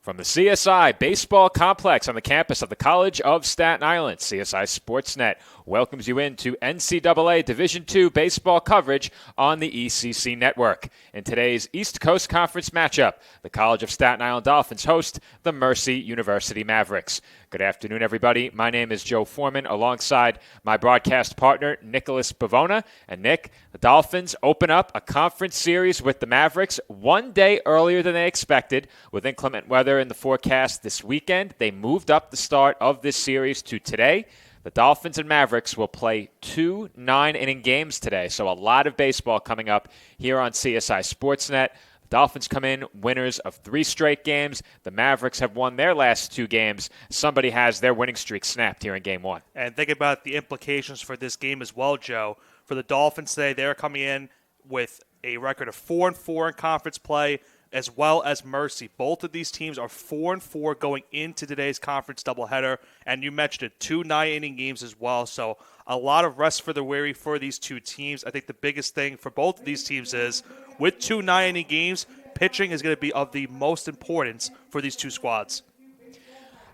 From the CSI Baseball Complex on the campus of the College of Staten Island, CSI Sportsnet welcomes you into NCAA Division II baseball coverage on the ECC network. In today's East Coast Conference matchup, the College of Staten Island Dolphins host the Mercy University Mavericks. Good afternoon, everybody. My name is Joe Foreman, alongside my broadcast partner, Nicholas Bavona. And Nick, the Dolphins open up a conference series with the Mavericks one day earlier than they expected. With inclement weather in the forecast this weekend, they moved up the start of this series to today. The Dolphins and Mavericks will play 2 9-inning games today, so a lot of baseball coming up here on CSI Sportsnet. Dolphins come in winners of 3 straight games. The Mavericks have won their last 2 games. Somebody has their winning streak snapped here in Game 1. And think about the implications for this game as well, Joe. For the Dolphins today, they're coming in with a record of 4-4 in conference play, as well as Mercy. Both of these teams are 4-4 going into today's conference doubleheader. And you mentioned it, 2 9-inning games as well. So a lot of rest for the weary for these two teams. I think the biggest thing for both of these teams is, with 2 9-inning games, pitching is going to be of the most importance for these two squads.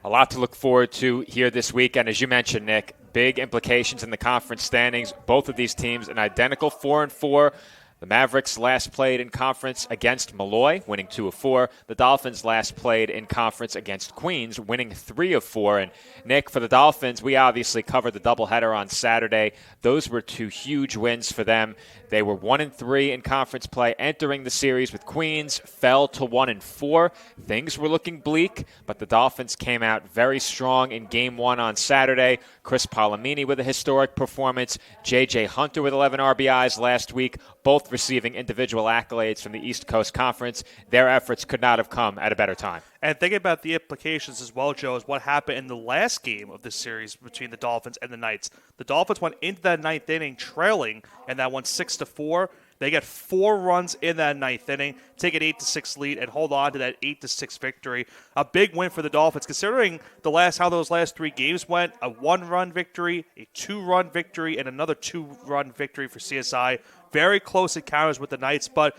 A lot to look forward to here this weekend. As you mentioned, Nick, big implications in the conference standings. Both of these teams an identical 4-4. The Mavericks last played in conference against Malloy, winning 2 of 4. The Dolphins last played in conference against Queens, winning 3 of 4. And Nick, for the Dolphins, we obviously covered the doubleheader on Saturday. Those were 2 huge wins for them. They were 1-3 in conference play, entering the series with Queens, fell to 1-4. Things were looking bleak, but the Dolphins came out very strong in Game 1 on Saturday. Chris Palomini with a historic performance. J.J. Hunter with 11 RBIs last week, both receiving individual accolades from the East Coast Conference. Their efforts could not have come at a better time. And thinking about the implications as well, Joe, is what happened in the last game of this series between the Dolphins and the Knights. The Dolphins went into that 9th inning trailing, and that went 6-4. They get 4 runs in that 9th inning, take an 8-6 lead, and hold on to that 8-6 victory. A big win for the Dolphins, considering how those last 3 games went. A 1-run victory, a 2-run victory, and another 2-run victory for CSI. Very close encounters with the Knights, but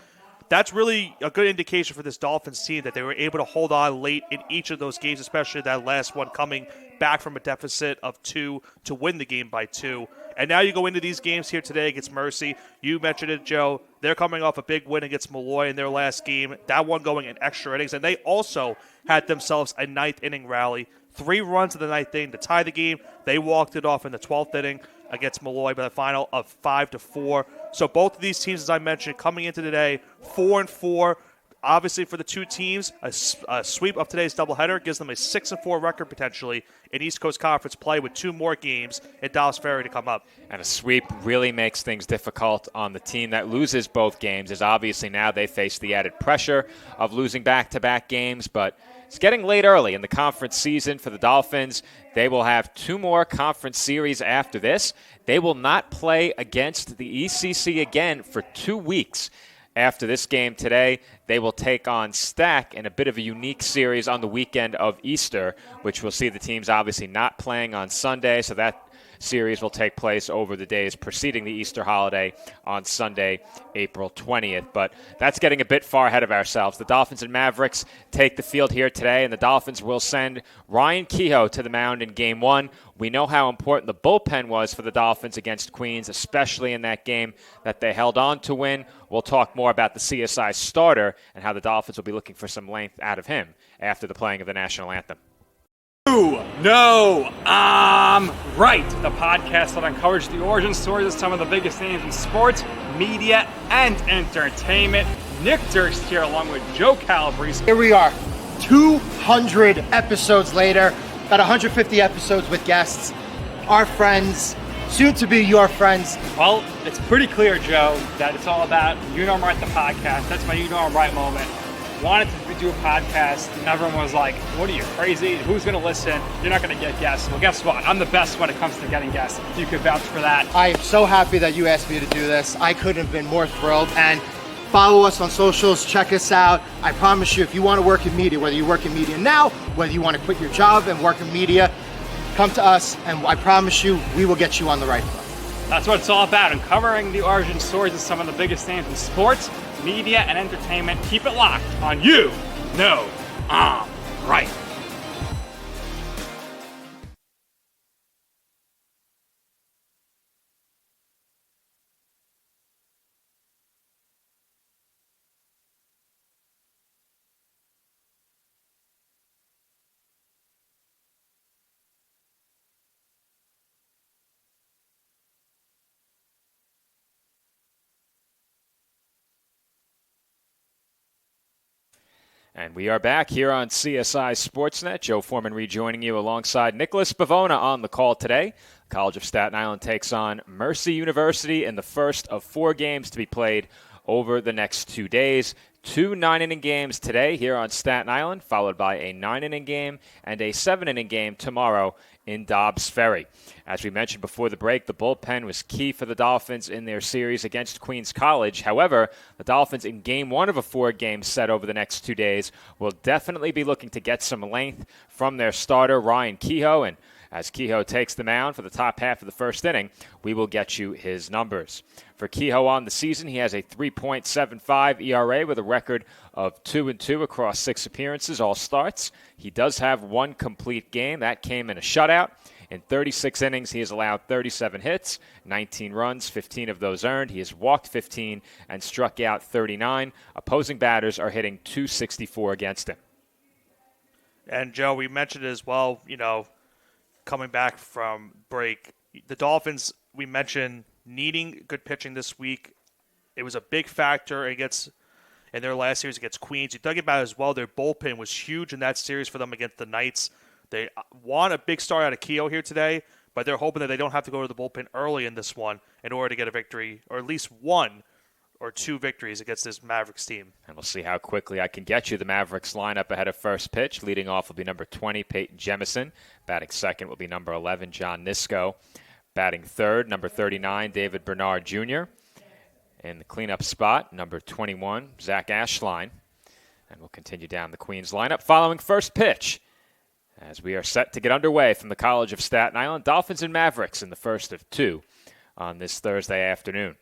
that's really a good indication for this Dolphins team that they were able to hold on late in each of those games, especially that last one coming back from a deficit of 2 to win the game by 2. And now you go into these games here today against Mercy. You mentioned it, Joe. They're coming off a big win against Malloy in their last game. That one going in extra innings. And they also had themselves a 9th inning rally. 3 runs in the 9th inning to tie the game. They walked it off in the 12th inning against Malloy by the final of 5-4. So both of these teams, as I mentioned, coming into today, 4-4. Obviously, for the two teams, a sweep of today's doubleheader gives them a 6-4 record potentially in East Coast Conference play, with 2 more games at Dallas Ferry to come up. And a sweep really makes things difficult on the team that loses both games, as obviously now they face the added pressure of losing back-to-back games. But it's getting late early in the conference season for the Dolphins. They will have 2 more conference series after this. They will not play against the ECC again for 2 weeks. After this game today, they will take on Stack in a bit of a unique series on the weekend of Easter, which will see the teams obviously not playing on Sunday, so that series will take place over the days preceding the Easter holiday on Sunday, April 20th. But that's getting a bit far ahead of ourselves. The Dolphins and Mavericks take the field here today, and the Dolphins will send Ryan Kehoe to the mound in Game 1. We know how important the bullpen was for the Dolphins against Queens, especially in that game that they held on to win. We'll talk more about the CSI starter and how the Dolphins will be looking for some length out of him after the playing of the national anthem. No, I'm right. The podcast that uncovers the origin stories of some of the biggest names in sports, media, and entertainment. Nick Durst here along with Joe Calabrese. Here we are, 200 episodes later, about 150 episodes with guests, our friends, soon to be your friends. Well, it's pretty clear, Joe, that it's all about You Know I'm Right, the podcast. That's my You Know I'm Right moment. Wanted to do a podcast, and everyone was like, what are you, crazy? Who's going to listen? You're not going to get guests. Well, guess what? I'm the best when it comes to getting guests. You could vouch for that. I am so happy that you asked me to do this. I couldn't have been more thrilled. And follow us on socials. Check us out. I promise you, if you want to work in media, whether you work in media now, whether you want to quit your job and work in media, come to us, and I promise you, we will get you on the right foot. That's what it's all about, uncovering the origin stories of some of the biggest names in sports, media, and entertainment. Keep it locked on You Know I'm And we are back here on CSI Sportsnet. Joe Foreman rejoining you alongside Nicholas Bavona on the call today. College of Staten Island takes on Mercy University in the first of 4 games to be played over the next 2 days. 2 9-inning games today here on Staten Island, followed by a 9-inning game and a 7-inning game tomorrow in Dobbs Ferry. As we mentioned before the break, the bullpen was key for the Dolphins in their series against Queens College. However, the Dolphins in Game 1 of a 4-game set over the next 2 days will definitely be looking to get some length from their starter, Ryan Kehoe. And as Kehoe takes the mound for the top half of the first inning, we will get you his numbers. For Kehoe on the season, he has a 3.75 ERA with a record of 2-2 across 6 appearances, all starts. He does have 1 complete game. That came in a shutout. In 36 innings, he has allowed 37 hits, 19 runs, 15 of those earned. He has walked 15 and struck out 39. Opposing batters are hitting .264 against him. And, Joe, we mentioned as well, coming back from break, the Dolphins, we mentioned needing good pitching this week. It was a big factor in their last series against Queens. You talk about it as well, their bullpen was huge in that series for them against the Knights. They want a big start out of Kehoe here today, but they're hoping that they don't have to go to the bullpen early in this one in order to get a victory, or at least 1 or 2 victories against this Mavericks team. And we'll see how quickly I can get you the Mavericks lineup ahead of first pitch. Leading off will be number 20, Peyton Jemison. Batting second will be number 11, John Nisko. Batting third, number 39, David Bernard Jr. In the cleanup spot, number 21, Zach Ashline. And we'll continue down the Queens lineup following first pitch, as we are set to get underway from the College of Staten Island. Dolphins and Mavericks in the first of 2 on this Thursday afternoon.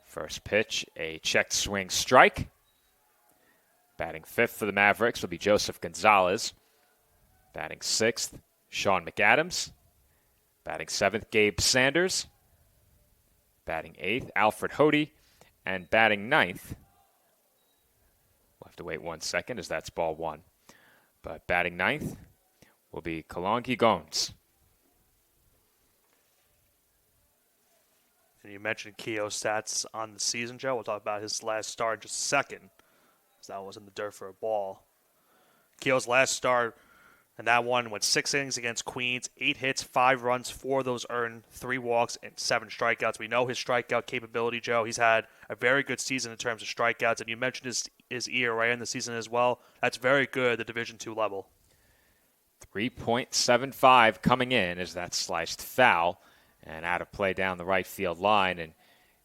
First pitch, a checked swing strike. Batting fifth for the Mavericks will be Joseph Gonzalez. Batting sixth, Sean McAdams. Batting seventh, Gabe Sanders. Batting eighth, Alfred Hody. And batting ninth, we'll have to wait 1 second as that's ball 1. But batting ninth will be Kalongi Gomes. And you mentioned Kehoe's stats on the season, Joe. We'll talk about his last start in just a second, because that was in the dirt for a ball. Kehoe's last start, and that one went 6 innings against Queens, 8 hits, 5 runs, 4 of those earned, 3 walks, and 7 strikeouts. We know his strikeout capability, Joe. He's had a very good season in terms of strikeouts, and you mentioned his ERA in the season as well. That's very good at the Division II level. 3.75 coming in as that sliced foul and out of play down the right field line. And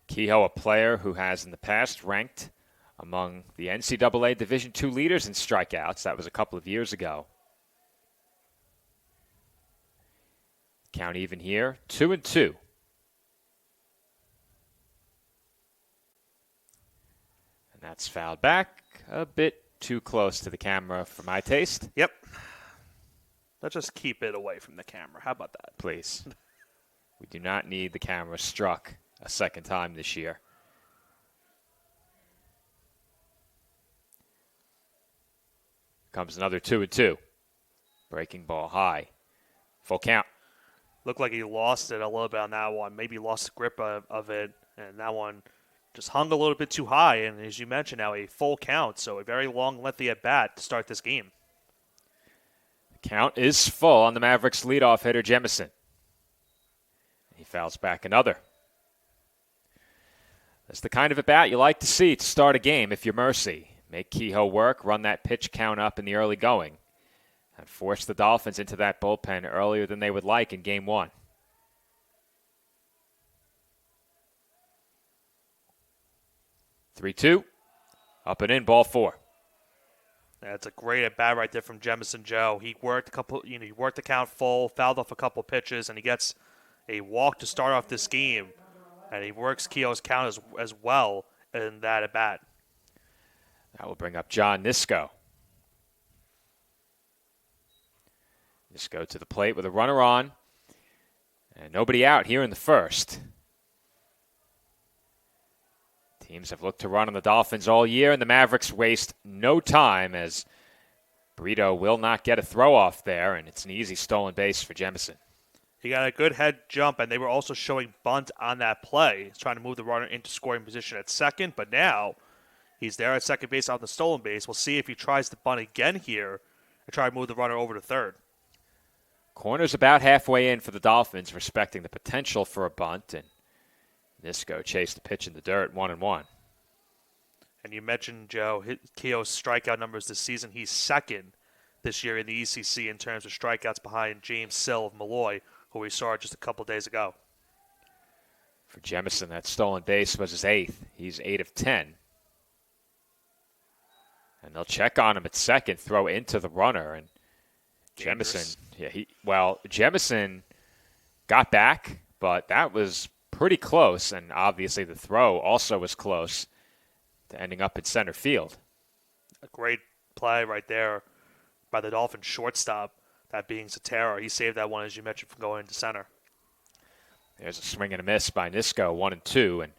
Kehoe, a player who has in the past ranked among the NCAA Division II leaders in strikeouts. That was a couple of years ago. Count even here, 2-2. And that's fouled back a bit too close to the camera for my taste. Yep. Let's just keep it away from the camera. How about that? Please. We do not need the camera struck a second time this year. Comes another 2-2. Breaking ball high. Full count. Looked like he lost it a little bit on that one. Maybe lost the grip of it, and that one just hung a little bit too high. And as you mentioned, now a full count, so a very long lengthy at bat to start this game. The count is full on the Mavericks' leadoff hitter, Jemison. He fouls back another. That's the kind of at bat you like to see to start a game if you're Mercy. Make Kehoe work, run that pitch count up in the early going, and force the Dolphins into that bullpen earlier than they would like in Game 1. 3-2, up and in, ball 4. That's a great at bat right there from Jemison, Joe. He worked he worked the count full, fouled off a couple pitches, and he gets a walk to start off this game, and he works Kehoe's count as well in that at bat. That will bring up John Nisko. Nisko to the plate with a runner on, and nobody out here in the first. Teams have looked to run on the Dolphins all year, and the Mavericks waste no time as Brito will not get a throw off there, and it's an easy stolen base for Jemison. He got a good head jump, and they were also showing bunt on that play. He's trying to move the runner into scoring position at second, but now He's there at second base on the stolen base. We'll see if he tries to bunt again here and try to move the runner over to third. Corner's about halfway in for the Dolphins, respecting the potential for a bunt, and Nisko chased the pitch in the dirt, 1-1. And you mentioned, Joe, Keogh's strikeout numbers this season. He's second this year in the ECC in terms of strikeouts behind James Sill of Malloy, who we saw just a couple days ago. For Jemison, that stolen base was his 8th. He's 8 of 10. And they'll check on him at second, throw into the runner, and Jemison, Jemison got back, but that was pretty close, and obviously the throw also was close to ending up in center field. A great play right there by the Dolphins shortstop, that being Zatara. He saved that one, as you mentioned, from going into center. There's a swing and a miss by Nisko, 1-2, and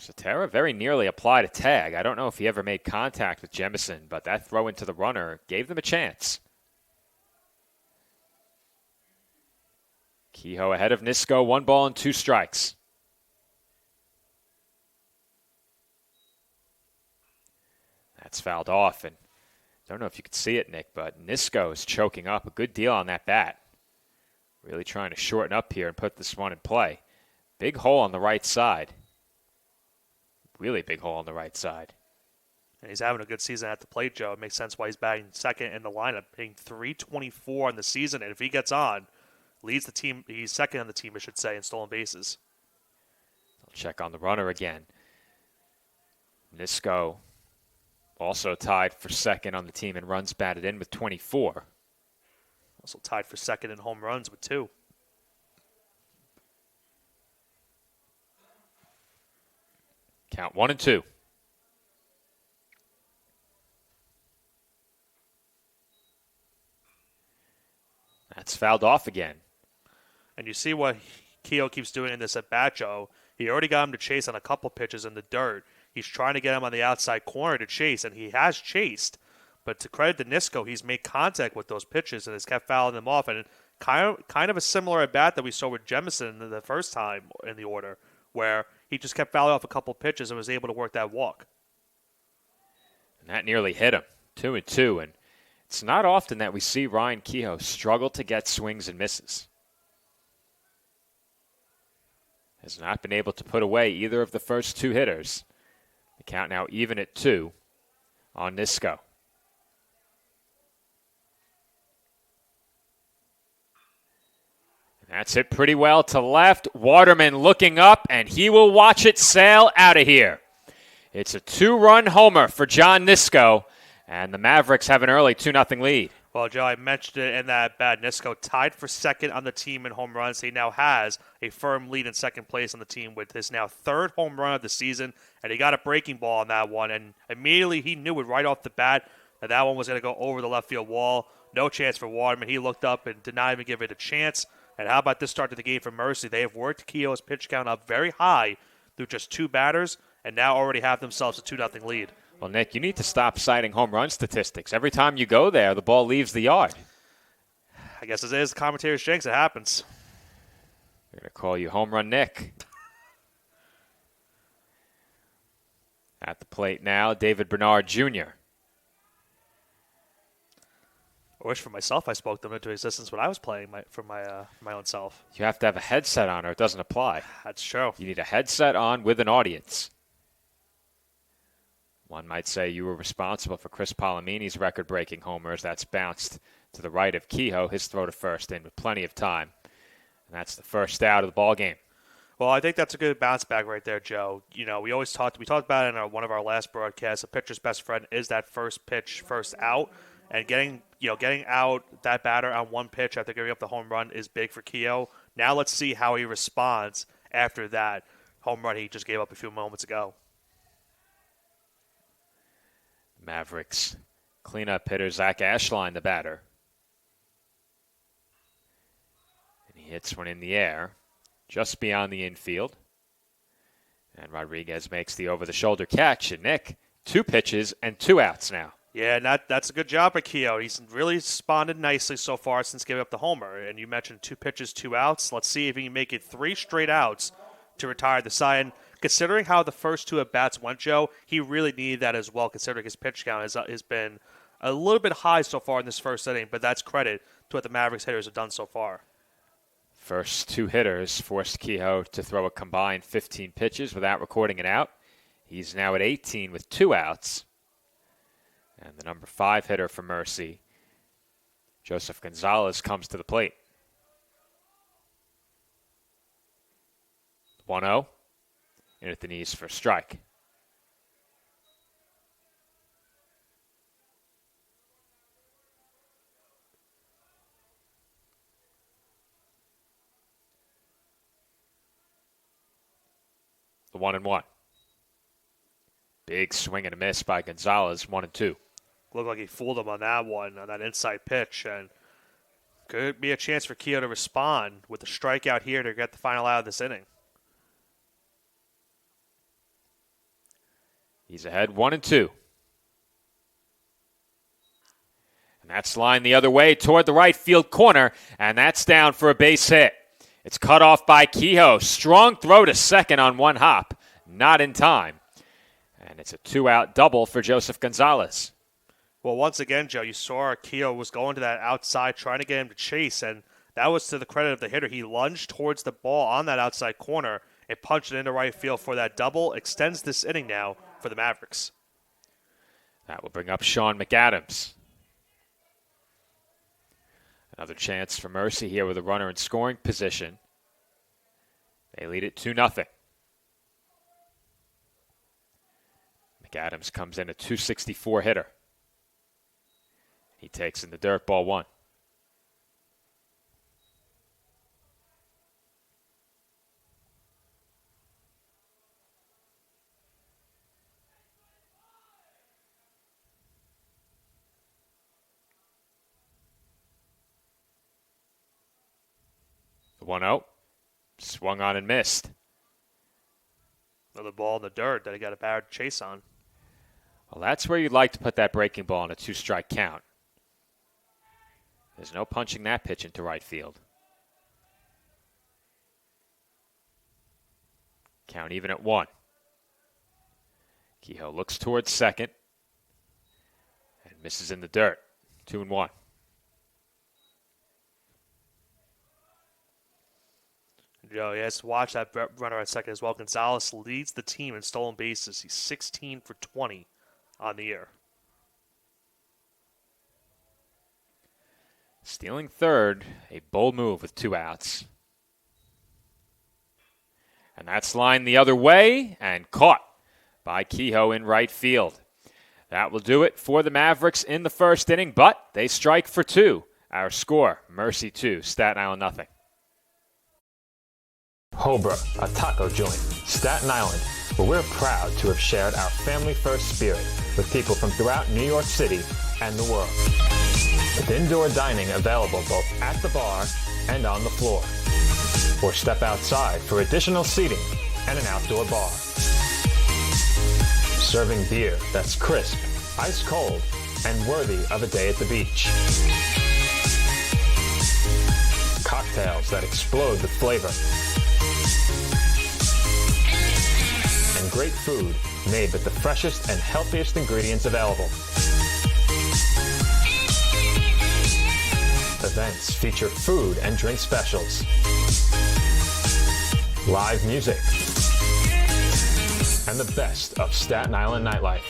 Zatara very nearly applied a tag. I don't know if he ever made contact with Jemison, but that throw into the runner gave them a chance. Kehoe ahead of Nisko, 1 ball and 2 strikes. That's fouled off, and I don't know if you could see it, Nick, but Nisko is choking up a good deal on that bat. Really trying to shorten up here and put this one in play. Big hole on the right side. Really big hole on the right side. And he's having a good season at the plate, Joe. It makes sense why he's batting second in the lineup, hitting .324 in the season. And if he gets on, leads the team, he's second on the team, I should say, in stolen bases. I'll check on the runner again. Nisko also tied for second on the team in runs batted in with 24. Also tied for second in home runs with 2. Count 1-2. That's fouled off again. And you see what Keogh keeps doing in this at bat, Joe. He already got him to chase on a couple pitches in the dirt. He's trying to get him on the outside corner to chase, and he has chased. But to credit to Nisko, he's made contact with those pitches and has kept fouling them off. And kind of a similar at bat that we saw with Jemison the first time in the order, where he just kept fouling off a couple pitches and was able to work that walk. And that nearly hit him. 2-2. And it's not often that we see Ryan Kehoe struggle to get swings and misses. Has not been able to put away either of the first 2 hitters. The count now even at 2 on Nisko. That's hit pretty well to left. Waterman looking up, and he will watch it sail out of here. It's a 2-run homer for John Nisko, and the Mavericks have an early 2-0 lead. Well, Joe, I mentioned it in that bat. Nisko tied for second on the team in home runs. He now has a firm lead in second place on the team with his now 3rd home run of the season, and he got a breaking ball on that one, and immediately he knew it right off the bat that that one was going to go over the left field wall. No chance for Waterman. He looked up and did not even give it a chance. And how about this start to the game for Mercy? They have worked Keogh's pitch count up very high through just 2 batters, and now already have themselves a 2-0 lead. Well, Nick, you need to stop citing home run statistics. Every time you go there, the ball leaves the yard. I guess it is commentator's jinx. It happens. They're going to call you Home Run Nick. At the plate now, David Bernard Jr. I wish for myself I spoke them into existence when I was playing for my own self. You have to have a headset on or it doesn't apply. That's true. You need a headset on with an audience. One might say you were responsible for Chris Palomini's record-breaking homers. That's bounced to the right of Kehoe, his throw to first in with plenty of time. And that's the first out of the ball game. Well, I think that's a good bounce back right there, Joe. You know, we talked about it in one of our last broadcasts. A pitcher's best friend is that first pitch, first out. And getting out that batter on one pitch after giving up the home run is big for Keough. Now let's see how he responds after that home run he just gave up a few moments ago. Mavericks cleanup hitter Zach Ashline, the batter. And he hits one in the air just beyond the infield. And Rodriguez makes the over-the-shoulder catch. And Nick, 2 pitches and 2 outs now. Yeah, and that's a good job by Keough. He's really responded nicely so far since giving up the homer. And you mentioned 2 pitches, 2 outs. Let's see if he can make it 3 straight outs to retire the Cy. And considering how the first two at-bats went, Joe, he really needed that as well, considering his pitch count has been a little bit high so far in this first inning, but that's credit to what the Mavericks hitters have done so far. First two hitters forced Kehoe to throw a combined 15 pitches without recording an out. He's now at 18 with 2 outs. And the number 5 hitter for Mercy, Joseph Gonzalez, comes to the plate. 1-0. In at the knees for strike. The 1-1. Big swing and a miss by Gonzalez, 1-2. Looked like he fooled him on that one, on that inside pitch, and could be a chance for Kehoe to respond with a strikeout here to get the final out of this inning. He's ahead 1-2. And that's lined the other way toward the right field corner, and that's down for a base hit. It's cut off by Kehoe. Strong throw to second on one hop. Not in time. And it's a 2-out double for Joseph Gonzalez. Well, once again, Joe, you saw Kehoe was going to that outside, trying to get him to chase, and that was to the credit of the hitter. He lunged towards the ball on that outside corner and punched it into right field for that double. Extends this inning now for the Mavericks. That will bring up Sean McAdams. Another chance for Mercy here with a runner in scoring position. They lead it 2-0. McAdams comes in a .264 hitter. He takes in the dirt, ball 1. The 1-0. Swung on and missed. Another ball in the dirt that he got a bad chase on. Well, that's where you'd like to put that breaking ball in a 2-strike count. There's no punching that pitch into right field. Count even at 1. Kehoe looks towards second and misses in the dirt. 2-1. Joe, yes, watch that runner at second as well. Gonzalez leads the team in stolen bases. He's 16 for 20 on the year. Stealing third, a bold move with 2 outs. And that's lined the other way and caught by Kehoe in right field. That will do it for the Mavericks in the first inning, but they strike for 2. Our score, Mercy 2, Staten Island nothing. Hobra, a taco joint, Staten Island, where we're proud to have shared our family-first spirit with people from throughout New York City and the world. With indoor dining available both at the bar and on the floor. Or step outside for additional seating and an outdoor bar. Serving beer that's crisp, ice cold, and worthy of a day at the beach. Cocktails that explode with flavor. And great food made with the freshest and healthiest ingredients available. Events feature food and drink specials. Live music. And the best of Staten Island nightlife.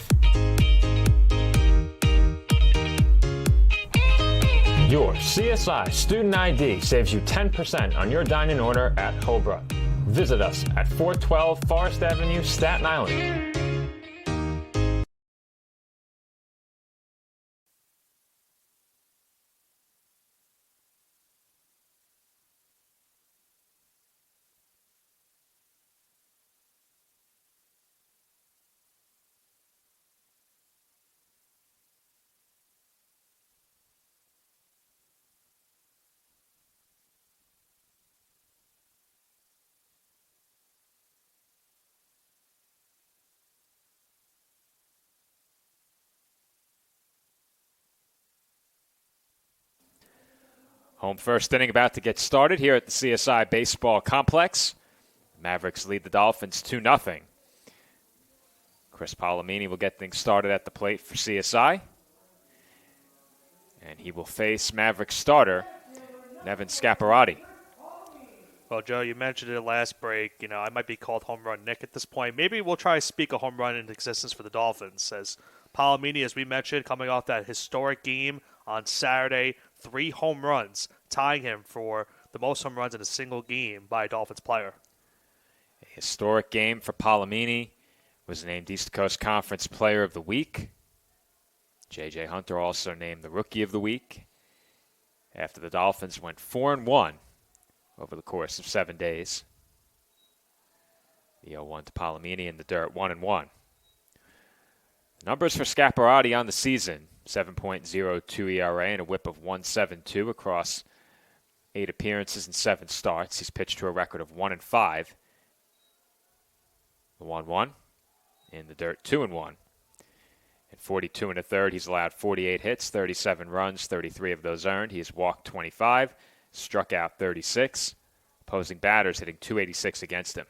Your CSI Student ID saves you 10% on your dining order at Hobra. Visit us at 412 Forest Avenue, Staten Island. Home first inning about to get started here at the CSI Baseball Complex. Mavericks lead the Dolphins 2-0. Chris Palomini will get things started at the plate for CSI. And he will face Mavericks starter Nevin Scaparrotti. Well, Joe, you mentioned it last break. I might be called Home Run Nick at this point. Maybe we'll try to speak a home run into existence for the Dolphins. As Palomini, as we mentioned, coming off that historic game on Saturday, 3 home runs, tying him for the most home runs in a single game by a Dolphins player. A historic game for Palomini. Was named East Coast Conference Player of the Week. J.J. Hunter also named the Rookie of the Week. After the Dolphins went 4-1 over the course of 7 days. The 0-1 to Palomini in the dirt, 1-1. Numbers for Scaparrotti on the season, 7.02 ERA and a whip of 1.72 across 8 appearances and 7 starts. He's pitched to a record of 1-5. The 1-1. In the dirt, 2-1. In 42 1/3, he's allowed 48 hits, 37 runs, 33 of those earned. He has walked 25, struck out 36. Opposing batters hitting .286 against him.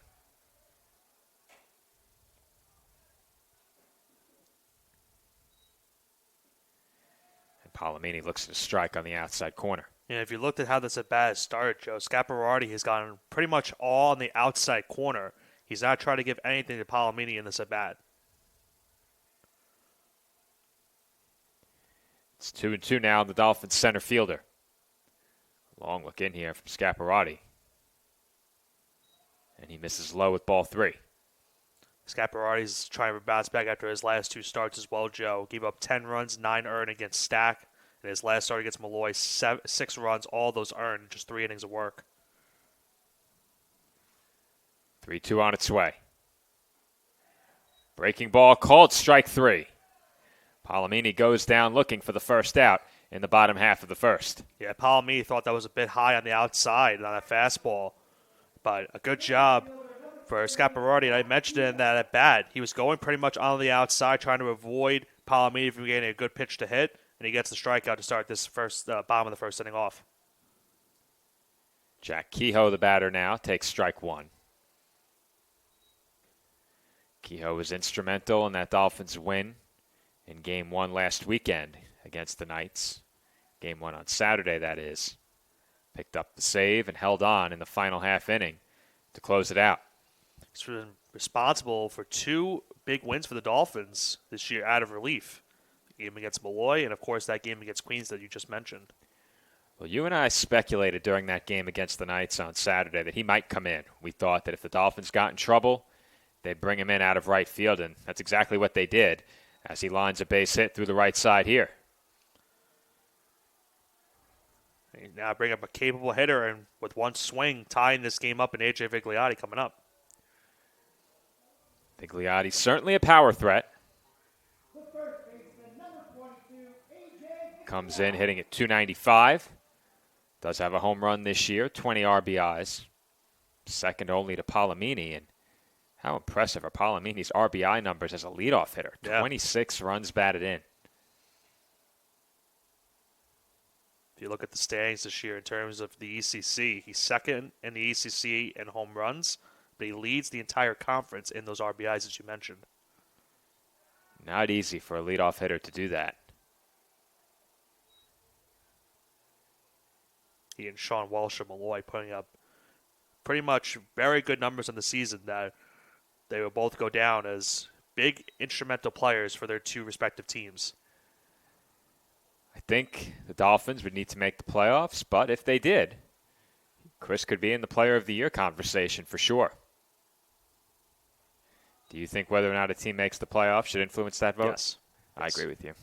And Palomini looks at a strike on the outside corner. If you looked at how this at-bat has started, Joe, Scaparrotti has gotten pretty much all on the outside corner. He's not trying to give anything to Palomini in this at-bat. It's 2-2 now on the Dolphins center fielder. Long look in here from Scaparrotti. And he misses low with ball 3. Scaparrotti's trying to bounce back after his last 2 starts as well, Joe. Gave up 10 runs, 9 earned against Stack. And his last start against Malloy, 6 runs, all those earned, just 3 innings of work. 3-2 on its way. Breaking ball called, strike 3. Palomini goes down looking for the first out in the bottom half of the first. Yeah, Palomini thought that was a bit high on the outside on that fastball. But a good job for Scaparrotti. And I mentioned it in that at bat. He was going pretty much on the outside, trying to avoid Palomini from getting a good pitch to hit. And he gets the strikeout to start this first bottom of the first inning off. Jack Kehoe, the batter now, takes strike 1. Kehoe was instrumental in that Dolphins win in Game 1 last weekend against the Knights. Game 1 on Saturday, that is. Picked up the save and held on in the final half inning to close it out. He's been responsible for 2 big wins for the Dolphins this year out of relief. The game against Malloy and, of course, that game against Queens that you just mentioned. Well, you and I speculated during that game against the Knights on Saturday that he might come in. We thought that if the Dolphins got in trouble, they'd bring him in out of right field, and that's exactly what they did as he lines a base hit through the right side here. They now bring up a capable hitter, and with one swing, tying this game up, and A.J. Vigliotti coming up. Vigliotti certainly a power threat. Comes in hitting at .295. Does have a home run this year, 20 RBIs. Second only to Palomini, and how impressive are Palomini's RBI numbers as a leadoff hitter. Yeah. 26 runs batted in. If you look at the standings this year in terms of the ECC, he's second in the ECC in home runs, but he leads the entire conference in those RBIs, as you mentioned. Not easy for a leadoff hitter to do that. He and Sean Walsh of Malloy putting up pretty much very good numbers in the season that they will both go down as big instrumental players for their 2 respective teams. I think the Dolphins would need to make the playoffs, but if they did, Chris could be in the Player of the Year conversation for sure. Do you think whether or not a team makes the playoffs should influence that vote? Yes. I agree with you.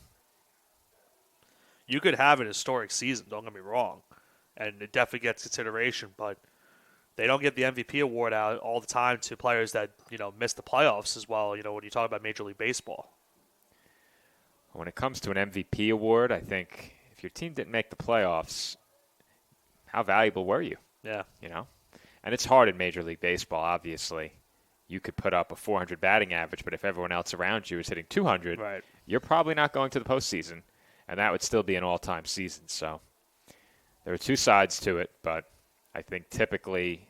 You could have an historic season, don't get me wrong, and it definitely gets consideration, but they don't give the MVP award out all the time to players that, miss the playoffs as well, when you talk about Major League Baseball. When it comes to an MVP award, I think if your team didn't make the playoffs, how valuable were you? Yeah. And it's hard in Major League Baseball, obviously. You could put up a 400 batting average, but if everyone else around you is hitting 200, right, you're probably not going to the postseason, and that would still be an all-time season. So there are 2 sides to it, but I think typically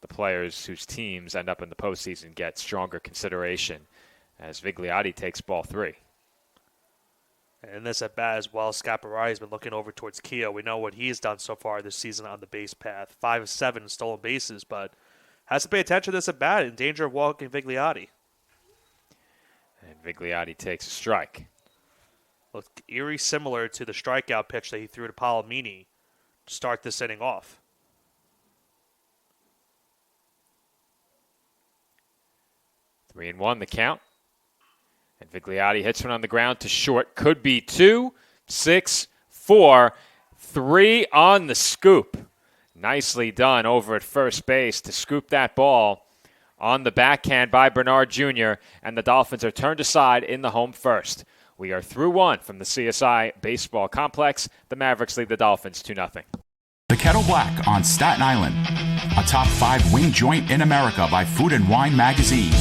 the players whose teams end up in the postseason get stronger consideration as Vigliotti takes ball 3. And this at bat as well, Scaparotti's been looking over towards Keogh. We know what he's done so far this season on the base path. 5 of 7 stolen bases, but has to pay attention to this at bat, in danger of walking Vigliotti. And Vigliotti takes a strike. Looked eerie similar to the strikeout pitch that he threw to Palomini to start this inning off. Three and one, the count. And Vigliotti hits one on the ground to short. Could be 2, 6, 4, 3 on the scoop. Nicely done over at first base to scoop that ball on the backhand by Bernard Jr. And the Dolphins are turned aside in the home first. We are through 1 from the CSI Baseball Complex. The Mavericks lead the Dolphins 2-0. The Kettle Black on Staten Island, a top 5 wing joint in America by Food and Wine magazine.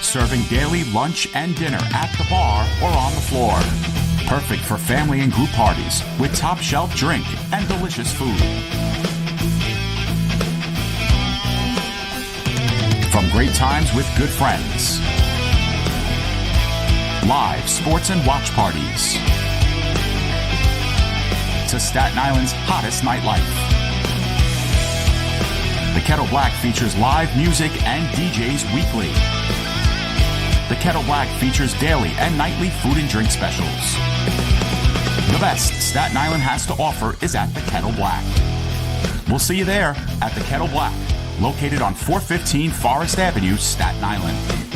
Serving daily lunch and dinner at the bar or on the floor. Perfect for family and group parties with top shelf drink and delicious food. From great times with good friends. Live sports and watch parties. To Staten Island's hottest nightlife. The Kettle Black features live music and DJs weekly. The Kettle Black features daily and nightly food and drink specials. The best Staten Island has to offer is at the Kettle Black. We'll see you there at the Kettle Black, located on 415 Forest Avenue, Staten Island.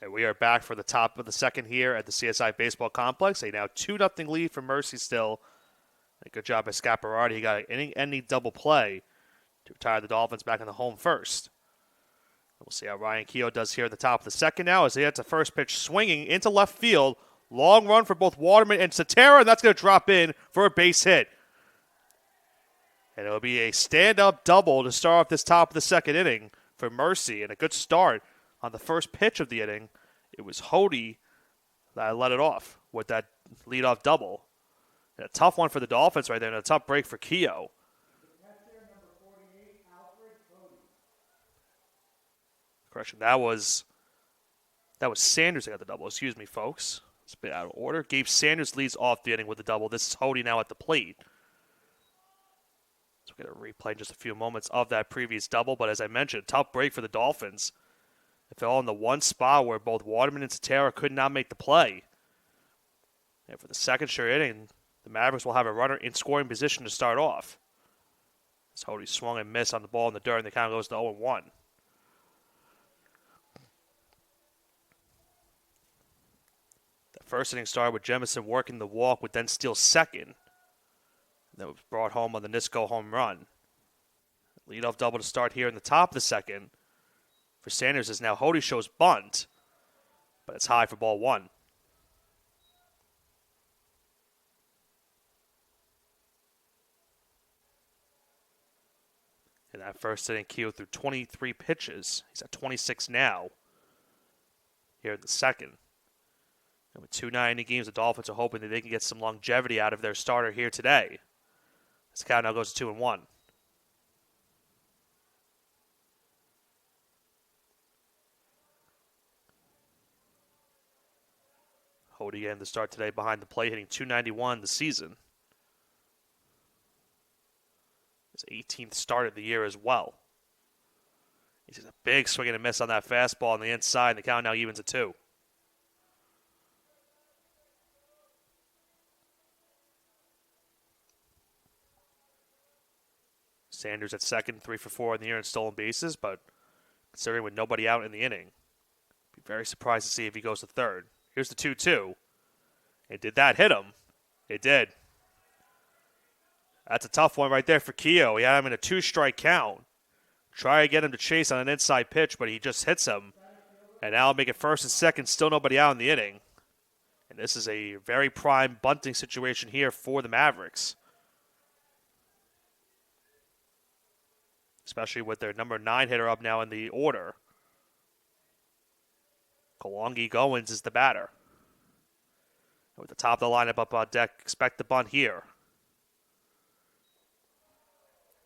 And we are back for the top of the second here at the CSI Baseball Complex. A now 2-0 lead for Mercy still. A good job by Scaparrotti. He got an inning-ending double play to retire the Dolphins back in the home first. We'll see how Ryan Keogh does here at the top of the second now as he hits a first pitch swinging into left field. Long run for both Waterman and Cetera, and that's going to drop in for a base hit. And it'll be a stand-up double to start off this top of the second inning for Mercy, and a good start on the first pitch of the inning. It was Hody that let it off with that leadoff double. And a tough one for the Dolphins right there, and a tough break for Keogh. Correction, that was Sanders that got the double. Excuse me, folks. It's a bit out of order. Gabe Sanders leads off the inning with the double. This is Hody now at the plate. So we're going to replay in just a few moments of that previous double. But as I mentioned, tough break for the Dolphins. They fell in the one spot where both Waterman and Cetera could not make the play. And for the second straight inning, the Mavericks will have a runner in scoring position to start off. As Hody swung and missed on the ball in the dirt, and the count goes to 0-1. The first inning started with Jemison working the walk, would then steal second. That was brought home on the Nisco home run. Leadoff double to start here in the top of the second. For Sanders is now Hody shows bunt, but it's high for ball one. In that first inning, Keogh threw 23 pitches. He's at 26 now. Here in the second. And with 2-9 games, the Dolphins are hoping that they can get some longevity out of their starter here today. This count now goes to 2-1. Hody again to start today behind the plate, hitting .291 this season. His 18th start of the year as well. He's a big swing and a miss on that fastball on the inside, and the count now evens at 2. Sanders at second, 3 for 4 in the year in stolen bases, but considering with nobody out in the inning, be very surprised to see if he goes to third. Here's the 2-2. And did that hit him? It did. That's a tough one right there for Keogh. He had him in a 2-strike count. Try to get him to chase on an inside pitch, but he just hits him. And now make it first and second, still nobody out in the inning. And this is a very prime bunting situation here for the Mavericks. Especially with their number 9 hitter up now in the order. Kalongi Goins is the batter. And with the top of the lineup up on deck, expect the bunt here.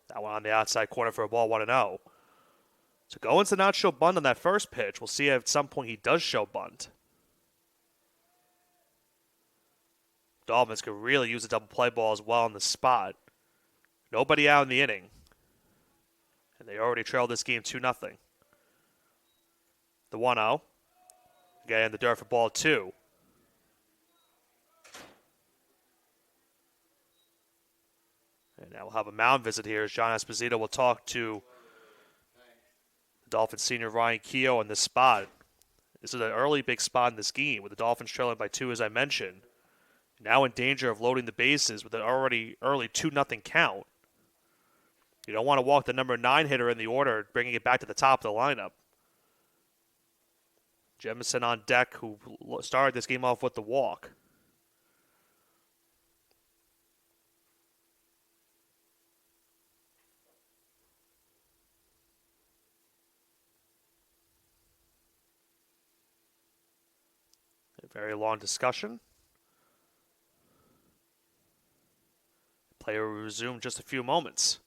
That one on the outside corner for a ball, 1-0. So Goins did not show bunt on that first pitch. We'll see if at some point he does show bunt. Dolphins could really use a double play ball as well in the spot. Nobody out in the inning. And they already trailed this game 2-0. The 1-0. Again, the dirt for ball 2. And now we'll have a mound visit here as John Esposito will talk to the Dolphins senior Ryan Keogh in this spot. This is an early big spot in this game with the Dolphins trailing by 2, as I mentioned. Now in danger of loading the bases with an already early 2-0 count. You don't want to walk the number 9 hitter in the order, bringing it back to the top of the lineup. Jemison on deck, who started this game off with the walk. A very long discussion. Play will resume in just a few moments.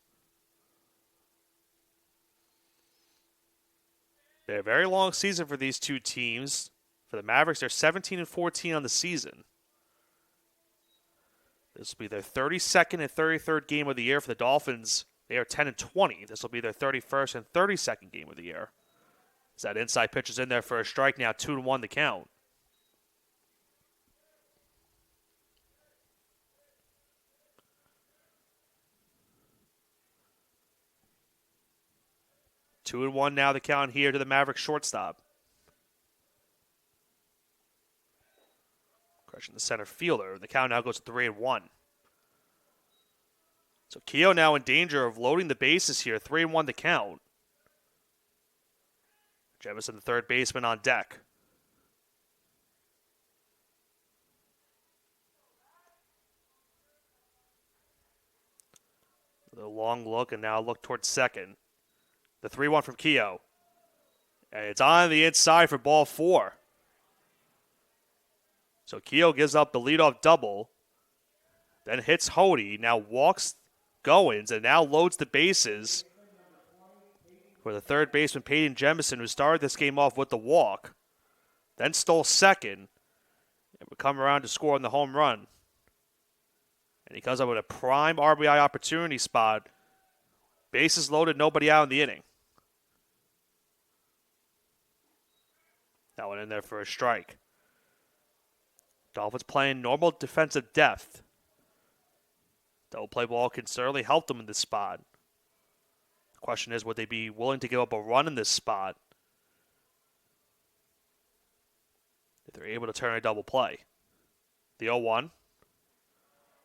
A very long season for these two teams. For the Mavericks, they're 17-14 on the season. This will be their 32nd and 33rd game of the year. For the Dolphins, they are 10-20. This will be their 31st and 32nd game of the year. As that inside pitch is in there for a strike now, 2-1 the count. Two and one now the count here to the Mavericks shortstop. Crushing the center fielder. The count now goes to 3-1. So Keogh now in danger of loading the bases here. 3-1 the count. Jemison, the third baseman, on deck. The long look and now look towards second. The 3-1 from Keogh. And it's on the inside for ball 4. So Keogh gives up the leadoff double. Then hits Hody. Now walks Goins and now loads the bases for the third baseman, Peyton Jemison, who started this game off with the walk. Then stole second. And would come around to score on the home run. And he comes up with a prime RBI opportunity spot. Bases loaded, nobody out in the inning. That one in there for a strike. Dolphins playing normal defensive depth. Double play ball can certainly help them in this spot. The question is, would they be willing to give up a run in this spot if they're able to turn a double play? The 0-1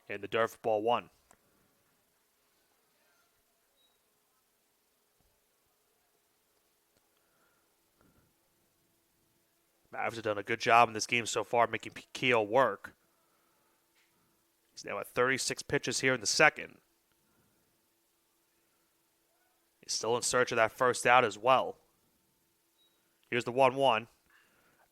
and the dirt for ball 1. Mavs have done a good job in this game so far making Keogh work. He's now at 36 pitches here in the second. He's still in search of that first out as well. Here's the 1-1.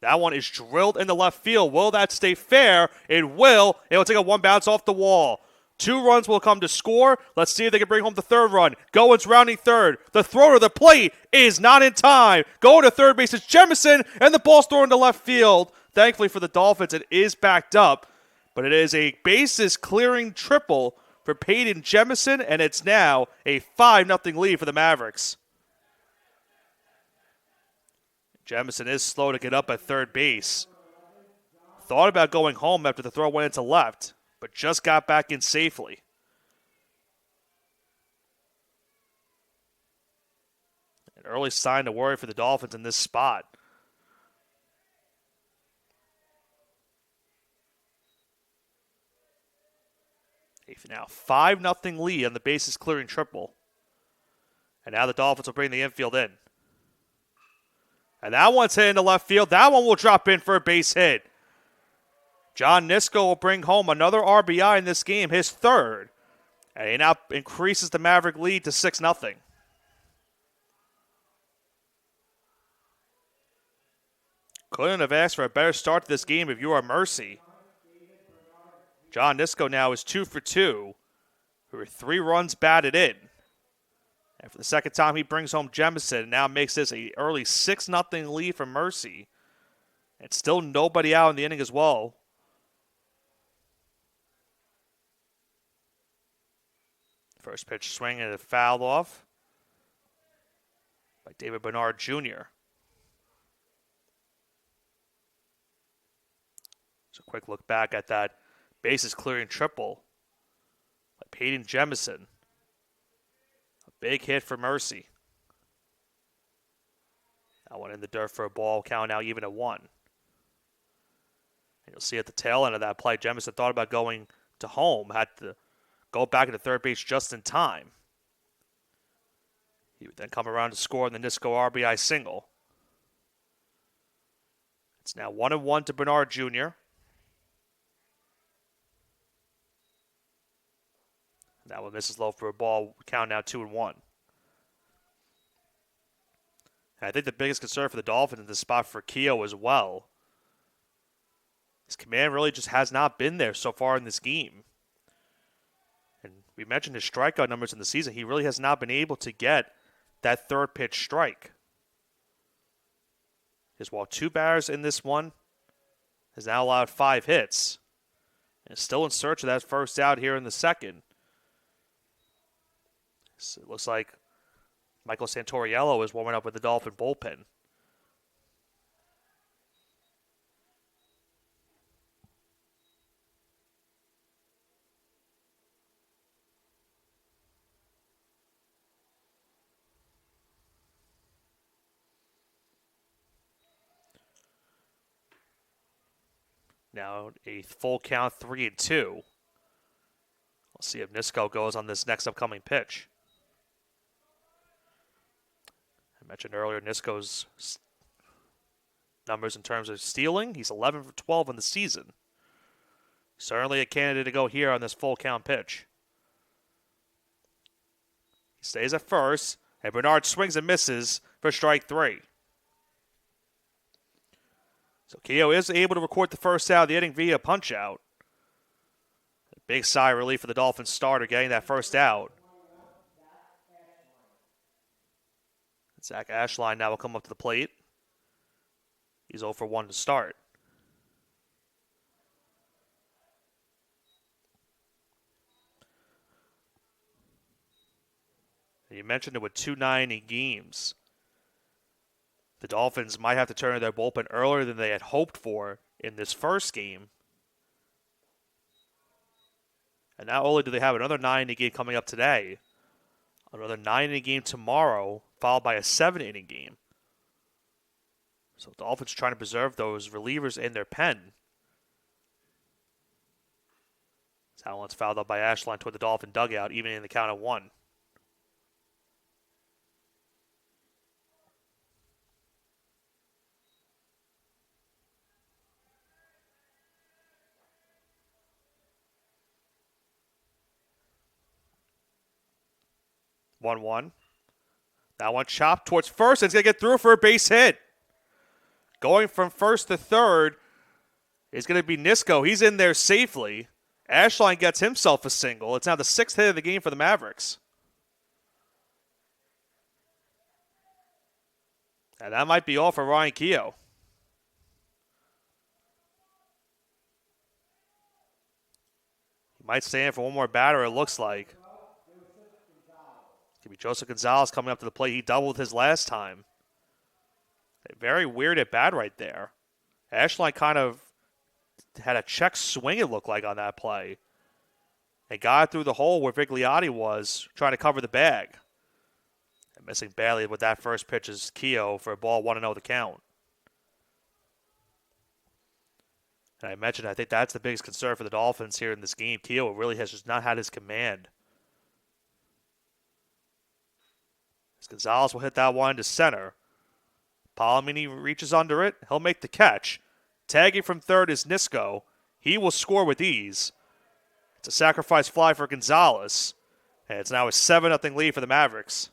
That one is drilled into left field. Will that stay fair? It will. It will take a one bounce off the wall. 2 runs will come to score. Let's see if they can bring home the third run. Goins rounding third. The throw to the plate is not in time. Going to third base is Jemison, and the ball's thrown to left field. Thankfully for the Dolphins, it is backed up. But it is a bases-clearing triple for Peyton Jemison, and it's now a 5-0 lead for the Mavericks. Jemison is slow to get up at third base. Thought about going home after the throw went into left, but just got back in safely. An early sign to worry for the Dolphins in this spot. Now 5-0 lead on the bases clearing triple. And now the Dolphins will bring the infield in. And that one's hit into left field. That one will drop in for a base hit. John Nisko will bring home another RBI in this game, his third. And he now increases the Maverick lead to 6-0. Couldn't have asked for a better start to this game if you are Mercy. John Nisko now is 2 for 2. There were 3 runs batted in. And for the second time, he brings home Jemison and now makes this an early 6-0 lead for Mercy. And still nobody out in the inning as well. First pitch swing and a foul off by David Bernard Jr. So a quick look back at that bases clearing triple by Peyton Jemison. A big hit for Mercy. That one in the dirt for a ball, count now even at 1. And you'll see at the tail end of that play, Jemison thought about going to home, had to go back into third base just in time. He would then come around to score in the Nisko RBI single. It's now 1-1 to Bernard Jr. That one misses low for a ball. Count now 2-1. And I think the biggest concern for the Dolphins in this spot for Keogh as well. His command really just has not been there so far in this game. And we mentioned his strikeout numbers in the season. He really has not been able to get that third pitch strike. His walked 2 batters in this one. Has now allowed 5 hits. And is still in search of that first out here in the second. So it looks like Michael Santoriello is warming up with the Dolphin bullpen. Now a full count, 3-2. We'll see if Nisko goes on this next upcoming pitch. I mentioned earlier Nisko's numbers in terms of stealing. He's 11 for 12 in the season. Certainly a candidate to go here on this full count pitch. He stays at first, and Bernard swings and misses for strike 3. So Keogh is able to record the first out of the inning via punch-out. A big sigh of relief for the Dolphins starter getting that first out. Zach Ashline now will come up to the plate. He's 0 for 1 to start. And you mentioned it with 2-9 games. The Dolphins might have to turn to their bullpen earlier than they had hoped for in this first game. And not only do they have another 9-inning game coming up today, another 9-inning game tomorrow, followed by a 7-inning game. So the Dolphins are trying to preserve those relievers in their pen. That one's fouled up by Ashline toward the Dolphin dugout, even in the count of 1. One. That one chopped towards first, and it's going to get through for a base hit. Going from first to third is going to be Nisko. He's in there safely. Ashline gets himself a single. It's now the 6th hit of the game for the Mavericks. And that might be all for Ryan Keogh. He might stay in for one more batter, it looks like. It's going to be Joseph Gonzalez coming up to the plate. He doubled his last time. Very weird at bat right there. Ashline kind of had a check swing, it looked like, on that play. And got through the hole where Vigliotti was trying to cover the bag. And Missing barely with that first pitch is Keogh for a ball 1-0 the count. And I mentioned, I think that's the biggest concern for the Dolphins here in this game. Keogh really has just not had his command. As Gonzalez will hit that one to center. Palomini reaches under it. He'll make the catch. Tagging from third is Nisco. He will score with ease. It's a sacrifice fly for Gonzalez. And it's now a 7-0 lead for the Mavericks.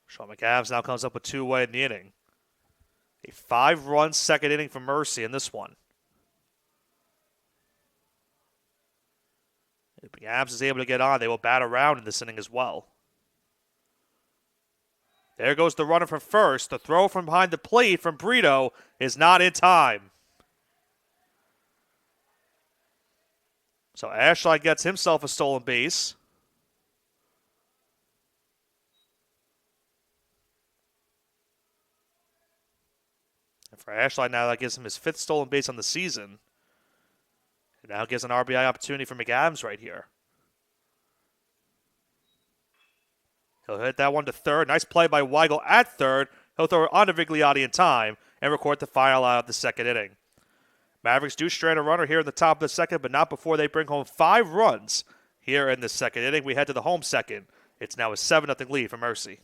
Sean McAdams now comes up with 2 away in the inning. A 5-run second inning for Mercy in this one. If McAdams is able to get on, they will bat around in this inning as well. There goes the runner from first. The throw from behind the plate from Brito is not in time. So Ashline gets himself a stolen base. And for Ashline now, that gives him his 5th stolen base on the season. It now gives an RBI opportunity for McAdams right here. He'll hit that one to third. Nice play by Weigel at third. He'll throw it on to Vigliotti in time and record the final out of the second inning. Mavericks do strand a runner here in the top of the second, but not before they bring home 5 runs here in the second inning. We head to the home second. It's now a 7-0 lead for Mercy.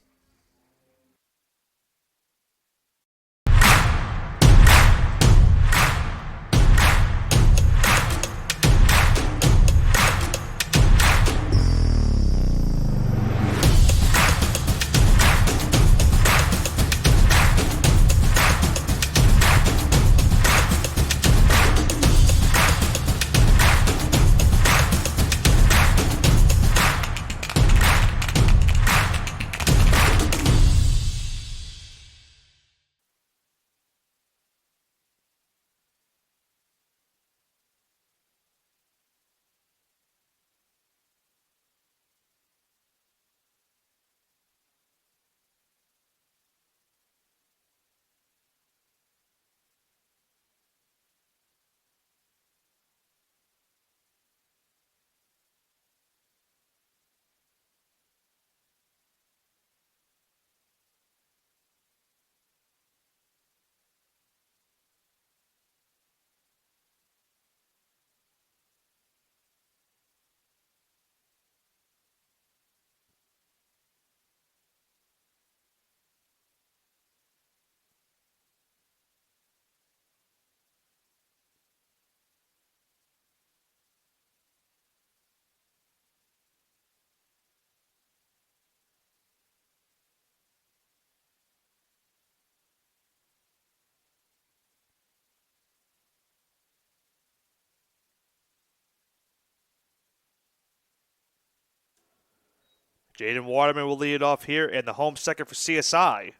Jaden Waterman will lead it off here in the home second for CSI.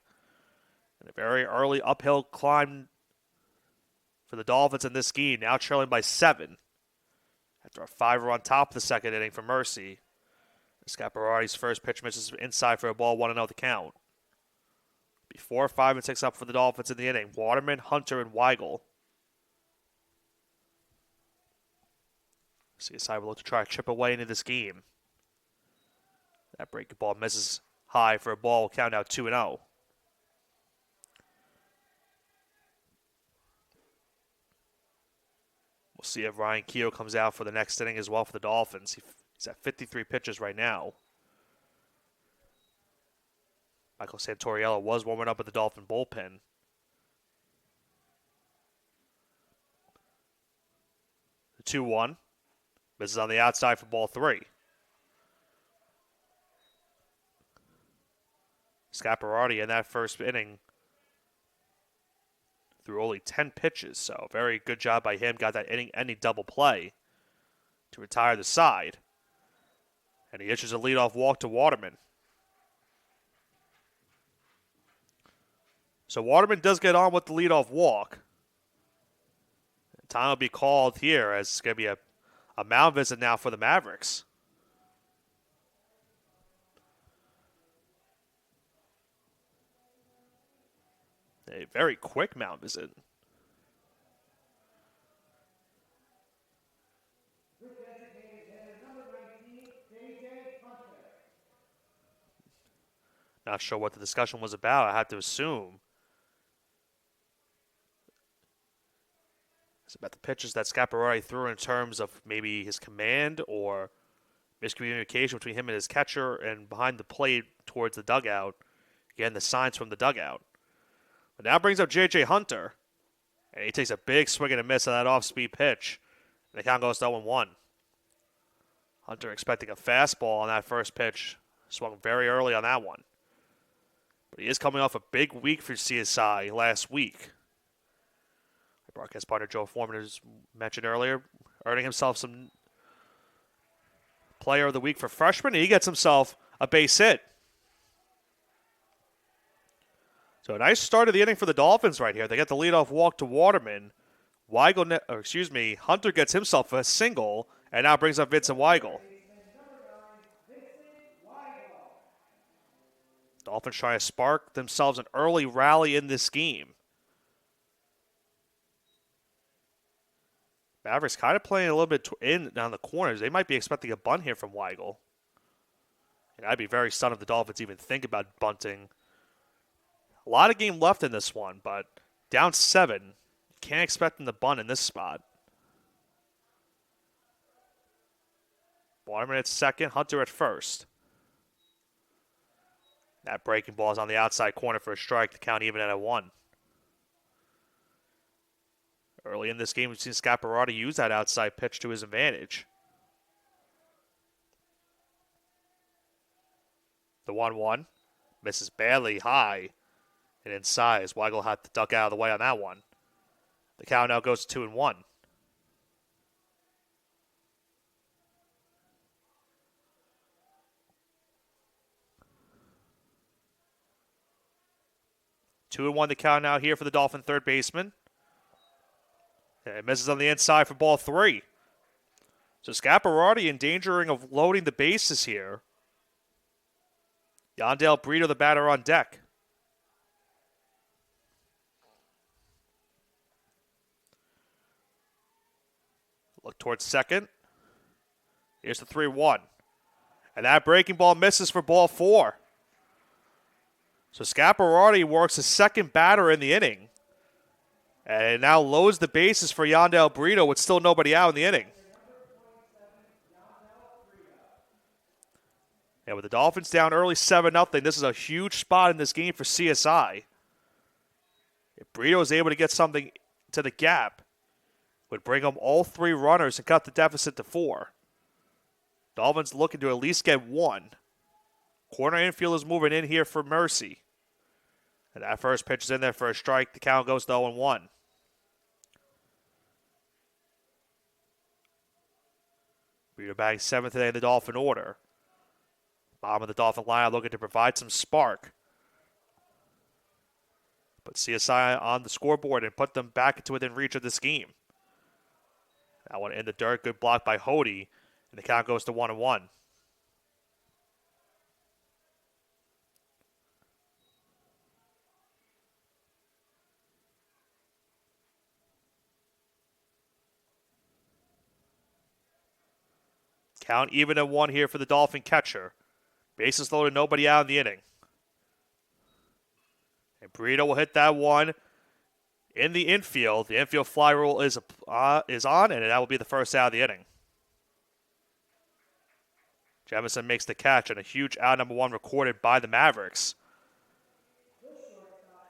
And a very early uphill climb for the Dolphins in this game, now trailing by 7. After a 5-run top of the second inning for Mercy. Scott Berardi's first pitch misses inside for a ball, 1-0 the count. Before 5 and 6 up for the Dolphins in the inning. Waterman, Hunter, and Weigel. CSI will look to try to chip away into this game. That breaking ball misses high for a ball. Will count out 2-0. We'll see if Ryan Keogh comes out for the next inning as well for the Dolphins. He's at 53 pitches right now. Michael Santoriello was warming up with the Dolphin bullpen. The 2-1. Misses on the outside for ball 3. Scott Berardi in that first inning threw only 10 pitches, so very good job by him. Got that inning-ending double play to retire the side. And he issues a leadoff walk to Waterman. So Waterman does get on with the leadoff walk. Time will be called here as it's going to be a mound visit now for the Mavericks. A very quick mound visit. Not sure what the discussion was about. I have to assume it's about the pitches that Scaparrotti threw in terms of maybe his command or miscommunication between him and his catcher and behind the plate towards the dugout. Again, the signs from the dugout. But now brings up J.J. Hunter. And he takes a big swing and a miss on that off-speed pitch. And the count goes to 0-1. Hunter expecting a fastball on that first pitch. Swung very early on that one. But he is coming off a big week for CSI last week. Broadcast partner Joe Foreman, as mentioned earlier, earning himself some Player of the Week for freshman. He gets himself a base hit. So a nice start of the inning for the Dolphins right here. They get the leadoff walk to Waterman. Hunter gets himself a single and now brings up Vincent Weigel. Dolphins trying to spark themselves an early rally in this game. Mavericks kind of playing a little bit in down the corners. They might be expecting a bunt here from Weigel. And I'd be very stunned if the Dolphins even think about bunting. A lot of game left in this one, but down 7. Can't expect them to bunt in this spot. Waterman at second, Hunter at first. That breaking ball is on the outside corner for a strike to count even at 1. Early in this game, we've seen Scaparrotti use that outside pitch to his advantage. The 1-1 misses badly high and inside as Weigel had to duck out of the way on that one. The count now goes to 2-1. Two and one the count now here for the Dolphin third baseman. And it misses on the inside for ball 3. So Scaparrotti endangering of loading the bases here. Yandel Brito, the batter, on deck. Look towards second. Here's the 3-1. And that breaking ball misses for ball 4. So Scaparrotti works his second batter in the inning. And it now loads the bases for Yandel Brito with still nobody out in the inning. And with the Dolphins down early 7-0, this is a huge spot in this game for CSI. If Brito is able to get something to the gap, would bring home all 3 runners and cut the deficit to 4. Dolphins looking to at least get 1. Corner infield is moving in here for Mercy. And that first pitch is in there for a strike. The count goes to 0-1. Brito batting 7th today in the Dolphin order. Bottom of the Dolphin lineup looking to provide some spark. Put CSI on the scoreboard and put them back into within reach of this game. That one in the dirt. Good block by Hody. And the count goes to 1-1. Count even at 1 here for the Dolphin catcher. Bases loaded, nobody out in the inning. And Brito will hit that one in the infield. The infield fly rule is on, and that will be the first out of the inning. Jemison makes the catch, and a huge out number 1 recorded by the Mavericks.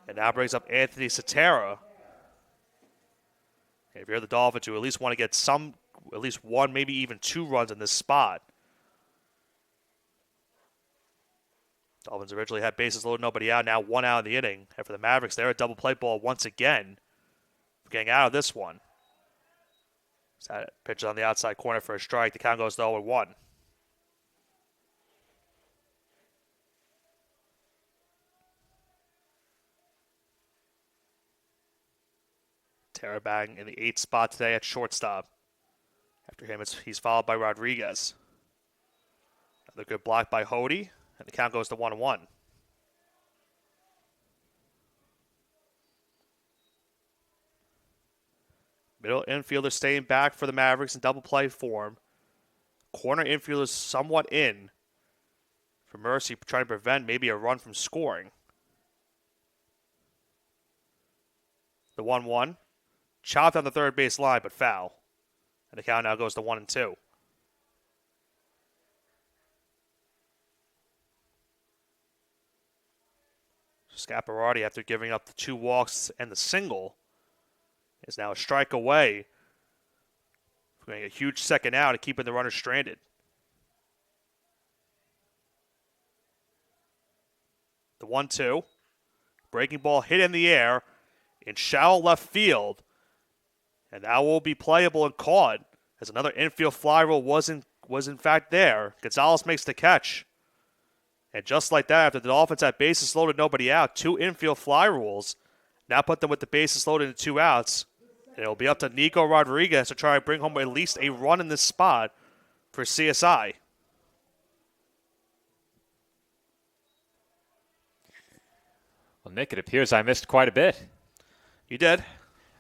And now brings up Anthony Satera. If you're the Dolphins, you at least want to get at least 1, maybe even 2 runs in this spot. Dolphins originally had bases loaded, nobody out. Now 1 out in the inning. And for the Mavericks, they're a double play ball once again. Getting out of this one. That pitch on the outside corner for a strike. The count goes to 0-1. Terabang in the 8th spot today at shortstop. After him, he's followed by Rodriguez. Another good block by Hody, and the count goes to 1-1. Middle infielder staying back for the Mavericks in double play form. Corner infielder somewhat in for Mercy, trying to prevent maybe a run from scoring. The 1-1. Chopped on the third base line, but foul. And the count now goes to 1-2. Scaparrotti, after giving up the 2 walks and the single, is now a strike away from getting a huge second out and keeping the runner stranded. The 1-2. Breaking ball hit in the air in shallow left field. And that will be playable and caught as another infield fly rule was in fact there. Gonzalez makes the catch. And just like that, after the Dolphins had bases loaded, nobody out, 2 infield fly rules. Now put them with the bases loaded and 2 outs. And it'll be up to Nico Rodriguez to try to bring home at least a run in this spot for CSI. Well, Nick, it appears I missed quite a bit. You did.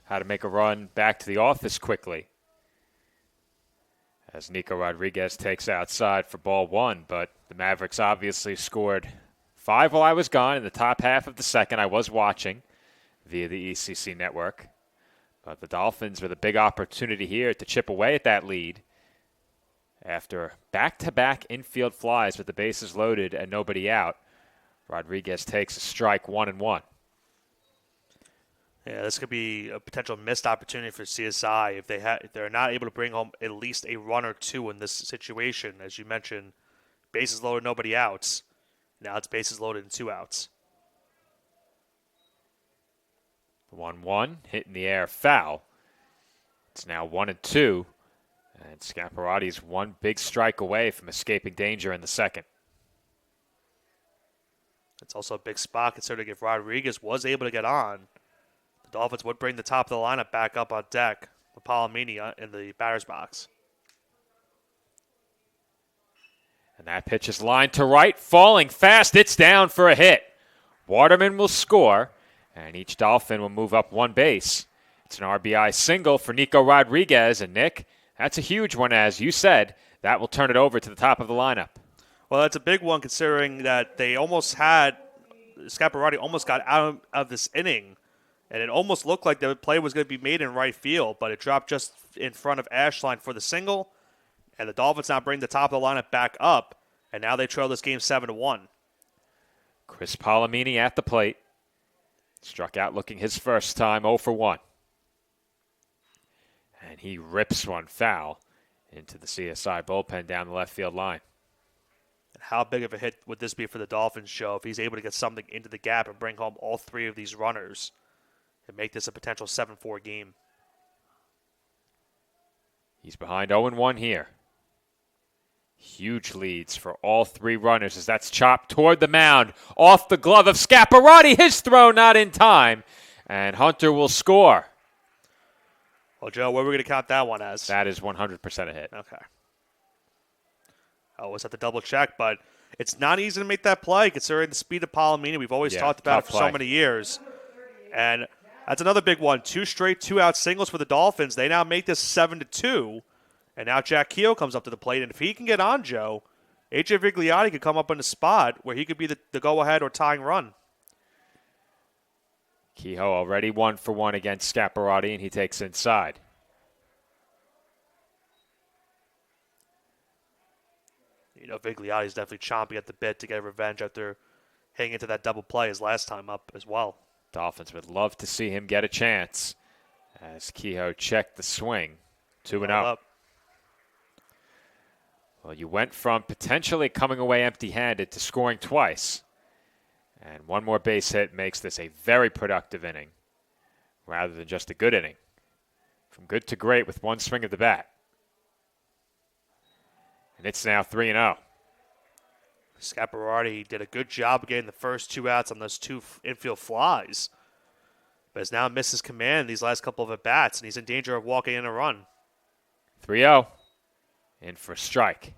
How to make a run back to the office quickly. As Nico Rodriguez takes outside for ball 1, but the Mavericks obviously scored 5 while I was gone in the top half of the second. I was watching via the ECC network. But the Dolphins with a big opportunity here to chip away at that lead after back-to-back infield flies with the bases loaded and nobody out. Rodriguez takes a strike 1-1. Yeah, this could be a potential missed opportunity for CSI if they're not able to bring home at least a run or 2 in this situation. As you mentioned, bases loaded, nobody outs. Now it's bases loaded and 2 outs. 1-1, hit in the air, foul. It's now 1-2, and Scaparotti's one big strike away from escaping danger in the second. It's also a big spot considering if Rodriguez was able to get on, the Dolphins would bring the top of the lineup back up on deck with Palomini in the batter's box. And that pitch is lined to right, falling fast. It's down for a hit. Waterman will score, and each Dolphin will move up 1 base. It's an RBI single for Nico Rodriguez. And, Nick, that's a huge one, as you said. That will turn it over to the top of the lineup. Well, that's a big one considering that they almost had – Scaparrotti almost got out of this inning, and it almost looked like the play was going to be made in right field, but it dropped just in front of Ashline for the single, and the Dolphins now bring the top of the lineup back up, and now they trail this game 7-1. Chris Palomini at the plate. Struck out looking his first time, 0 for 1. And he rips one foul into the CSI bullpen down the left field line. And how big of a hit would this be for the Dolphins, Joe, if he's able to get something into the gap and bring home all 3 of these runners and make this a potential 7-4 game? He's behind 0-1 here. Huge leads for all 3 runners as that's chopped toward the mound. Off the glove of Scaparrotti. His throw not in time. And Hunter will score. Well, Joe, what are we going to count that one as? That is 100% a hit. Okay. I always have to double check, but it's not easy to make that play considering the speed of Palomini. We've always talked about it for so many years. And that's another big one. 2 straight 2-out singles for the Dolphins. They now make this 7-2. And now Jack Keogh comes up to the plate. And if he can get on, Joe, A.J. Vigliotti could come up in a spot where he could be the go-ahead or tying run. Kehoe already 1 for 1 against Scaparrotti, and he takes inside. You know, Vigliotti's definitely chomping at the bit to get revenge after hanging into that double play his last time up as well. Dolphins would love to see him get a chance as Kehoe checked the swing. 2-0. Well, you went from potentially coming away empty-handed to scoring twice. And 1 more base hit makes this a very productive inning rather than just a good inning. From good to great with 1 swing of the bat. And it's now 3-0. Scaparrotti did a good job of getting the first 2 outs on those 2 infield flies, but has now missed his command these last couple of at-bats, and he's in danger of walking in a run. 3-0. In for a strike.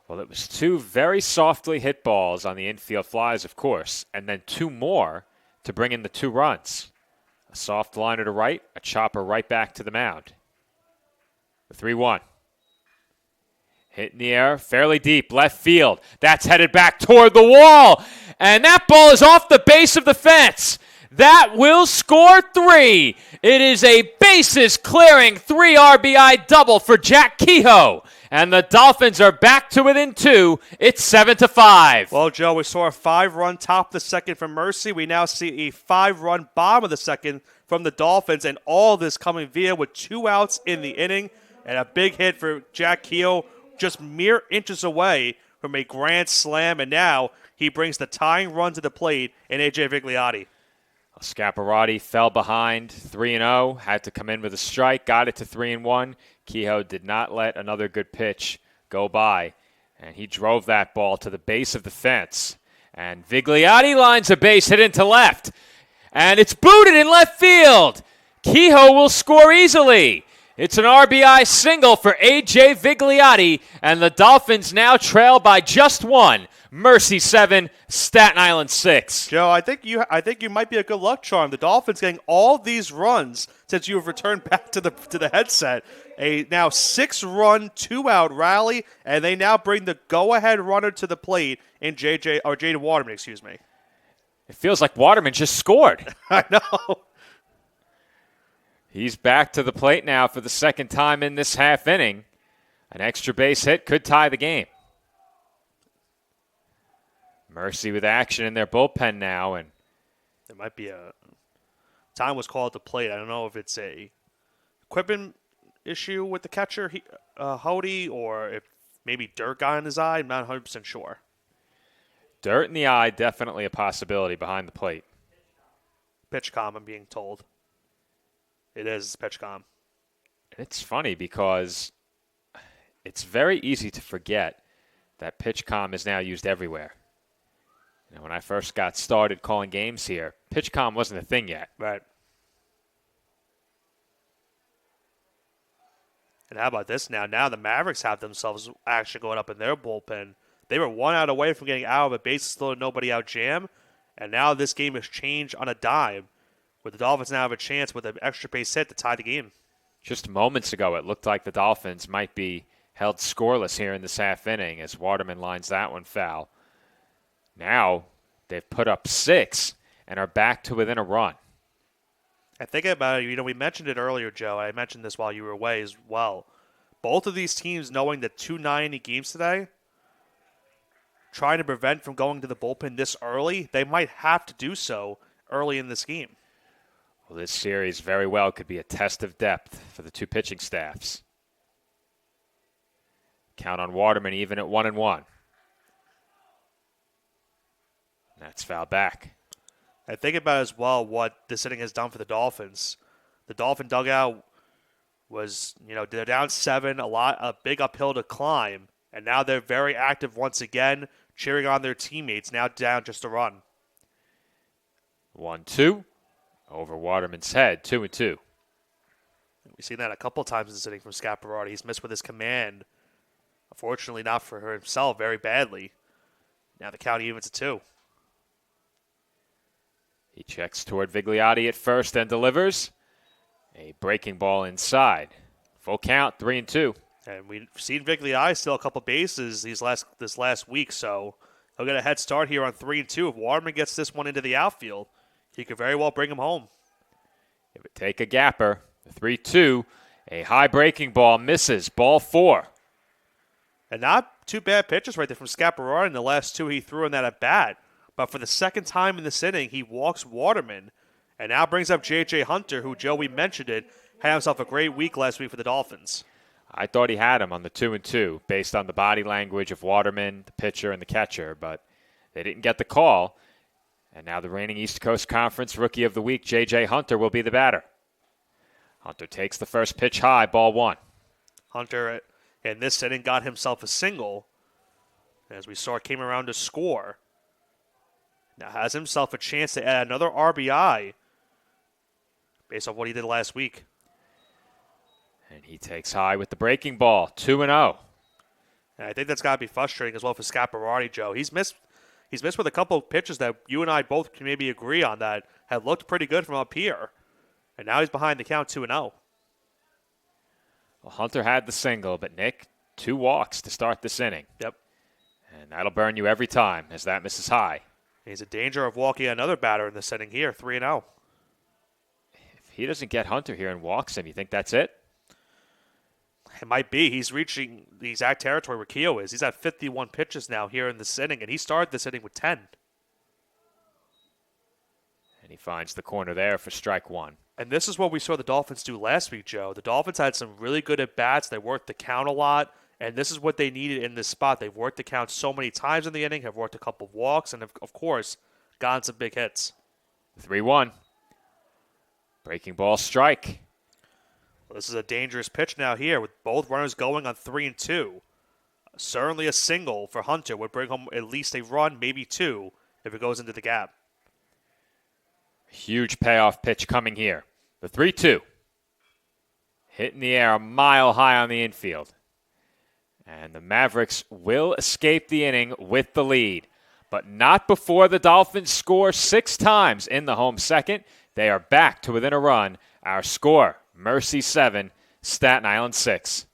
Well, it was 2 very softly hit balls on the infield flies, of course, and then 2 more to bring in the 2 runs. A soft liner to right, a chopper right back to the mound. The 3-1. Hit in the air, fairly deep, left field. That's headed back toward the wall. And that ball is off the base of the fence. That will score 3. It is a bases-clearing 3 RBI double for Jack Kehoe. And the Dolphins are back to within 2. It's 7-5. Well, Joe, we saw a 5-run top of the second from Mercy. We now see a 5-run bottom of the second from the Dolphins. And all this coming via with 2 outs in the inning. And a big hit for Jack Kehoe, just mere inches away from a grand slam. And now he brings the tying run to the plate in A.J. Vigliotti. Scaparrotti fell behind 3-0, had to come in with a strike, got it to 3-1. Kehoe did not let another good pitch go by, and he drove that ball to the base of the fence. And Vigliotti lines a base hit into left, and it's booted in left field. Kehoe will score easily. It's an RBI single for A.J. Vigliotti, and the Dolphins now trail by just 1. Mercy 7, Staten Island 6. Joe, I think you might be a good luck charm. The Dolphins getting all these runs since you have returned back to the headset. A now 6-run, 2-out rally, and they now bring the go-ahead runner to the plate in Jaden Waterman. Excuse me. It feels like Waterman just scored. I know. He's back to the plate now for the second time in this half inning. An extra base hit could tie the game. Mercy with action in their bullpen now, and there might be a time was called at the plate. I don't know if it's a equipment issue with the catcher, Hody, or if maybe dirt got in his eye. I'm not 100% sure. Dirt in the eye, definitely a possibility behind the plate. PitchCom, I'm being told. It is PitchCom. It's funny because it's very easy to forget that PitchCom is now used everywhere. When I first got started calling games here, PitchCom wasn't a thing yet. Right. And how about this now? Now the Mavericks have themselves action going up in their bullpen. They were 1 out away from getting out of a bases loaded, nobody out jam. And now this game has changed on a dime, where the Dolphins now have a chance with an extra base hit to tie the game. Just moments ago, it looked like the Dolphins might be held scoreless here in this half inning as Waterman lines that one foul. Now they've put up 6 and are back to within a run. I think about it, we mentioned it earlier, Joe. I mentioned this while you were away as well. Both of these teams knowing that 290 games today, trying to prevent from going to the bullpen this early, they might have to do so early in this game. Well, this series very well could be a test of depth for the two pitching staffs. Count on Waterman even at 1-1. That's foul back. I think about as well what this inning has done for the Dolphins. The Dolphin dugout was, they're down 7, a big uphill to climb, and now they're very active once again, cheering on their teammates, now down just a run. 1-2 over Waterman's head, 2-2. We've seen that a couple times in this inning from Scaparrotti. He's missed with his command. Unfortunately, not for himself, very badly. Now the count evens at 2. He checks toward Vigliotti at first and delivers. A breaking ball inside. Full count, 3-2. And we've seen Vigliotti steal a couple bases this last week, so he'll get a head start here on 3-2. If Waterman gets this one into the outfield, he could very well bring him home. It would take a gapper. 3-2. A high breaking ball misses. Ball 4. And not two bad pitches right there from Scaparrotti in the last 2 he threw in that at bat. But for the second time in this inning, he walks Waterman and now brings up J.J. Hunter, who, Joe, we mentioned it, had himself a great week last week for the Dolphins. I thought he had him on the 2-2 based on the body language of Waterman, the pitcher, and the catcher, but they didn't get the call. And now the reigning East Coast Conference Rookie of the Week, J.J. Hunter, will be the batter. Hunter takes the first pitch high, ball 1. Hunter, in this inning, got himself a single. As we saw, came around to score. Now has himself a chance to add another RBI based on what he did last week. And he takes high with the breaking ball, 2-0. And I think that's got to be frustrating as well for Scaparrotti, Joe. He's missed with a couple of pitches that you and I both can maybe agree on that have looked pretty good from up here. And now he's behind the count 2-0. Well, Hunter had the single, but Nick 2 walks to start this inning. Yep. And that'll burn you every time as that misses high. He's in danger of walking another batter in this inning here, 3-0. If he doesn't get Hunter here and walks him, you think that's it? It might be. He's reaching the exact territory where Keogh is. He's at 51 pitches now here in this inning, and he started this inning with 10. And he finds the corner there for strike 1. And this is what we saw the Dolphins do last week, Joe. The Dolphins had some really good at-bats. They worked the count a lot, and this is what they needed in this spot. They've worked the count so many times in the inning, have worked a couple of walks, and, of course, gotten some big hits. 3-1. Breaking ball strike. Well, this is a dangerous pitch now here with both runners going on 3-2. Certainly a single for Hunter would bring home at least a run, maybe 2, if it goes into the gap. Huge payoff pitch coming here. The 3-2. Hit in the air a mile high on the infield. And the Mavericks will escape the inning with the lead. But not before the Dolphins score 6 times in the home second. They are back to within a run. Our score, Mercy 7, Staten Island 6.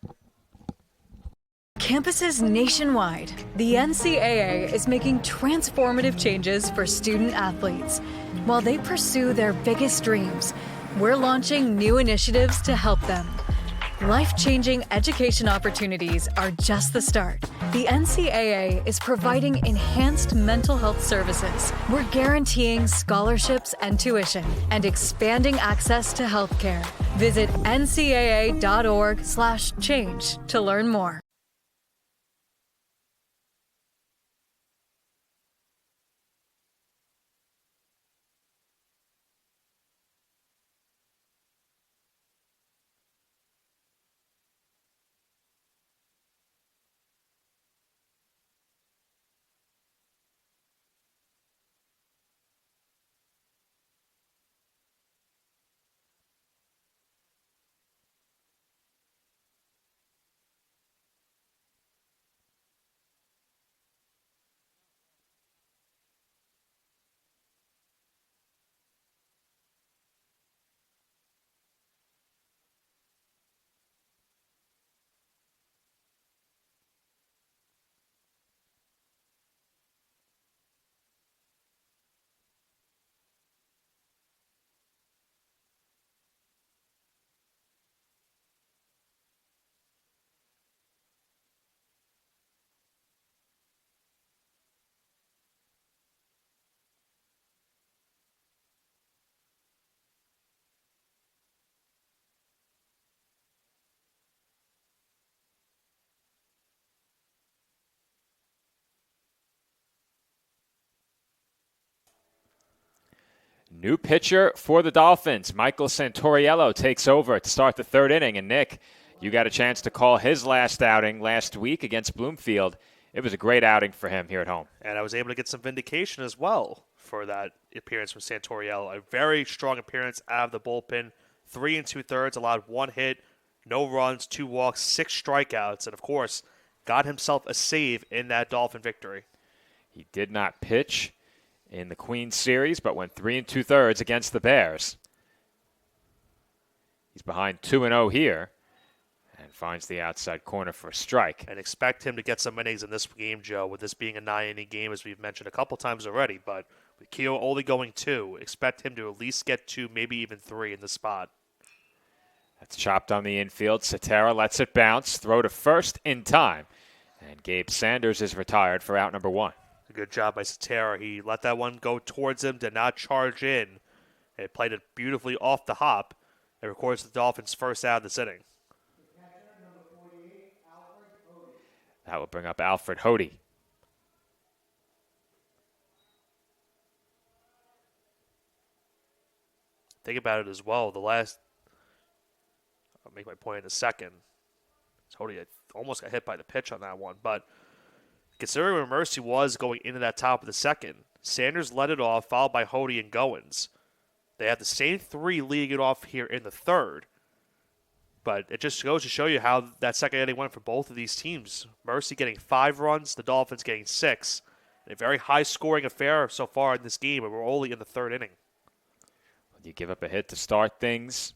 Campuses nationwide, the NCAA is making transformative changes for student athletes. While they pursue their biggest dreams, we're launching new initiatives to help them. Life-changing education opportunities are just the start. The NCAA is providing enhanced mental health services. We're guaranteeing scholarships and tuition and expanding access to healthcare. Visit ncaa.org/change to learn more. New pitcher for the Dolphins. Michael Santoriello takes over to start the 3rd inning. And, Nick, you got a chance to call his last outing last week against Bloomfield. It was a great outing for him here at home. And I was able to get some vindication as well for that appearance from Santoriello. A very strong appearance out of the bullpen. 3 2/3, allowed 1 hit, no runs, 2 walks, 6 strikeouts, and, of course, got himself a save in that Dolphin victory. He did not pitch in the Queens series, but went 3 2/3 against the Bears. He's behind 2-0 here and finds the outside corner for a strike. And expect him to get some innings in this game, Joe, with this being a 9-inning game, as we've mentioned a couple times already. But with Keogh only going 2, expect him to at least get 2, maybe even 3 in the spot. That's chopped on the infield. Cetera lets it bounce, throw to first in time. And Gabe Sanders is retired for out number 1. Good job by Cetera. He let that one go towards him, did not charge in. It played it beautifully off the hop and records the Dolphins' first out of this inning. That will bring up Alfred Hody. Think about it as well. I'll make my point in a second. Hody almost got hit by the pitch on that one, but considering where Mercy was going into that top of the second, Sanders led it off, followed by Hody and Goins. They have the same 3 leading it off here in the 3rd. But it just goes to show you how that second inning went for both of these teams. Mercy getting 5 runs, the Dolphins getting 6. A very high-scoring affair so far in this game, and we're only in the 3rd inning. You give up a hit to start things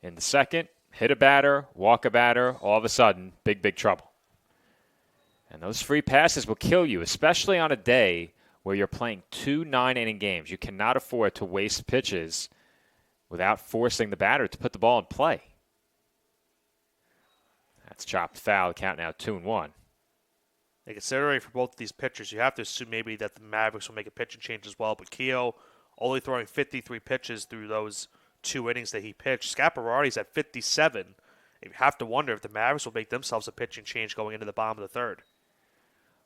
in the second, hit a batter, walk a batter, all of a sudden, big trouble. And those free passes will kill you, especially on a day where you're playing 2 9-inning games. You cannot afford to waste pitches without forcing the batter to put the ball in play. That's chopped foul, count now 2-1. And considering for both of these pitchers, you have to assume maybe that the Mavericks will make a pitching change as well. But Kehoe only throwing 53 pitches through those 2 innings that he pitched. Scaparotti's at 57. And you have to wonder if the Mavericks will make themselves a pitching change going into the bottom of the third.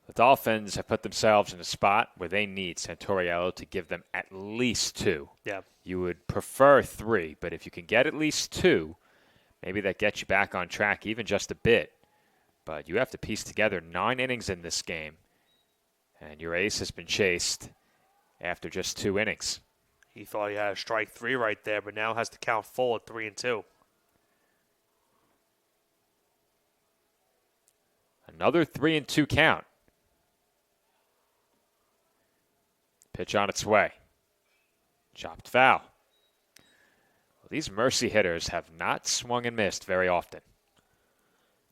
The Dolphins have put themselves in a spot where they need Santoriello to give them at least 2. Yeah. You would prefer 3, but if you can get at least 2, maybe that gets you back on track even just a bit. But you have to piece together 9 innings in this game, and your ace has been chased after just 2 innings. He thought he had a strike 3 right there, but now has to count full at 3-2. Another 3-2 count. Pitch on its way. Chopped foul. Well, these Mercy hitters have not swung and missed very often.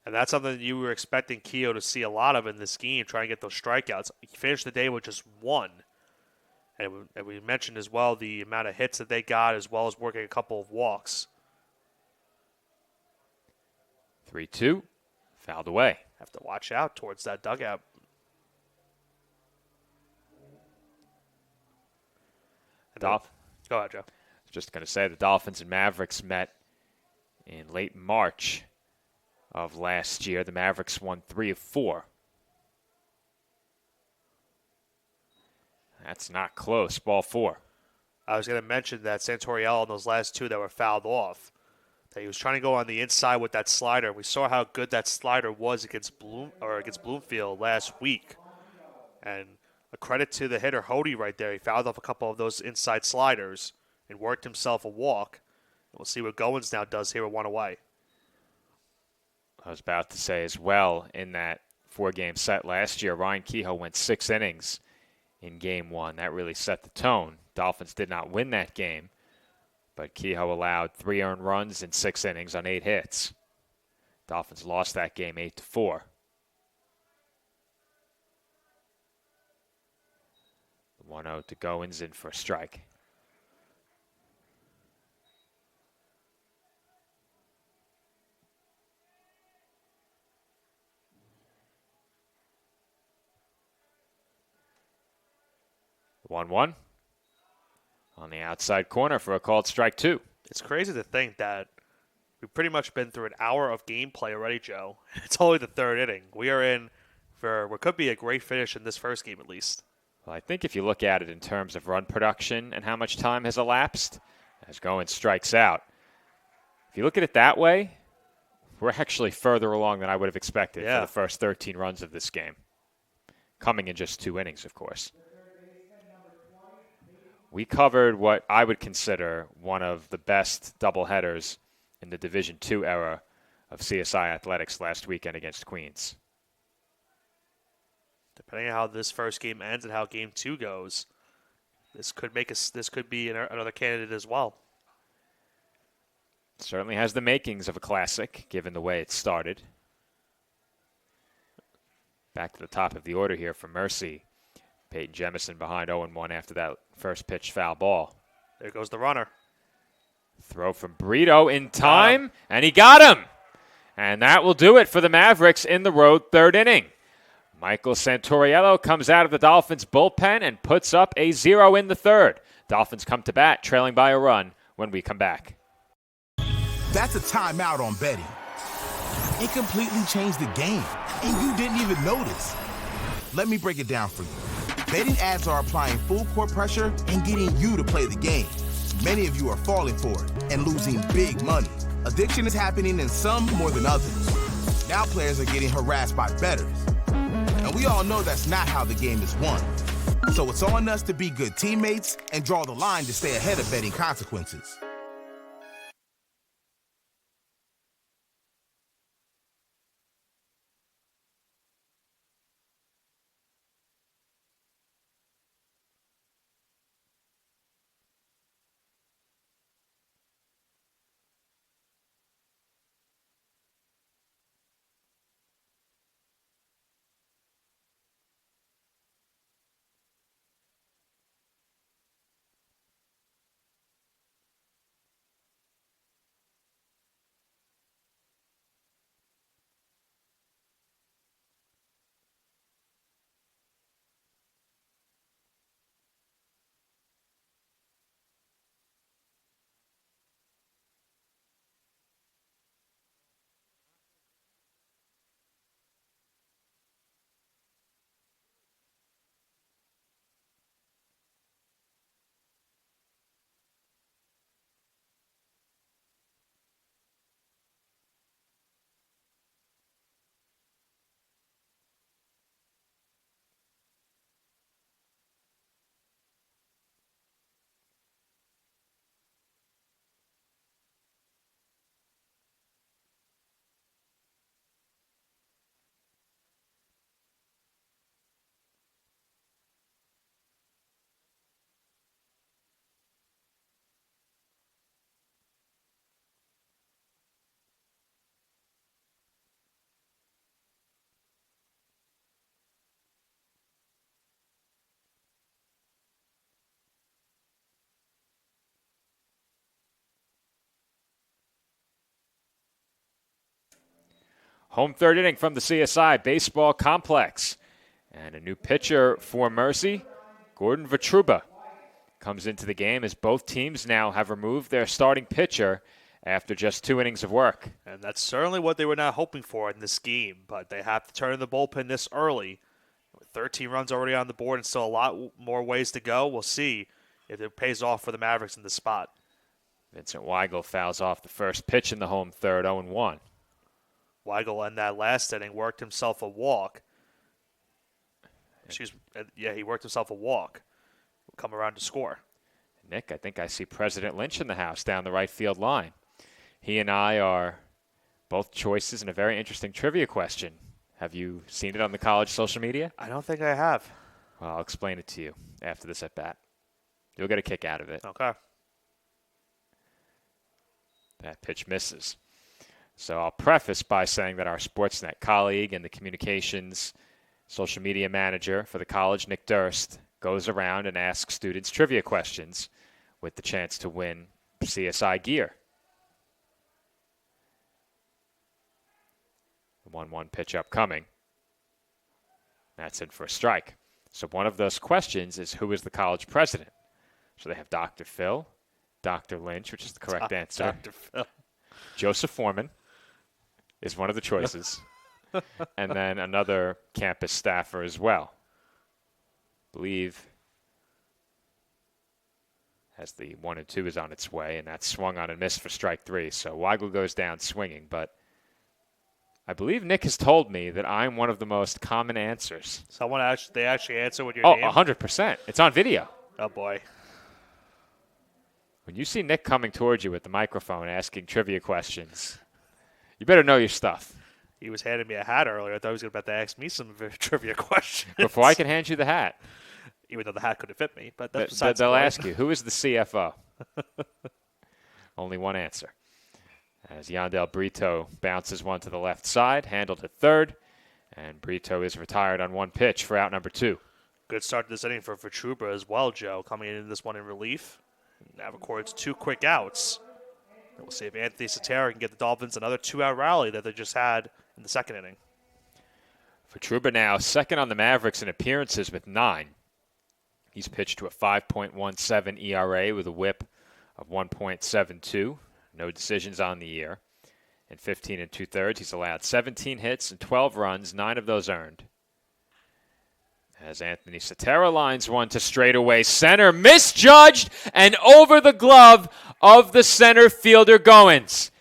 And that's something you were expecting Kehoe to see a lot of in this game, trying to get those strikeouts. He finished the day with just 1. And we mentioned as well the amount of hits that they got, as well as working a couple of walks. 3-2. Fouled away. Have to watch out towards that dugout. Go ahead, Joe. I was just going to say the Dolphins and Mavericks met in late March of last year. The Mavericks won 3 of 4. That's not close. Ball 4. I was going to mention that Santoriello in those last 2 that were fouled off, that he was trying to go on the inside with that slider. We saw how good that slider was against Bloomfield last week. And a credit to the hitter Hody right there. He fouled off a couple of those inside sliders and worked himself a walk. We'll see what Goins now does here with 1 away. I was about to say as well, in that 4-game set last year, Ryan Kehoe went 6 innings in Game 1. That really set the tone. Dolphins did not win that game, but Kehoe allowed 3 earned runs in 6 innings on 8 hits. Dolphins lost that game 8-4. The 1-0 to Goins in for a strike. The 1-1 on the outside corner for a called strike 2. It's crazy to think that we've pretty much been through an hour of gameplay already, Joe. It's only the 3rd inning. We are in for what could be a great finish in this first game at least. Well, I think if you look at it in terms of run production and how much time has elapsed, as Goins strikes out, if you look at it that way, we're actually further along than I would have expected for the first 13 runs of this game. Coming in just 2 innings, of course. We covered what I would consider one of the best doubleheaders in the Division II era of CSI Athletics last weekend against Queens. Depending on how this first game ends and how Game 2 goes, this could be another candidate as well. Certainly has the makings of a classic, given the way it started. Back to the top of the order here for Mercy. Peyton Jemison behind 0-1 after that first pitch foul ball. There goes the runner. Throw from Brito in time, and he got him. And that will do it for the Mavericks in the road 3rd inning. Michael Santoriello comes out of the Dolphins bullpen and puts up a 0 in the 3rd. Dolphins come to bat, trailing by a run when we come back. That's a timeout on betting. It completely changed the game, and you didn't even notice. Let me break it down for you. Betting ads are applying full court pressure and getting you to play the game. Many of you are falling for it and losing big money. Addiction is happening in some more than others. Now players are getting harassed by bettors. And we all know that's not how the game is won. So it's on us to be good teammates and draw the line to stay ahead of betting consequences. Home third inning from the CSI Baseball Complex. And a new pitcher for Mercy, Gordon Vitruba, comes into the game as both teams now have removed their starting pitcher after just 2 innings of work. And that's certainly what they were not hoping for in this game, but they have to turn in the bullpen this early. With 13 runs already on the board and still a lot more ways to go, we'll see if it pays off for the Mavericks in this spot. Vincent Weigel fouls off the first pitch in the home third, 0-1. Weigel in that last inning worked himself a walk. He worked himself a walk. Will come around to score. Nick, I think I see President Lynch in the house down the right field line. He and I are both choices in a very interesting trivia question. Have you seen it on the college social media? I don't think I have. Well, I'll explain it to you after this at bat. You'll get a kick out of it. Okay. That pitch misses. So I'll preface by saying that our Sportsnet colleague and the communications social media manager for the college, Nick Durst, goes around and asks students trivia questions with the chance to win CSI gear. The 1-1 pitch upcoming. That's in for a strike. So one of those questions is, who is the college president? So they have Dr. Phil, Dr. Lynch, which is the correct answer. Dr. Phil. Joseph Foreman is one of the choices. And then another campus staffer as well. Believe as the 1 and 2 is on its way, and that's swung on and missed for strike 3. So Weigel goes down swinging, but I believe Nick has told me that I'm one of the most common answers. They actually answer with your name? 100%. It's on video. Oh, boy. When you see Nick coming towards you with the microphone asking trivia questions, you better know your stuff. He was handing me a hat earlier. I thought he was about to ask me some trivia questions. Before I can hand you the hat. Even though the hat couldn't fit me. But that's besides they'll ask you, who is the CFO? Only one answer. As Yandel Brito bounces one to the left side, handled at third, and Brito is retired on one pitch for out number 2. Good start to this inning for Vitruba as well, Joe, coming into this one in relief. Now records 2 quick outs. And we'll see if Anthony Cetera can get the Dolphins another 2-out rally that they just had in the second inning. Vitruba now second on the Mavericks in appearances with 9. He's pitched to a 5.17 ERA with a whip of 1.72. No decisions on the year. In 15 2/3, he's allowed 17 hits and 12 runs, 9 of those earned. As Anthony Cetera lines one to straightaway center, misjudged and over the glove of the center fielder Goins.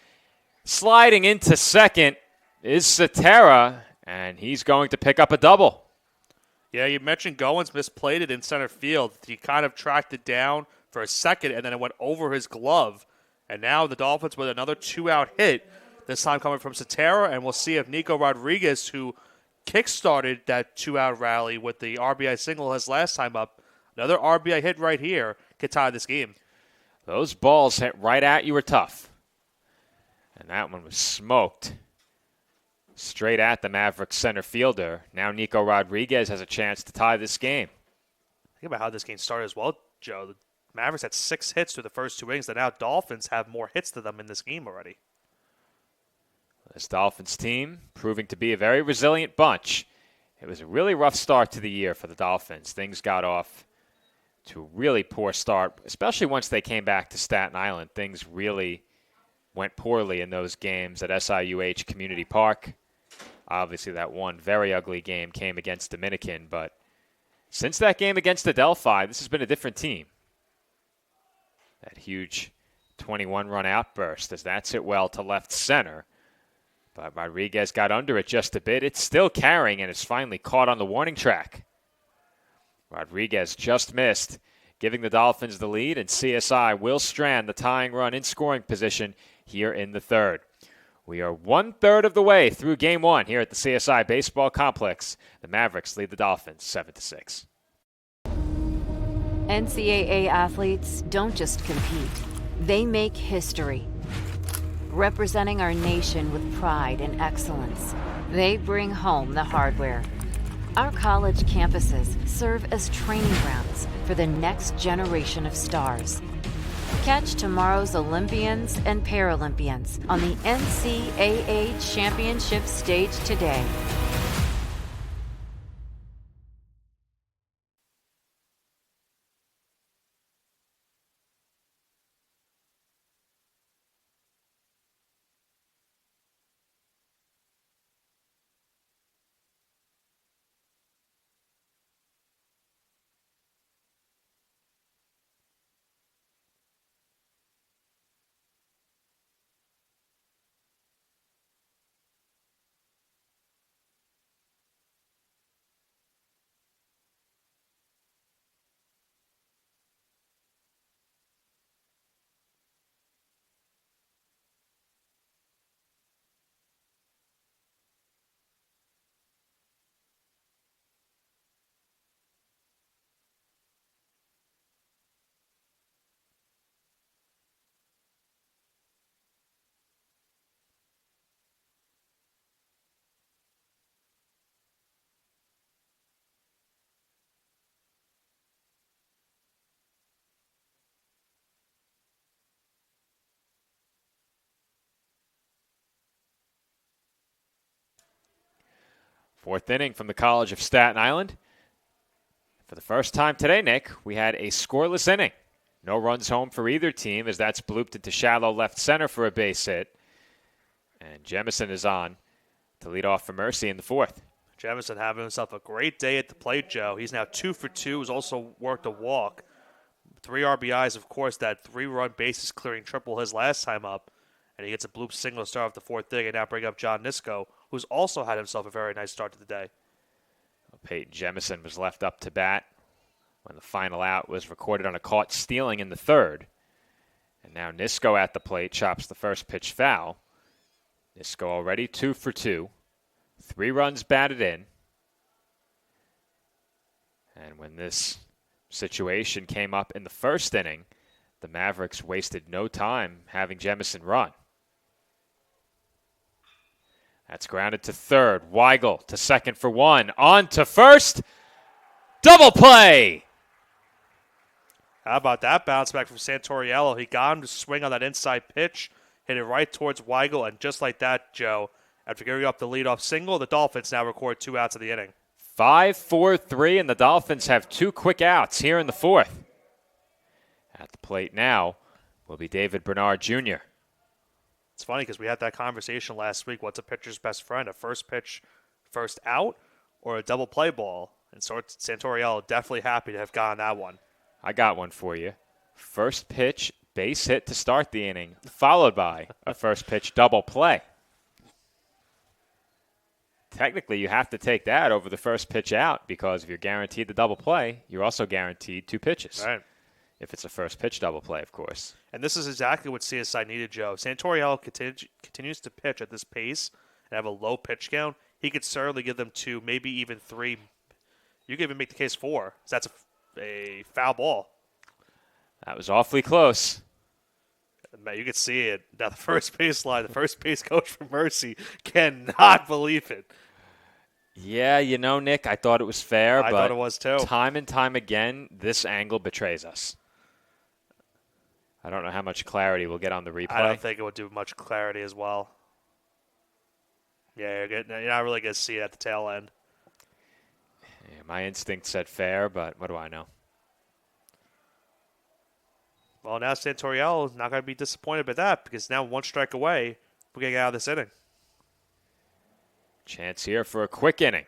Sliding into second is Cetera, and he's going to pick up a double. Yeah, you mentioned Goins misplayed it in center field. He kind of tracked it down for a second, and then it went over his glove. And now the Dolphins with another 2-out hit, this time coming from Cetera, and we'll see if Nico Rodriguez, who kick-started that 2-out rally with the RBI single his last time up, another RBI hit right here, could tie this game. Those balls hit right at you were tough. And that one was smoked. Straight at the Mavericks center fielder. Now Nico Rodriguez has a chance to tie this game. Think about how this game started as well, Joe. The Mavericks had 6 hits through the first 2 innings. The now Dolphins have more hits to them in this game already. This Dolphins team proving to be a very resilient bunch. It was a really rough start to the year for the Dolphins. Things got off to a really poor start, especially once they came back to Staten Island. Things really went poorly in those games at SIUH Community Park. Obviously, that one very ugly game came against Dominican, but since that game against Adelphi, this has been a different team. That huge 21-run outburst as that's hit well to left center. But Rodriguez got under it just a bit. It's still carrying, and it's finally caught on the warning track. Rodriguez just missed, giving the Dolphins the lead, and CSI will strand the tying run in scoring position here in the third. We are 1/3 of the way through Game 1 here at the CSI Baseball Complex. The Mavericks lead the Dolphins 7-6. NCAA athletes don't just compete. They make history. Representing our nation with pride and excellence, they bring home the hardware. Our college campuses serve as training grounds for the next generation of stars. Catch tomorrow's Olympians and Paralympians on the NCAA Championship stage today. Fourth inning from the College of Staten Island. For the first time today, Nick, we had a scoreless inning. No runs home for either team as that's blooped into shallow left center for a base hit. And Jemison is on to lead off for Mercy in the fourth. Jemison having himself a great day at the plate, Joe. He's now 2 for 2. He's also worked a walk. 3 RBIs, of course, that 3-run bases clearing triple his last time up. And he gets a bloop single to start off the fourth inning and now bring up John Nisko, who's also had himself a very nice start to the day. Peyton Jemison was left up to bat when the final out was recorded on a caught stealing in the third. And now Nisko at the plate chops the first pitch foul. Nisko already 2 for 2. 3 runs batted in. And when this situation came up in the first inning, the Mavericks wasted no time having Jemison run. That's grounded to third. Weigel to second for 1. On to first. Double play! How about that bounce back from Santoriello? He got him to swing on that inside pitch, hit it right towards Weigel, and just like that, Joe, after giving up the leadoff single, the Dolphins now record 2 outs of the inning. 5-4-3, and the Dolphins have 2 quick outs here in the fourth. At the plate now will be David Bernard Jr. It's funny because we had that conversation last week. What's a pitcher's best friend? A first pitch, first out, or a double play ball? And so Santoriello definitely happy to have gotten that one. I got one for you. First pitch, base hit to start the inning, followed by a first pitch double play. Technically, you have to take that over the first pitch out because if you're guaranteed the double play, you're also guaranteed 2 pitches. Right. If it's a first pitch double play, of course. And this is exactly what CSI needed, Joe. Santoriello continues to pitch at this pace and have a low pitch count. He could certainly give them 2, maybe even 3. You could even make the case 4. So that's a foul ball. That was awfully close. Man, you could see it. Now the first base line, the first base coach for Mercy cannot believe it. Yeah, you know, Nick, I thought it was fair, I but thought it was too. Time and time again, this angle betrays us. I don't know how much clarity we'll get on the replay. I don't think it would do much clarity as well. Yeah, you're not really going to see it at the tail end. Yeah, my instinct said fair, but what do I know? Well, now Santoriello is not going to be disappointed by that because now 1 strike away, we're going to get out of this inning. Chance here for a quick inning.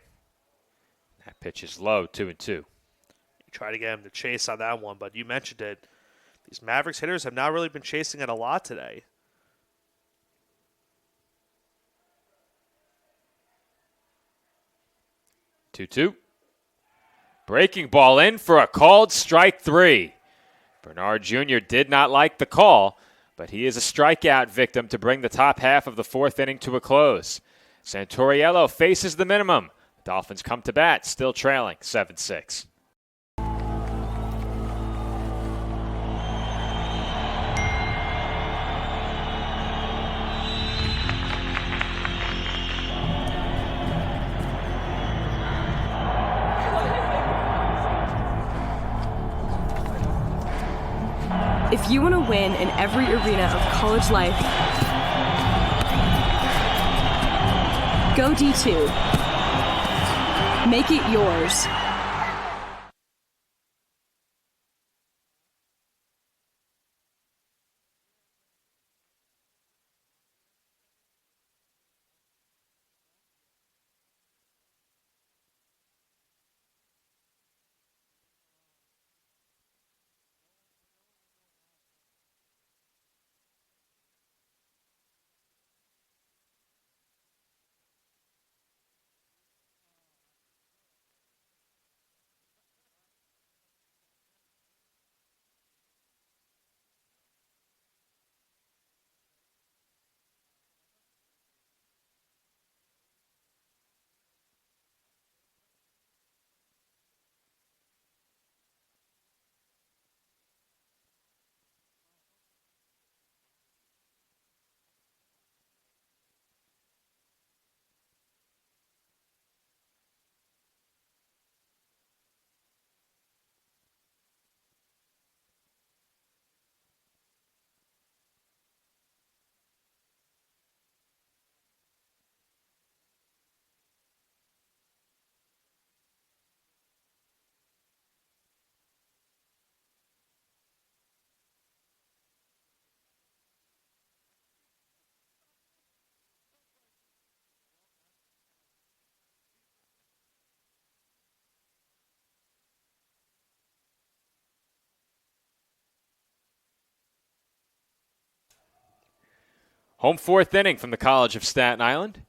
That pitch is low, 2-2. You try to get him to chase on that one, but you mentioned it. These Mavericks hitters have not really been chasing it a lot today. Two. Breaking ball in for a called strike 3. Bernard Jr. did not like the call, but he is a strikeout victim to bring the top half of the fourth inning to a close. Santoriello faces the minimum. The Dolphins come to bat, still trailing 7-6. If you want to win in every arena of college life, go D2. Make it yours. Home fourth inning from the College of Staten Island.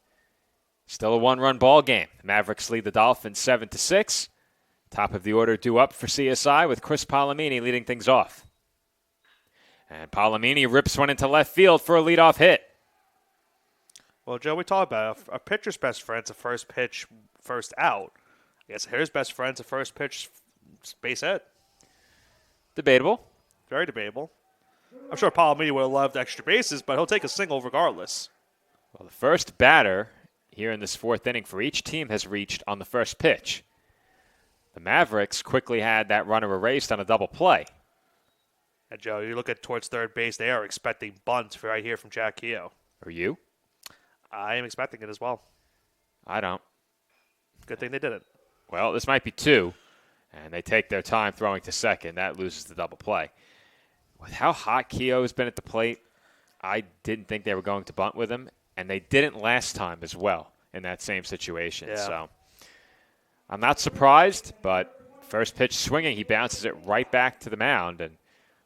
Still a one-run ball game. The Mavericks lead the Dolphins 7-6. Top of the order due up for CSI with Chris Palomini leading things off. And Palomini rips one into left field for a leadoff hit. Well, Joe, we talked about it. A pitcher's best friend's a first pitch, first out. I guess a hitter's best friend's a first pitch, base hit. Debatable. Very debatable. I'm sure Palomini would have loved extra bases, but he'll take a single regardless. Well, the first batter here in this fourth inning for each team has reached on the first pitch. The Mavericks quickly had that runner erased on a double play. And, Joe, you look at towards third base, they are expecting bunt right here from Jack Keogh. Are you? I am expecting it as well. I don't. Good thing they didn't. Well, this might be two, and they take their time throwing to second. That loses the double play. With how hot Keogh has been at the plate, I didn't think they were going to bunt with him, and they didn't last time as well in that same situation. Yeah. So I'm not surprised, but first pitch swinging, he bounces it right back to the mound, and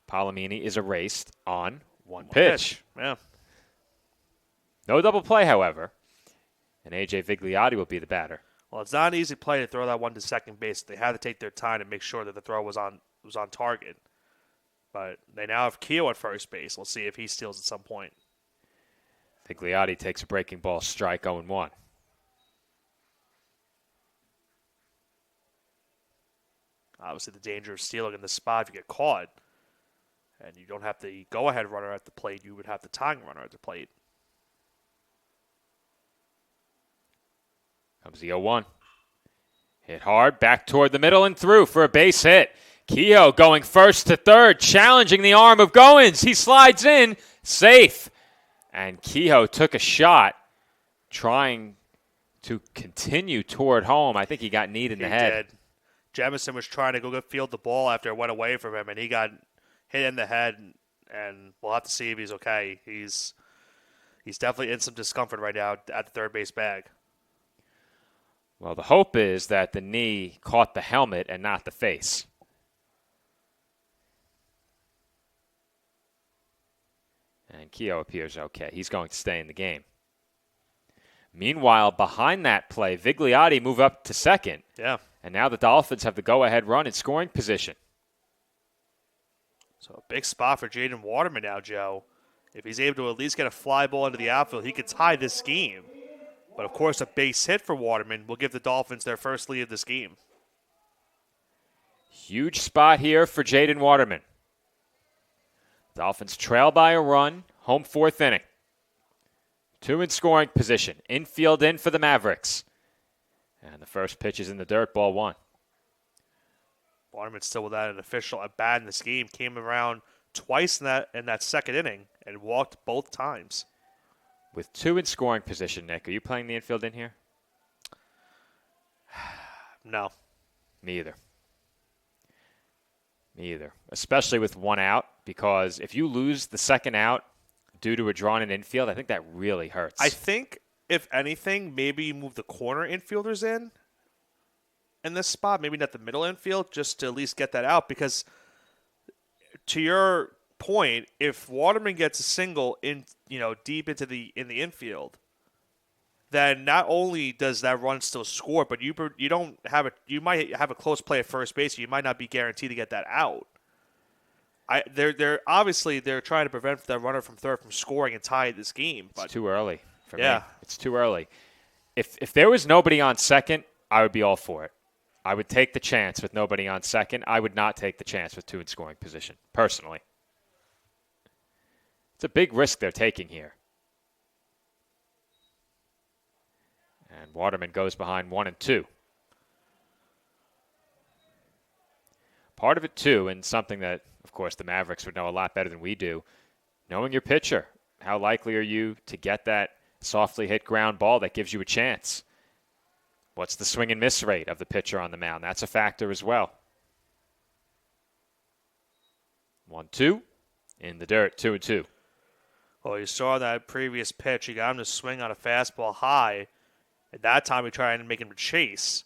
Palomini is erased on one pitch. Yeah. No double play, however, and A.J. Vigliotti will be the batter. Well, it's not an easy play to throw that one to second base. They had to take their time to make sure that the throw was on target. But they now have Keogh at first base. We'll see if he steals at some point. Vigliotti takes a breaking ball strike, 0-1. Obviously, the danger of stealing in this spot if you get caught. And you don't have the go-ahead runner at the plate. You would have the tying runner at the plate. Comes the 0-1. Hit hard, back toward the middle and through for a base hit. Keogh going first to third, challenging the arm of Goins. He slides in, safe. And Keogh took a shot, trying to continue toward home. I think he got kneed in the head. Did. Jamison was trying to go field the ball after it went away from him, and he got hit in the head, and we'll have to see if he's okay. He's definitely in some discomfort right now at the third base bag. Well, the hope is that the knee caught the helmet and not the face. And Keogh appears okay. He's going to stay in the game. Meanwhile, behind that play, Vigliotti moved up to second. Yeah. And now the Dolphins have the go-ahead run in scoring position. So a big spot for Jaden Waterman now, Joe. If he's able to at least get a fly ball into the outfield, he could tie this game. But, of course, a base hit for Waterman will give the Dolphins their first lead of this game. Huge spot here for Jaden Waterman. Dolphins trail by a run, home fourth inning. 2 in scoring position. Infield in for the Mavericks. And the first pitch is in the dirt, ball 1. Waterman still without an official at bat in this game. Came around twice in that second inning and walked both times. With 2 in scoring position, Nick, are you playing the infield in here? No. Me either. Especially with 1 out, because if you lose the second out due to a drawn-in infield, I think that really hurts. I think, if anything, maybe you move the corner infielders in this spot, maybe not the middle infield, just to at least get that out. Because to your point, if Waterman gets a single in, deep into the infield, then not only does that run still score, but you don't have it. You might have a close play at first base. You might not be guaranteed to get that out. They're obviously trying to prevent that runner from third from scoring and tie this game. But it's too early for me. Yeah. It's too early. If there was nobody on second, I would be all for it. I would take the chance with nobody on second. I would not take the chance with 2 in scoring position, personally. It's a big risk they're taking here. And Waterman goes behind 1 and 2. Part of it, too, and something that, of course, the Mavericks would know a lot better than we do, knowing your pitcher. How likely are you to get that softly hit ground ball that gives you a chance? What's the swing and miss rate of the pitcher on the mound? That's a factor as well. 1-2 in the dirt, 2-2. Well, you saw that previous pitch. You got him to swing on a fastball high. At that time, we tried to make him chase.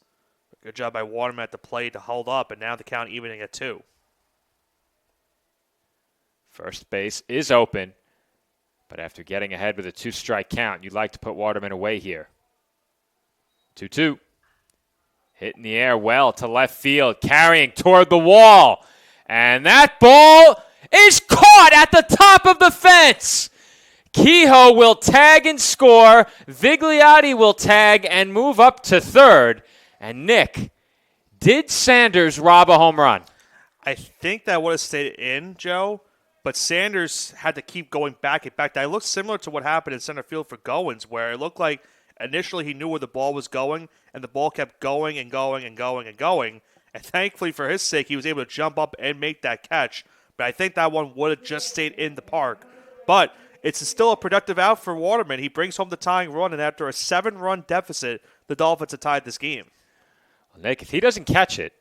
Good job by Waterman at the plate to hold up, and now the count evening at 2. First base is open, but after getting ahead with a 2-strike count, you'd like to put Waterman away here. 2-2. Hit in the air well to left field, carrying toward the wall. And that ball is caught at the top of the fence. Kehoe will tag and score. Vigliotti will tag and move up to third. And Nick, did Sanders rob a home run? I think that would have stayed in, Joe, but Sanders had to keep going back. In fact, that looked similar to what happened in center field for Goins, where it looked like initially he knew where the ball was going, and the ball kept going and going and going and going. And thankfully, for his sake, he was able to jump up and make that catch. But I think that one would have just stayed in the park. But it's still a productive out for Waterman. He brings home the tying run, and after a 7-run deficit, the Dolphins have tied this game. Well, Nick, if he doesn't catch it,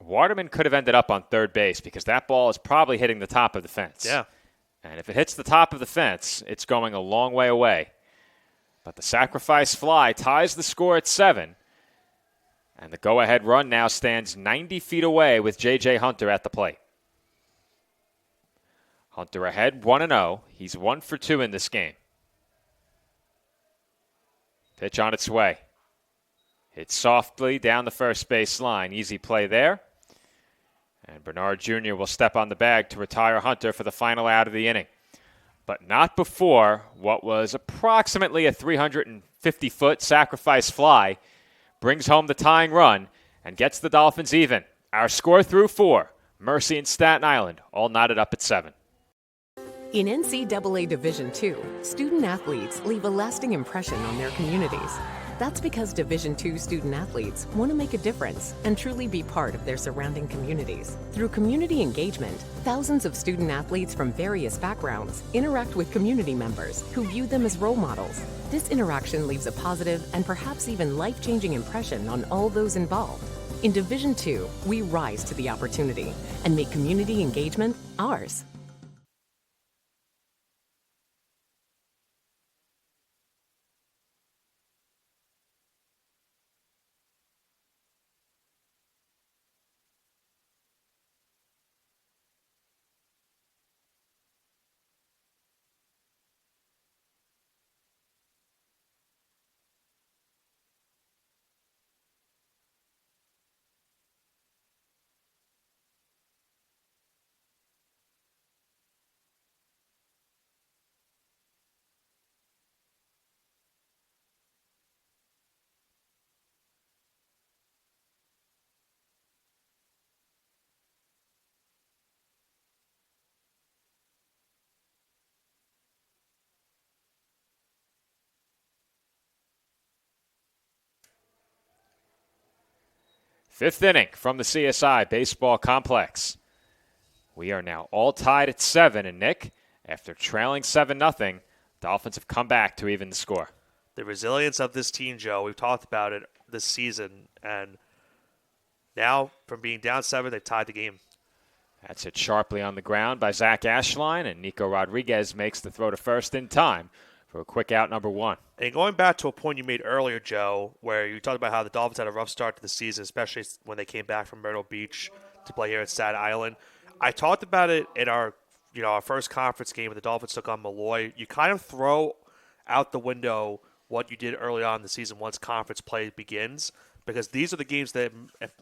Waterman could have ended up on third base because that ball is probably hitting the top of the fence. Yeah. And if it hits the top of the fence, it's going a long way away. But the sacrifice fly ties the score at 7. And the go-ahead run now stands 90 feet away with J.J. Hunter at the plate. Hunter ahead 1-0. He's 1 for 2 in this game. Pitch on its way. Hit softly down the first base line. Easy play there. And Bernard Jr. will step on the bag to retire Hunter for the final out of the inning. But not before what was approximately a 350-foot sacrifice fly brings home the tying run and gets the Dolphins even. Our score through 4, Mercy and Staten Island, all knotted up at 7. In NCAA Division II, student athletes leave a lasting impression on their communities. That's because Division II student athletes want to make a difference and truly be part of their surrounding communities. Through community engagement, thousands of student athletes from various backgrounds interact with community members who view them as role models. This interaction leaves a positive and perhaps even life-changing impression on all those involved. In Division II, we rise to the opportunity and make community engagement ours. Fifth inning from the CSI Baseball Complex. We are now all tied at 7, and Nick, after trailing 7-0, Dolphins have come back to even the score. The resilience of this team, Joe, we've talked about it this season, and now from being down 7, they've tied the game. That's hit sharply on the ground by Zach Ashline, and Nico Rodriguez makes the throw to first in time for a quick out number 1. And going back to a point you made earlier, Joe, where you talked about how the Dolphins had a rough start to the season, especially when they came back from Myrtle Beach to play here at Staten Island. I talked about it in our first conference game when the Dolphins took on Malloy. You kind of throw out the window what you did early on in the season once conference play begins, because these are the games that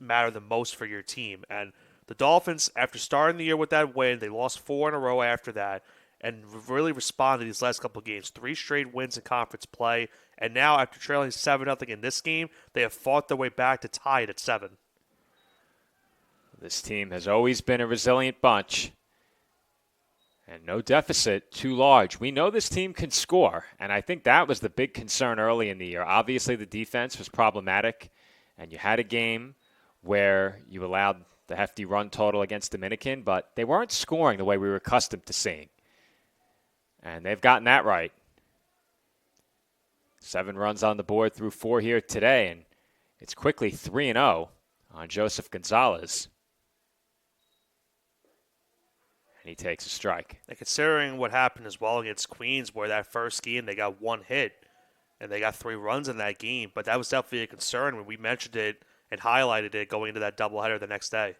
matter the most for your team. And the Dolphins, after starting the year with that win, they lost 4 in a row after that and really responded these last couple of games. 3 straight wins in conference play. And now, after trailing 7-0 in this game, they have fought their way back to tie it at 7. This team has always been a resilient bunch. And no deficit too large. We know this team can score, and I think that was the big concern early in the year. Obviously, the defense was problematic, and you had a game where you allowed the hefty run total against Dominican, but they weren't scoring the way we were accustomed to seeing. And they've gotten that right. 7 runs on the board through 4 here today, and it's quickly 3-0 on Joseph Gonzalez. And he takes a strike. And considering what happened as well against Queens, where that first game they got 1 hit, and they got 3 runs in that game, but that was definitely a concern when we mentioned it and highlighted it going into that doubleheader the next day.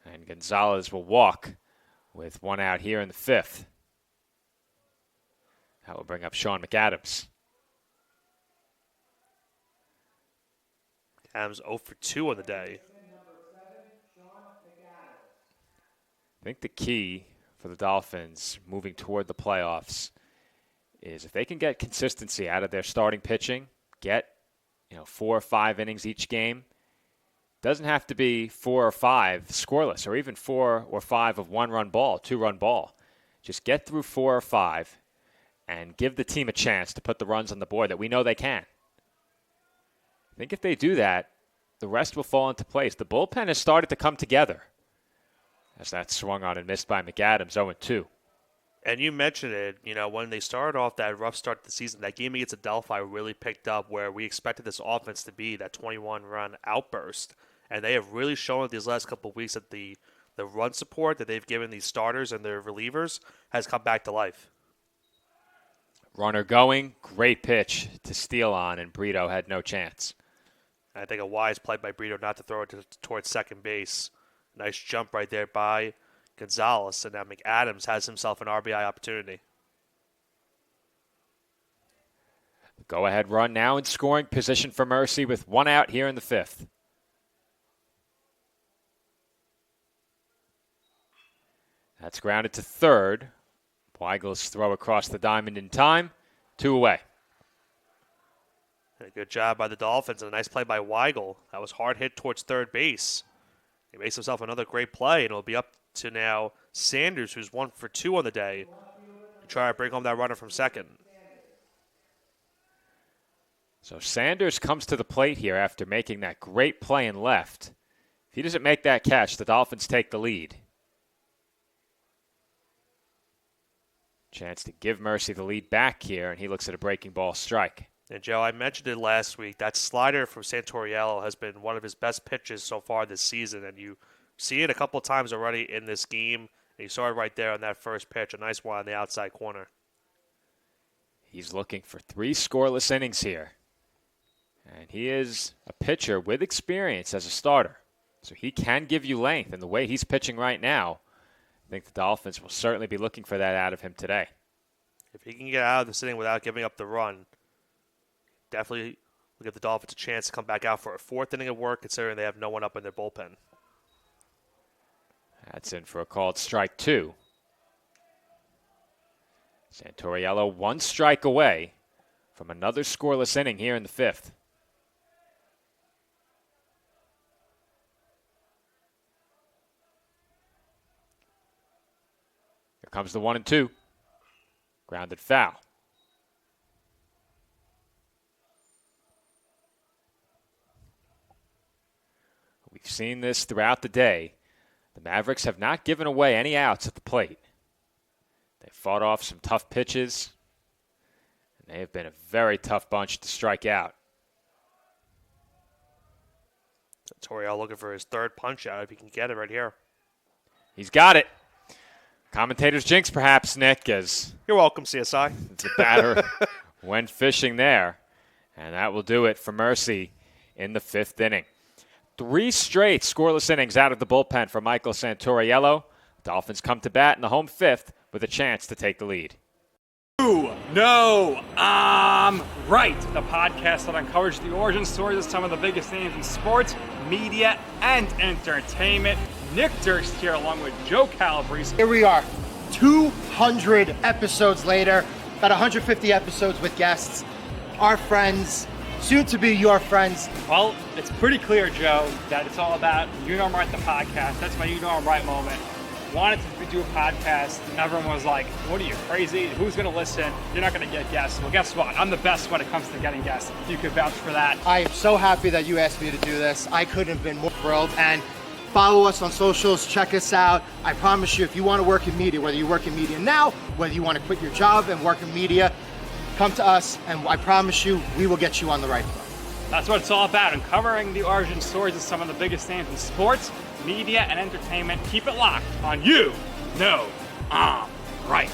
And Gonzalez will walk with 1 out here in the 5th. That will bring up Sean McAdams. Adams 0 for 2 on the day. I think the key for the Dolphins moving toward the playoffs is if they can get consistency out of their starting pitching, get 4 or 5 innings each game. Doesn't have to be 4 or 5 scoreless, or even 4 or 5 of 1-run ball, 2-run ball. Just get through 4 or 5 and give the team a chance to put the runs on the board that we know they can. I think if they do that, the rest will fall into place. The bullpen has started to come together as that swung on and missed by McAdams, 0-2. And you mentioned it, when they started off that rough start to the season, that game against Adelphi really picked up where we expected this offense to be, that 21-run outburst. And they have really shown it these last couple of weeks that the run support that they've given these starters and their relievers has come back to life. Runner going, great pitch to steal on, and Brito had no chance. I think a wise play by Brito not to throw it towards second base. Nice jump right there by Gonzalez, and now McAdams has himself an RBI opportunity. Go-ahead run now in scoring position for Mercy with 1 out here in the 5th. That's grounded to third. Weigel's throw across the diamond in time. 2 away. And a good job by the Dolphins and a nice play by Weigel. That was hard hit towards third base. He makes himself another great play, and it'll be up to now Sanders, who's 1 for 2 on the day, to try to bring home that runner from second. So Sanders comes to the plate here after making that great play in left. If he doesn't make that catch, the Dolphins take the lead. Chance to give Mercy the lead back here, and he looks at a breaking ball strike. And, Joe, I mentioned it last week. That slider from Santoriello has been one of his best pitches so far this season, and you see it a couple of times already in this game. And you saw it right there on that first pitch, a nice one on the outside corner. He's looking for 3 scoreless innings here. And he is a pitcher with experience as a starter. So he can give you length, and the way he's pitching right now, I think the Dolphins will certainly be looking for that out of him today. If he can get out of this inning without giving up the run, definitely will give the Dolphins a chance to come back out for a 4th inning of work, considering they have no one up in their bullpen. That's in for a called strike 2. Santoriello 1 strike away from another scoreless inning here in the 5th. Here comes the 1-2. Grounded foul. We've seen this throughout the day. The Mavericks have not given away any outs at the plate. They fought off some tough pitches, and they have been a very tough bunch to strike out. Torriello looking for his third punch out if he can get it right here. He's got it. Commentator's jinx, perhaps, Nick, as you're welcome, CSI. The batter went fishing there, and that will do it for Mercy in the 5th inning. 3 straight scoreless innings out of the bullpen for Michael Santoriello. Dolphins come to bat in the home 5th with a chance to take the lead. No, I'm right. The podcast that uncovers the origin stories of some of the biggest names in sports, media, and entertainment. Nick Durst here along with Joe Calabrese. Here we are, 200 episodes later, about 150 episodes with guests, our friends, soon to be your friends. Well, it's pretty clear, Joe, that it's all about You Know I'm Right, the podcast. That's my You Know I'm Right moment. Wanted to do a podcast, and everyone was like, what are you, crazy? Who's going to listen? You're not going to get guests. Well, guess what? I'm the best when it comes to getting guests. You could vouch for that. I am so happy that you asked me to do this. I couldn't have been more thrilled. And follow us on socials, check us out. I promise you, if you want to work in media, whether you work in media now, whether you want to quit your job and work in media, come to us, and I promise you, we will get you on the right foot. That's what it's all about, uncovering the origin stories of some of the biggest names in sports, media, and entertainment. Keep it locked on You Know I'm Right.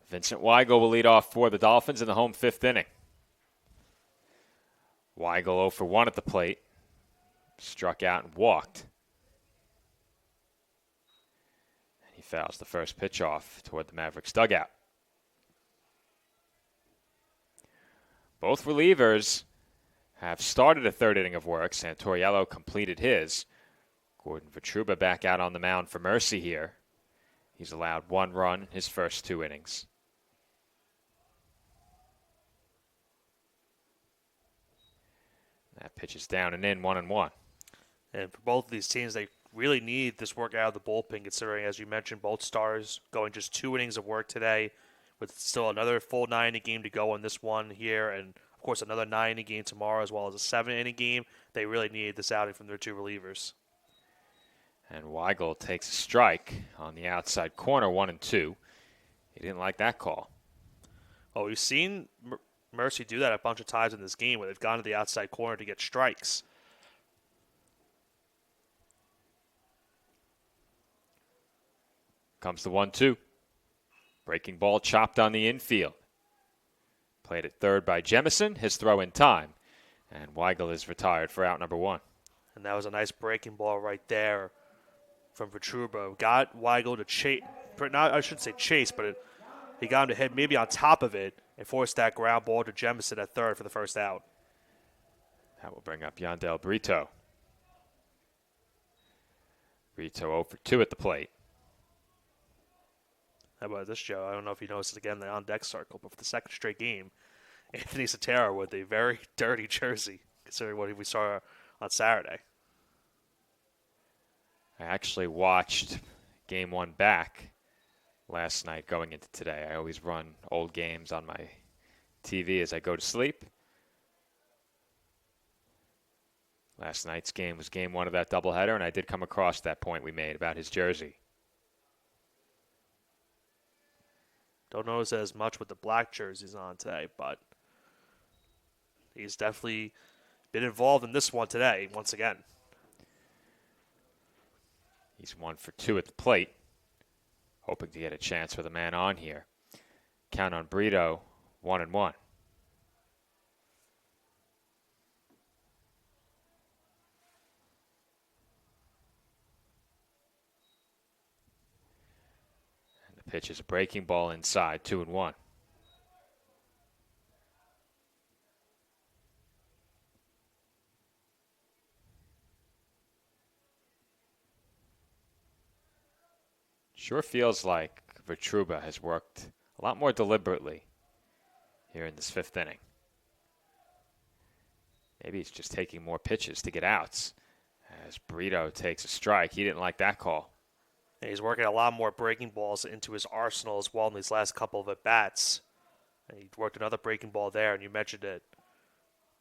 Vincent Weigel will lead off for the Dolphins in the home 5th inning. Weigel 0 for 1 at the plate. Struck out and walked. He fouls the first pitch off toward the Mavericks dugout. Both relievers have started a 3rd inning of work. Santoriello completed his. Gordon Vitruba back out on the mound for Mercy here. He's allowed 1 run in his first 2 innings. That pitch is down and in, 1-1. And for both of these teams, they really need this work out of the bullpen, considering, as you mentioned, both stars going just 2 innings of work today, with still another full 9-inning game to go in this one here, and of course another 9-inning game tomorrow, as well as a 7-inning game. They really need this outing from their 2 relievers. And Weigel takes a strike on the outside corner, 1-2. He didn't like that call. Oh, we've seen Mercy do that a bunch of times in this game where they've gone to the outside corner to get strikes. Comes the 1-2. Breaking ball chopped on the infield. Played at third by Jemison, his throw in time. And Weigel is retired for out number 1. And that was a nice breaking ball right there from Vitruba. Got Weigel to chase, I shouldn't say chase, but he got him to hit maybe on top of it and forced that ground ball to Jemison at third for the first out. That will bring up Yandel Brito. Brito 0 for 2 at the plate. How about this, Joe? I don't know if you noticed it again in the on-deck circle, but for the second straight game, Anthony Sotero with a very dirty jersey, considering what we saw on Saturday. I actually watched Game 1 back last night going into today. I always run old games on my TV as I go to sleep. Last night's game was Game 1 of that doubleheader, and I did come across that point we made about his jersey. Don't notice as much with the black jerseys on today, but he's definitely been involved in this one today once again. He's 1 for 2 at the plate. Hoping to get a chance with a man on here. Count on Brito, 1-1. And the pitch is a breaking ball inside, 2-1. Sure feels like Vitruba has worked a lot more deliberately here in this 5th inning. Maybe he's just taking more pitches to get outs as Brito takes a strike. He didn't like that call. And he's working a lot more breaking balls into his arsenal as well in these last couple of at-bats. And he worked another breaking ball there, and you mentioned it.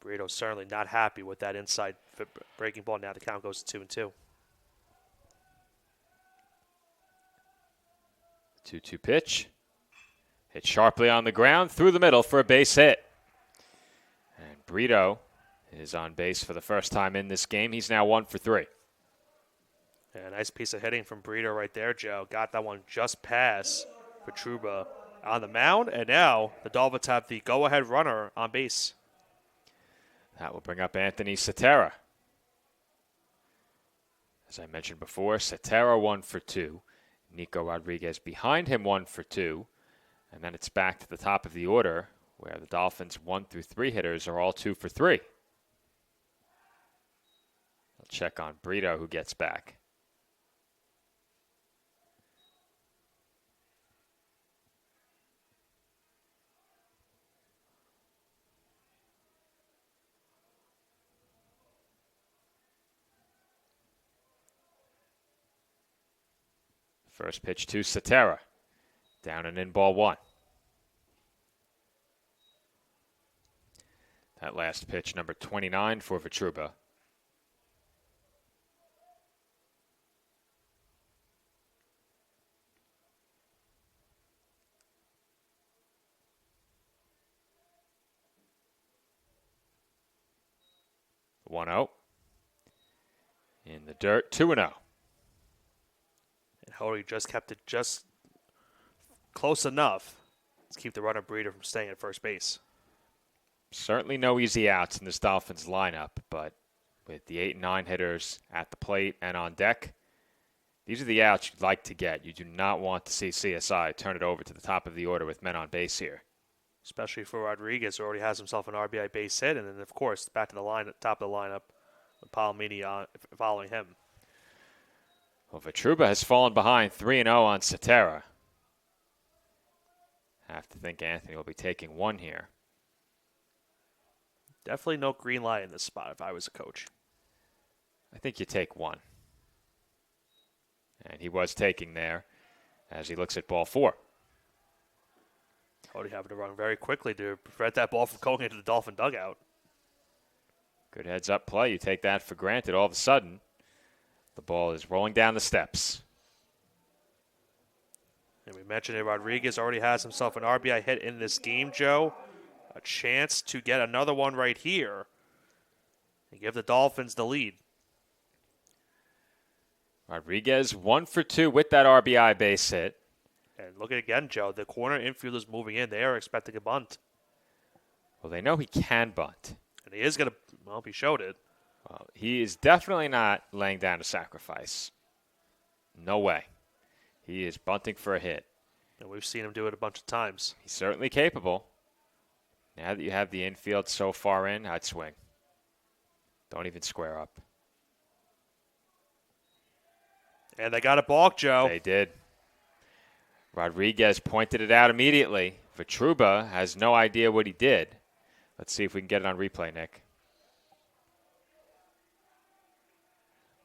Brito's certainly not happy with that inside breaking ball. Now the count goes to 2-2. 2-2 pitch. Hit sharply on the ground through the middle for a base hit. And Brito is on base for the first time in this game. He's now 1 for 3. Yeah, nice piece of hitting from Brito right there, Joe. Got that one just past Vitruba on the mound. And now the Dolphins have the go-ahead runner on base. That will bring up Anthony Cetera. As I mentioned before, Cetera 1 for 2. Nico Rodriguez behind him 1 for 2. And then it's back to the top of the order where the Dolphins 1 through 3 hitters are all 2 for 3. I'll check on Brito who gets back. First pitch to Cetera. Down and in, ball 1. That last pitch, number 29 for Vitruba. The 1-0. In the dirt, 2-0. And Hody just kept it just close enough to keep the runner Brito from staying at first base. Certainly no easy outs in this Dolphins lineup, but with the 8 and 9 hitters at the plate and on deck, these are the outs you'd like to get. You do not want to see CSI turn it over to the top of the order with men on base here. Especially for Rodriguez, who already has himself an RBI base hit, and then, of course, back to the line, top of the lineup with Palomini following him. Well, Vitruba has fallen behind 3-0 on Cetera. Have to think Anthony will be taking one here. Definitely no green light in this spot if I was a coach. I think you take one. And he was taking there as he looks at ball 4. Cody having to run very quickly to prevent that ball from going into the Dolphin dugout. Good heads-up play. You take that for granted. All of a sudden, the ball is rolling down the steps. And we mentioned it, Rodriguez already has himself an RBI hit in this game, Joe. A chance to get another one right here and give the Dolphins the lead. Rodriguez 1 for 2 with that RBI base hit. And look at it again, Joe. The corner infielders moving in. They are expecting a bunt. Well, they know he can bunt. And he is going to, well, he showed it. Well, he is definitely not laying down a sacrifice. No way. He is bunting for a hit. And we've seen him do it a bunch of times. He's certainly capable. Now that you have the infield so far in, I'd swing. Don't even square up. And they got a balk, Joe. They did. Rodriguez pointed it out immediately. Vitruba has no idea what he did. Let's see if we can get it on replay, Nick.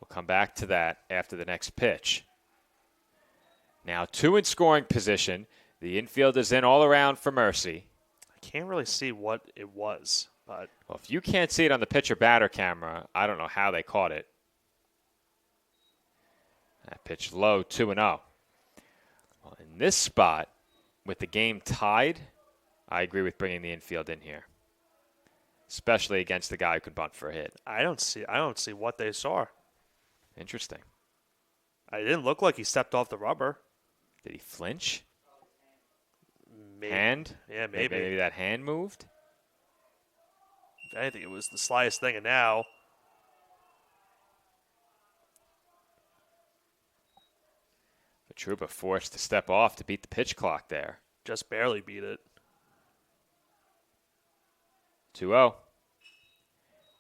We'll come back to that after the next pitch. Now 2 in scoring position. The infield is in all around for Mercy. I can't really see what it was, but well, if you can't see it on the pitcher-batter camera, I don't know how they caught it. That pitch low, 2-0. Well, in this spot, with the game tied, I agree with bringing the infield in here. especially against the guy who could bunt for a hit. I don't see what they saw. Interesting. It didn't look like he stepped off the rubber. Did he flinch? Maybe. Hand? Yeah, maybe. Maybe that hand moved? If anything, it was the slightest thing, and now Vitruba forced to step off to beat the pitch clock there. just barely beat it. 2-0.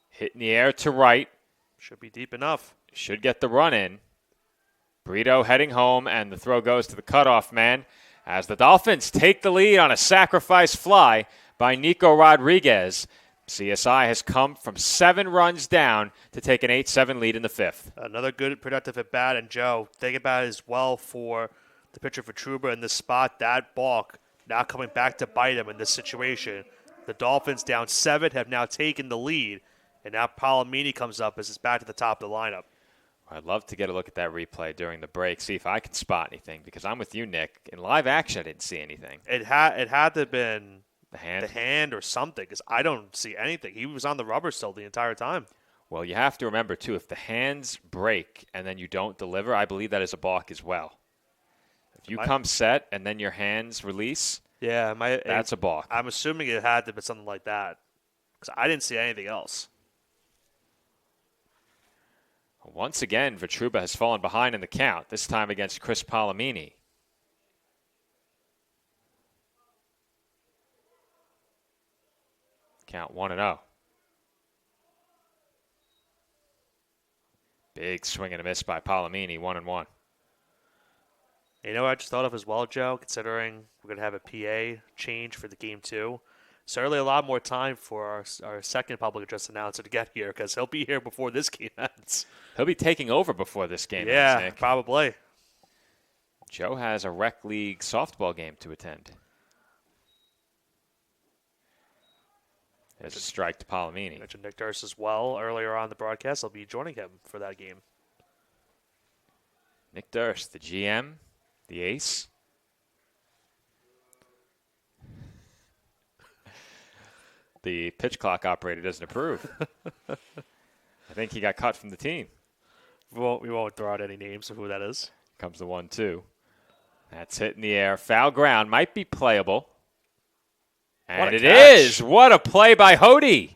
Hit in the air to right. Should be deep enough. Should get the run in. Brito heading home, and the throw goes to the cutoff man as the Dolphins take the lead on a sacrifice fly by Nico Rodriguez. CSI has come from 7 runs down to take an 8-7 lead in the 5th. Another good productive at bat, and Joe, think about it as well for the pitcher for Trouba in this spot. That balk now coming back to bite him in this situation. The Dolphins down 7 have now taken the lead, and now Palomini comes up as it's back to the top of the lineup. I'd love to get a look at that replay during the break, see if I can spot anything, because I'm with you, Nick. In live action, I didn't see anything. It had to have been the hand or something, because I don't see anything. He was on the rubber still the entire time. Well, you have to remember, too, if the hands break and then you don't deliver, I believe that is a balk as well. If you come set and then your hands release, that's a balk. I'm assuming it had to be something like that, because I didn't see anything else. Once again, Vitruba has fallen behind in the count, this time against Chris Palomini. Count 1-0. Big swing and a miss by Palomini, 1-1. You know what I just thought of as well, Joe, considering we're going to have a PA change for the game 2. Certainly a lot more time for our second public address announcer to get here, because he'll be here before this game ends. He'll be taking over before this game ends, Yeah, Nick. probably. Joe has a rec league softball game to attend. There's a strike to Palomini. Mentioned Nick Durst as well earlier on the broadcast. I'll be joining him for that game. Nick Durst, the GM, the ace. The pitch clock operator doesn't approve. I think he got cut from the team. We won't throw out any names of who that is. Comes the 1-2. That's hit in the air. Foul ground. Might be playable. And it is. What a play by Hody.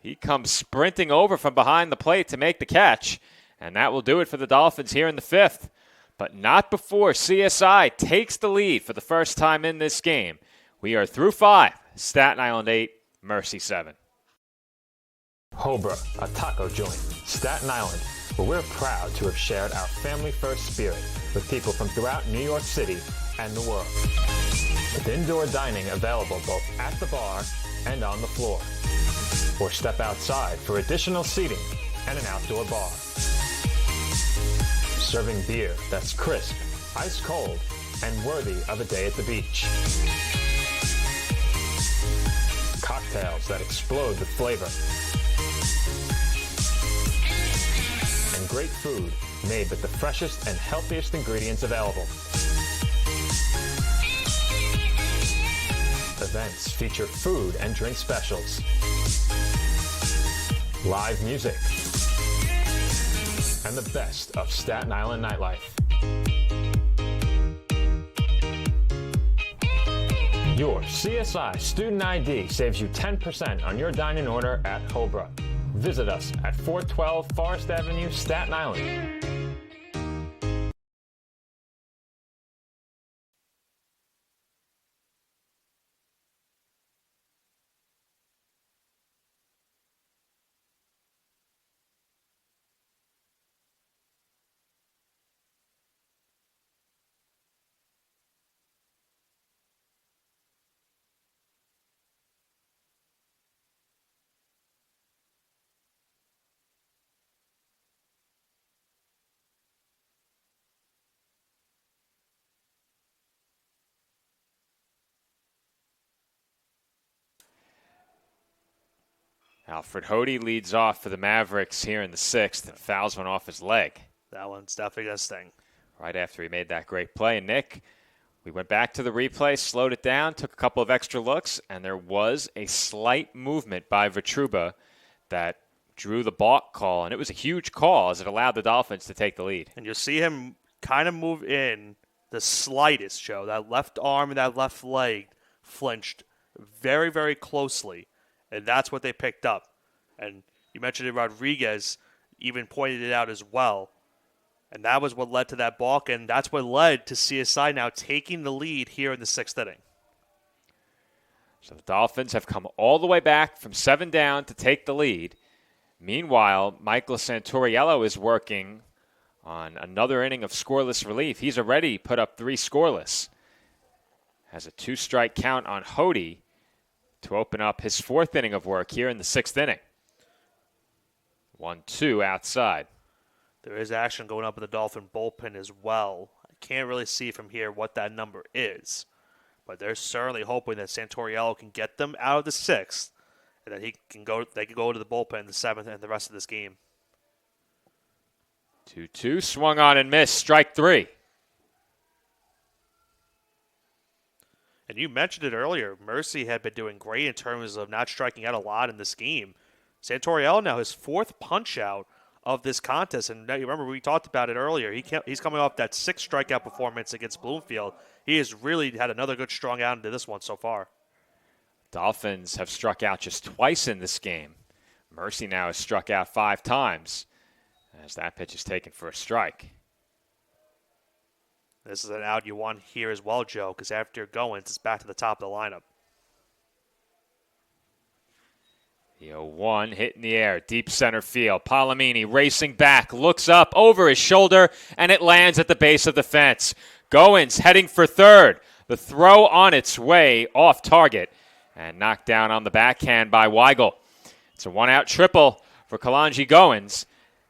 He comes sprinting over from behind the plate to make the catch. And that will do it for the Dolphins here in the 5th. But not before CSI takes the lead for the first time in this game. We are through 5. Staten Island 8, Mercy 7. Hobra, a taco joint, Staten Island, where we're proud to have shared our family-first spirit with people from throughout New York City and the world. With indoor dining available both at the bar and on the floor. Or step outside for additional seating and an outdoor bar. Serving beer that's crisp, ice cold, and worthy of a day at the beach. Cocktails that explode with flavor. And great food made with the freshest and healthiest ingredients available. Events feature food and drink specials. Live music. And the best of Staten Island nightlife. Your CSI Student ID saves you 10% on your dine-in order at Hobra. Visit us at 412 Forest Avenue, Staten Island. Alfred Hody leads off for the Mavericks here in the 6th and fouls one off his leg. That one's definitely going to sting. Right after he made that great play. And Nick, We went back to the replay, slowed it down, took a couple of extra looks, and there was a slight movement by Vitruba that drew the balk call, and it was a huge call as it allowed the Dolphins to take the lead. And you'll see him kind of move in the slightest, Joe. That left arm and that left leg flinched very, very closely, and that's what they picked up. And you mentioned it, Rodriguez even pointed it out as well. And that was what led to that balk, and that's what led to CSI now taking the lead here in the 6th inning. So the Dolphins have come all the way back from 7 down to take the lead. Meanwhile, Michael Santoriello is working on another inning of scoreless relief. He's already put up 3 scoreless. Has a 2-strike count on Hody to open up his 4th inning of work here in the 6th inning. 1-2 outside. There is action going up in the Dolphin bullpen as well. I can't really see from here what that number is, but they're certainly hoping that Santoriello can get them out of the 6th, and that they can go to the bullpen in the 7th and the rest of this game. 2-2, swung on and missed, strike 3. And you mentioned it earlier, Mercy had been doing great in terms of not striking out a lot in this game. Santoriello now his 4th punch out of this contest, and you remember we talked about it earlier. He's coming off that 6 strikeout performance against Bloomfield. He has really had another good strong out into this one so far. Dolphins have struck out just twice in this game. Mercy now has struck out 5 times as that pitch is taken for a strike. This is an out you want here as well, Joe, because after Goins, it's back to the top of the lineup. The 0-1 hit in the air, deep center field. Palomini racing back, looks up over his shoulder, and it lands at the base of the fence. Goins heading for third. The throw on its way off target and knocked down on the backhand by Weigel. It's a 1-out triple for Kalanji Goins,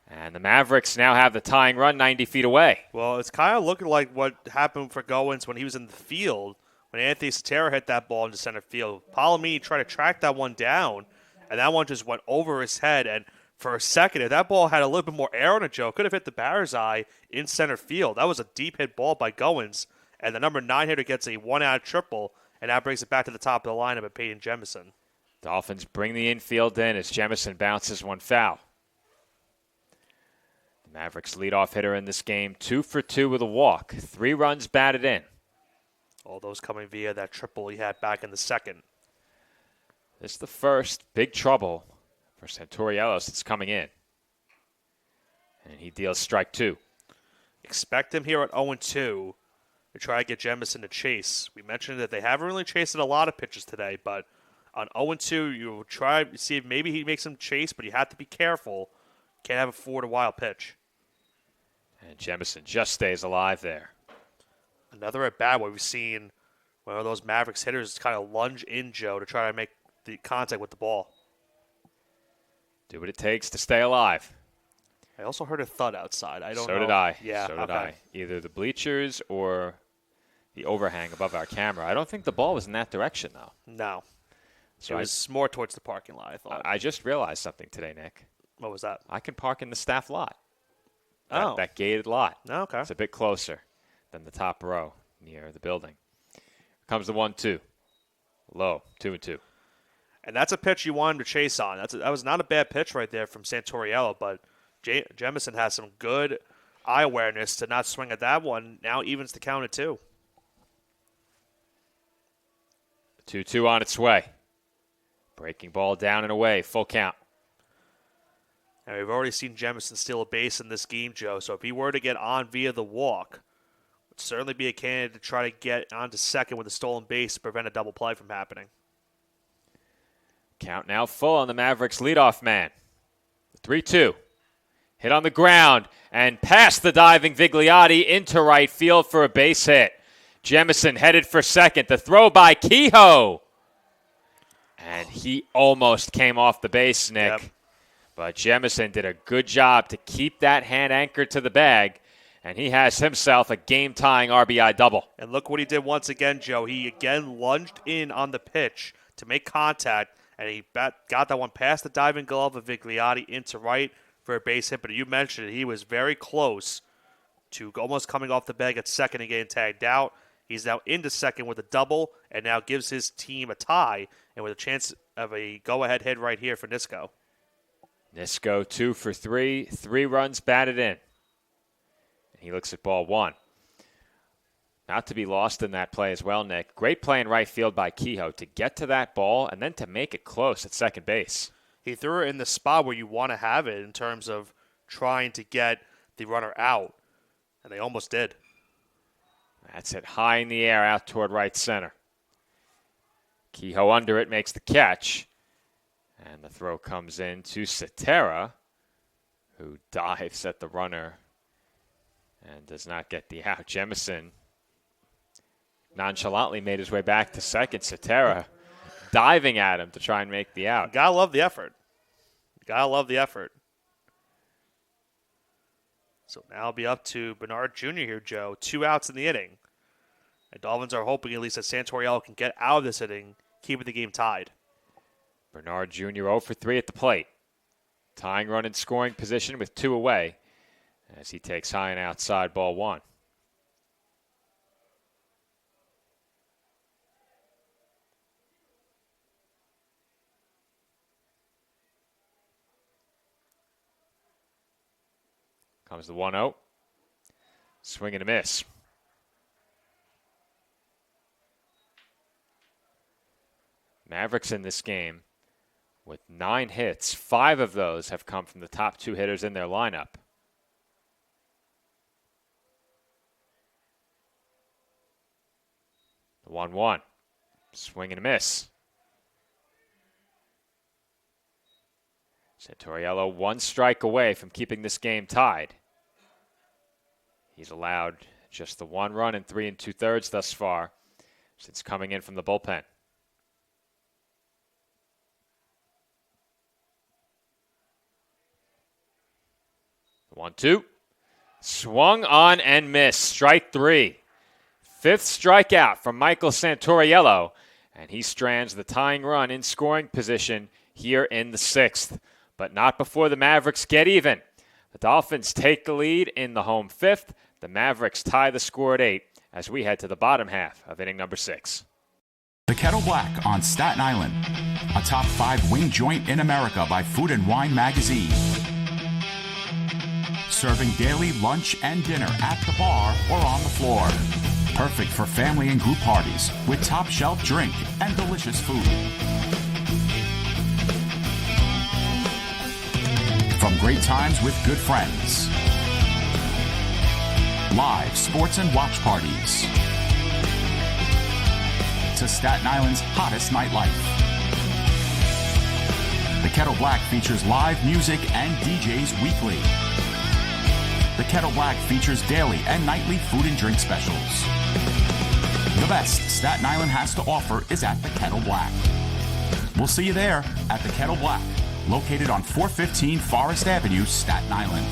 and the Mavericks now have the tying run 90 feet away. Well, it's kind of looking like what happened for Goins when he was in the field, when Anthony Sotero hit that ball into center field. Palomini tried to track that one down, and that one just went over his head. And for a second, if that ball had a little bit more air on it, Joe, could have hit the batter's eye in center field. That was a deep hit ball by Goins. And the number 9 hitter gets a 1-out triple, and that brings it back to the top of the lineup at Peyton Jemison. Dolphins bring the infield in as Jemison bounces one foul. The Mavericks leadoff hitter in this game, 2 for 2 with a walk. 3 runs batted in. All those coming via that triple he had back in the 2nd. This is the first big trouble for Santoriello since coming in. And he deals strike 2. Expect him here at 0-2 to try to get Jemison to chase. We mentioned that they haven't really chased a lot of pitches today, but on 0-2, you try to see if maybe he makes him chase, but you have to be careful. Can't have a 4-to-wild pitch. And Jemison just stays alive there. Another at bat where we've seen one of those Mavericks hitters kind of lunge in, Joe, to try to make the contact with the ball. Do what it takes to stay alive. I also heard a thud outside. I don't know. So did I. Yeah, so did okay. I. Either the bleachers or the overhang above our camera. I don't think the ball was in that direction, though. No. So it was more towards the parking lot, I thought. I just realized something today, Nick. What was that? I can park in the staff lot. Oh. That gated lot. Oh, okay. It's a bit closer than the top row near the building. Here comes the 1-2. Low, 2-2. And that's a pitch you want him to chase on. That was not a bad pitch right there from Santoriello, but Jemison has some good eye awareness to not swing at that one. Now evens the count at 2. 2-2 on its way. Breaking ball down and away. Full count. And we've already seen Jemison steal a base in this game, Joe. So if he were to get on via the walk, would certainly be a candidate to try to get onto second with a stolen base to prevent a double play from happening. Count now full on the Mavericks leadoff man. 3-2. Hit on the ground and past the diving Vigliotti into right field for a base hit. Jemison headed for second. The throw by Kehoe. And he almost came off the base, Nick. Yep. But Jemison did a good job to keep that hand anchored to the bag. And he has himself a game-tying RBI double. And look what he did once again, Joe. He again lunged in on the pitch to make contact. And he got that one past the diving glove of Vigliotti into right for a base hit. But you mentioned it, he was very close to almost coming off the bag at second and getting tagged out. He's now into second with a double and now gives his team a tie and with a chance of a go-ahead hit right here for Nisco. Nisco 2 for 3, 3 runs batted in. And he looks at ball 1. Not to be lost in that play as well, Nick. Great play in right field by Kehoe to get to that ball and then to make it close at second base. He threw it in the spot where you want to have it in terms of trying to get the runner out, and they almost did. That's it high in the air out toward right center. Kehoe under it makes the catch, and the throw comes in to Cetera, who dives at the runner and does not get the out. Jemison nonchalantly made his way back to second. Cetera diving at him to try and make the out. Gotta love the effort. Gotta love the effort. So now it'll be up to Bernard Jr. here, Joe. 2 outs in the inning. The Dolphins are hoping at least that Santoriello can get out of this inning, keeping the game tied. Bernard Jr. 0 for 3 at the plate. Tying run in scoring position with 2 away as he takes high and outside ball 1. Comes the 1-0. Swing and a miss. Mavericks in this game with 9 hits. 5 of those have come from the top 2 hitters in their lineup. The 1-1. Swing and a miss. Santoriello 1 strike away from keeping this game tied. He's allowed just the 1 run in 3 2/3 thus far since coming in from the bullpen. The 1-2. Swung on and missed. Strike 3. 5th strikeout from Michael Santoriello, and he strands the tying run in scoring position here in the 6th. But not before the Mavericks get even. The Dolphins take the lead in the home 5th. The Mavericks tie the score at 8 as we head to the bottom half of inning number 6. The Kettle Black on Staten Island, a top 5 wing joint in America by Food and Wine magazine. Serving daily lunch and dinner at the bar or on the floor. Perfect for family and group parties with top shelf drink and delicious food. From great times with good friends, live sports and watch parties, to Staten Island's hottest nightlife. The Kettle Black features live music and DJs weekly. The Kettle Black features daily and nightly food and drink specials. The best Staten Island has to offer is at the Kettle Black. We'll see you there at the Kettle Black, located on 415 Forest Avenue, Staten Island.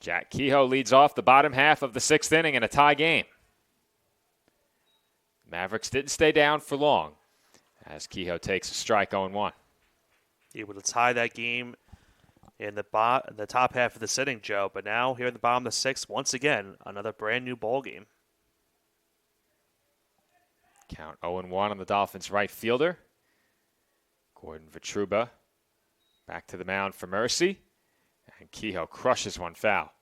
Jack Kehoe leads off the bottom half of the 6th inning in a tie game. Mavericks didn't stay down for long as Kehoe takes a strike 0-1. Able to tie that game in the top half of the inning, Joe. But now here in the bottom of the 6th, once again, another brand new ball game. Count 0-1 on the Dolphins' right fielder. Gordon Vitruba back to the mound for Mercy. And Kehoe crushes one foul.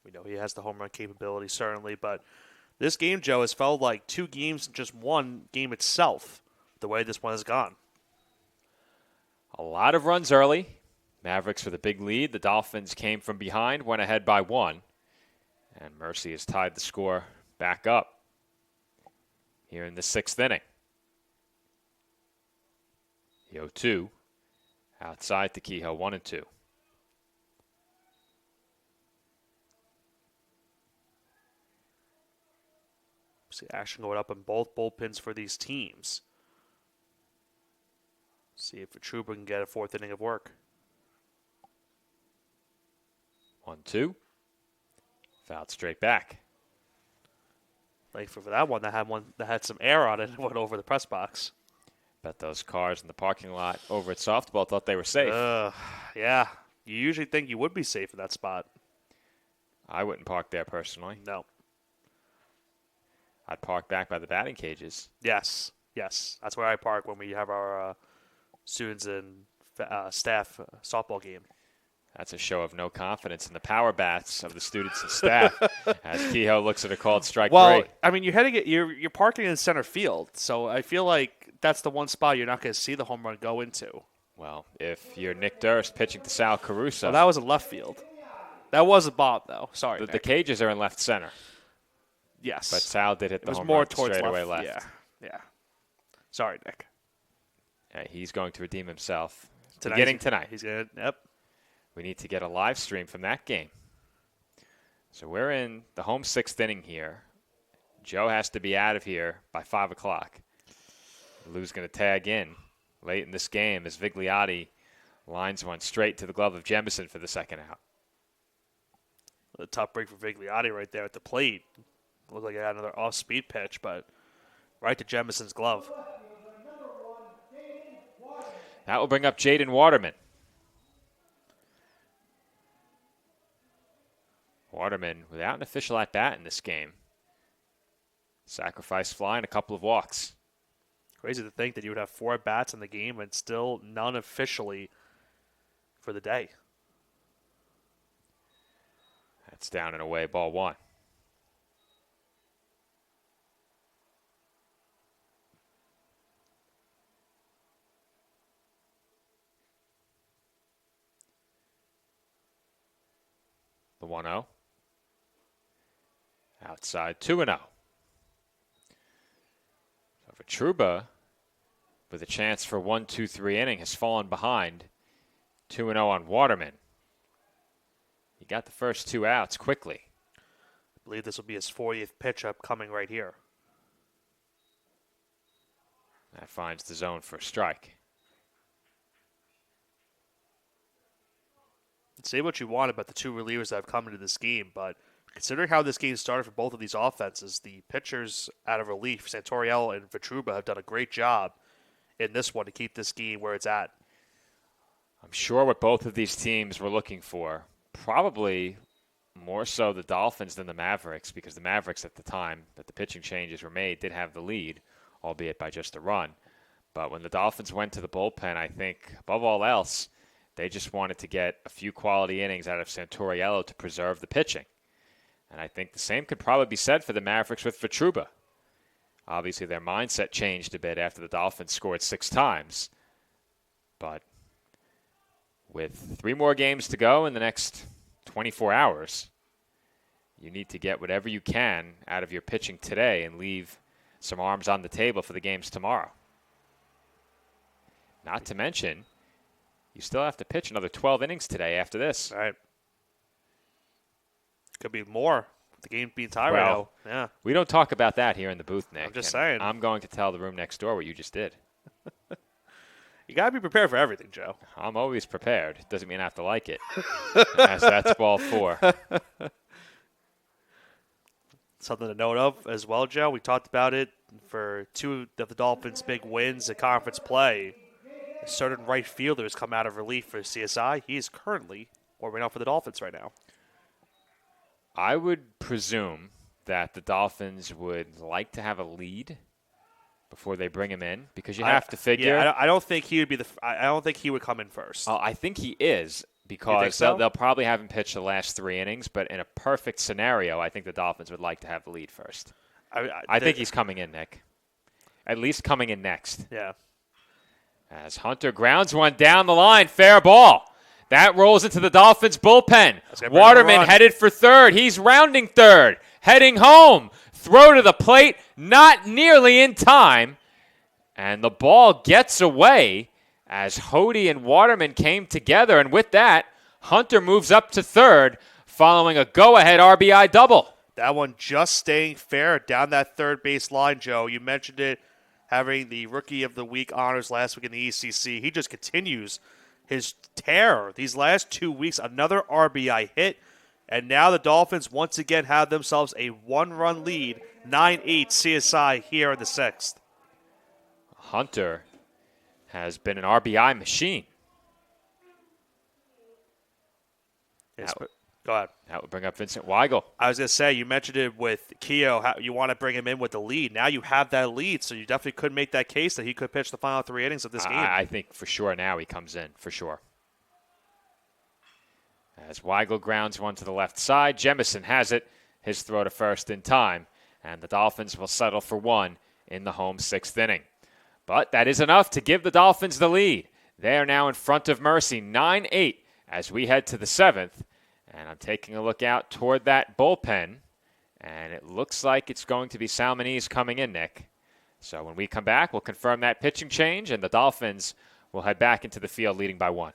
We know he has the home run capability, certainly, but this game, Joe, has felt like 2 games in just one game itself, the way this one has gone. A lot of runs early. Mavericks with a big lead. The Dolphins came from behind, went ahead by 1. And Mercy has tied the score back up here in the 6th inning. The 0-2 outside to Kehoe, 1-2. See action going up on both bullpens for these teams. See if Vitruba can get a 4th inning of work. 1-2. Fouled straight back. Thankful for that one that had some air on it and went over the press box. Bet those cars in the parking lot over at Softball thought they were safe. Yeah. You usually think you would be safe in that spot. I wouldn't park there personally. No. I'd park back by the batting cages. Yes. That's where I park when we have our students and staff softball game. That's a show of no confidence in the power bats of the students and staff as Kehoe looks at a called strike 3. Well, I mean, you're parking in center field, so I feel like that's the one spot you're not going to see the home run go into. Well, if you're Nick Durst pitching to Sal Caruso. Well, that was in left field. That was a Bob, though. Sorry, the cages are in left center. Yes. But Sal did hit the it was home more run towards straight away left. Yeah. Sorry, Nick. Yeah, he's going to redeem himself. Tonight, Beginning tonight. He's going to, yep. We need to get a live stream from that game. So we're in the home 6th inning here. Joe has to be out of here by 5 o'clock. Lou's going to tag in late in this game as Vigliotti lines one straight to the glove of Jemison for the 2nd out. A tough break for Vigliotti right there at the plate. Looked like he had another off-speed pitch, but right to Jemison's glove. That will bring up Jaden Waterman. Waterman without an official at-bat in this game. Sacrifice fly and a couple of walks. Crazy to think that you would have 4 at-bats in the game and still none officially for the day. That's down and away, ball 1. The 1-0. Outside, 2-0. So Vitruba, with a chance for 1-2-3 inning, has fallen behind 2-0 on Waterman. He got the first 2 outs quickly. I believe this will be his 40th pitch upcoming right here. That finds the zone for a strike. Say what you want about the 2 relievers that have come into this game, but considering how this game started for both of these offenses, the pitchers out of relief, Santoriello and Vitruba, have done a great job in this one to keep this game where it's at. I'm sure what both of these teams were looking for, probably more so the Dolphins than the Mavericks, because the Mavericks at the time that the pitching changes were made did have the lead, albeit by just a run. But when the Dolphins went to the bullpen, I think above all else, they just wanted to get a few quality innings out of Santoriello to preserve the pitching. And I think the same could probably be said for the Mavericks with Vitruba. Obviously, their mindset changed a bit after the Dolphins scored 6 times. But with 3 more games to go in the next 24 hours, you need to get whatever you can out of your pitching today and leave some arms on the table for the games tomorrow. Not to mention, you still have to pitch another 12 innings today after this. All right. Could be more. The game being tied right now. Yeah. We don't talk about that here in the booth, Nick. I'm just saying. I'm going to tell the room next door what you just did. You got to be prepared for everything, Joe. I'm always prepared. Doesn't mean I have to like it. As that's ball 4. Something to note of as well, Joe. We talked about it for 2 of the Dolphins' big wins in conference play. A certain right fielder has come out of relief for CSI. He is currently warming up for the Dolphins right now. I would presume that the Dolphins would like to have a lead before they bring him in, because you have to figure. Yeah, I don't think he would be I don't think he would come in first. I think he is, because so? they'll probably have him pitch the last 3 innings. But in a perfect scenario, I think the Dolphins would like to have the lead first. I think he's coming in, Nick. At least coming in next. Yeah. As Hunter grounds one down the line, fair ball. That rolls into the Dolphins bullpen. Waterman headed for third. He's rounding third, heading home. Throw to the plate, not nearly in time. And the ball gets away as Hody and Waterman came together. And with that, Hunter moves up to third, following a go-ahead RBI double. That one just staying fair down that third base line, Joe. You mentioned it, having the Rookie of the Week honors last week in the ECC. He just continues his tear these last 2 weeks. Another RBI hit. And now the Dolphins once again have themselves a 1-run lead, 9-8 CSI here in the 6th. Hunter has been an RBI machine. Go ahead. That would bring up Vincent Weigel. I was going to say, you mentioned it with Keogh, how you want to bring him in with the lead. Now you have that lead, so you definitely could make that case that he could pitch the final 3 innings of this game. I think for sure now he comes in, for sure. As Weigel grounds one to the left side, Jemison has it, his throw to first in time, and the Dolphins will settle for 1 in the home 6th inning. But that is enough to give the Dolphins the lead. They are now in front of Mercy, 9-8, as we head to the 7th. And I'm taking a look out toward that bullpen, and it looks like it's going to be Salmonese coming in, Nick. So when we come back, we'll confirm that pitching change, and the Dolphins will head back into the field leading by 1.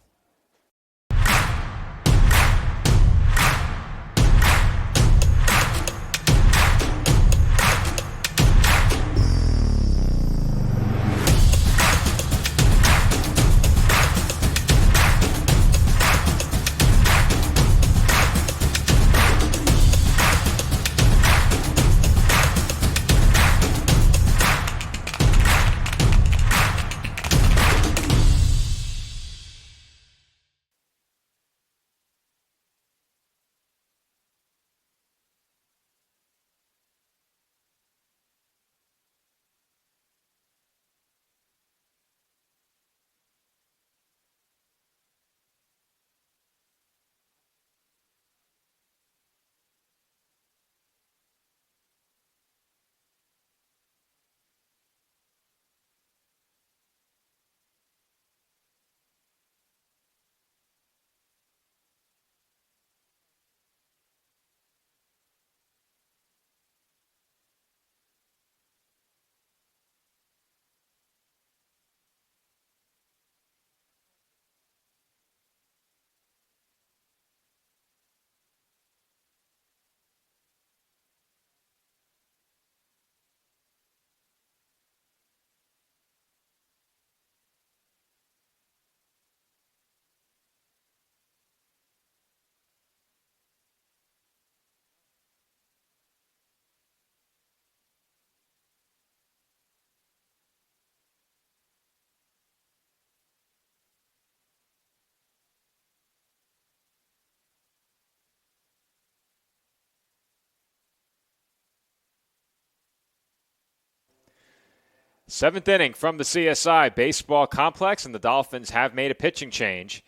Seventh inning from the CSI Baseball Complex, and the Dolphins have made a pitching change.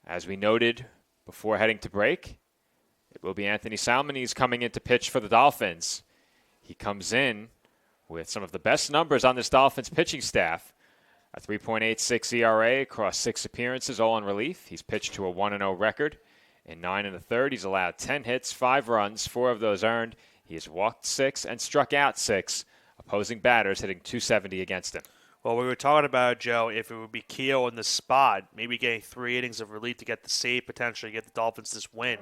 As we noted before heading to break, it will be Anthony Salmonese coming in to pitch for the Dolphins. He comes in with some of the best numbers on this Dolphins pitching staff. A 3.86 ERA across 6 appearances, all in relief. He's pitched to a 1-0 record. In 9 1/3, he's allowed 10 hits, 5 runs, 4 of those earned. He has walked 6 and struck out 6. Opposing batters hitting .270 against him. Well, we were talking about, Joe, if it would be Keogh in the spot, maybe getting 3 innings of relief to get the save, potentially get the Dolphins this win.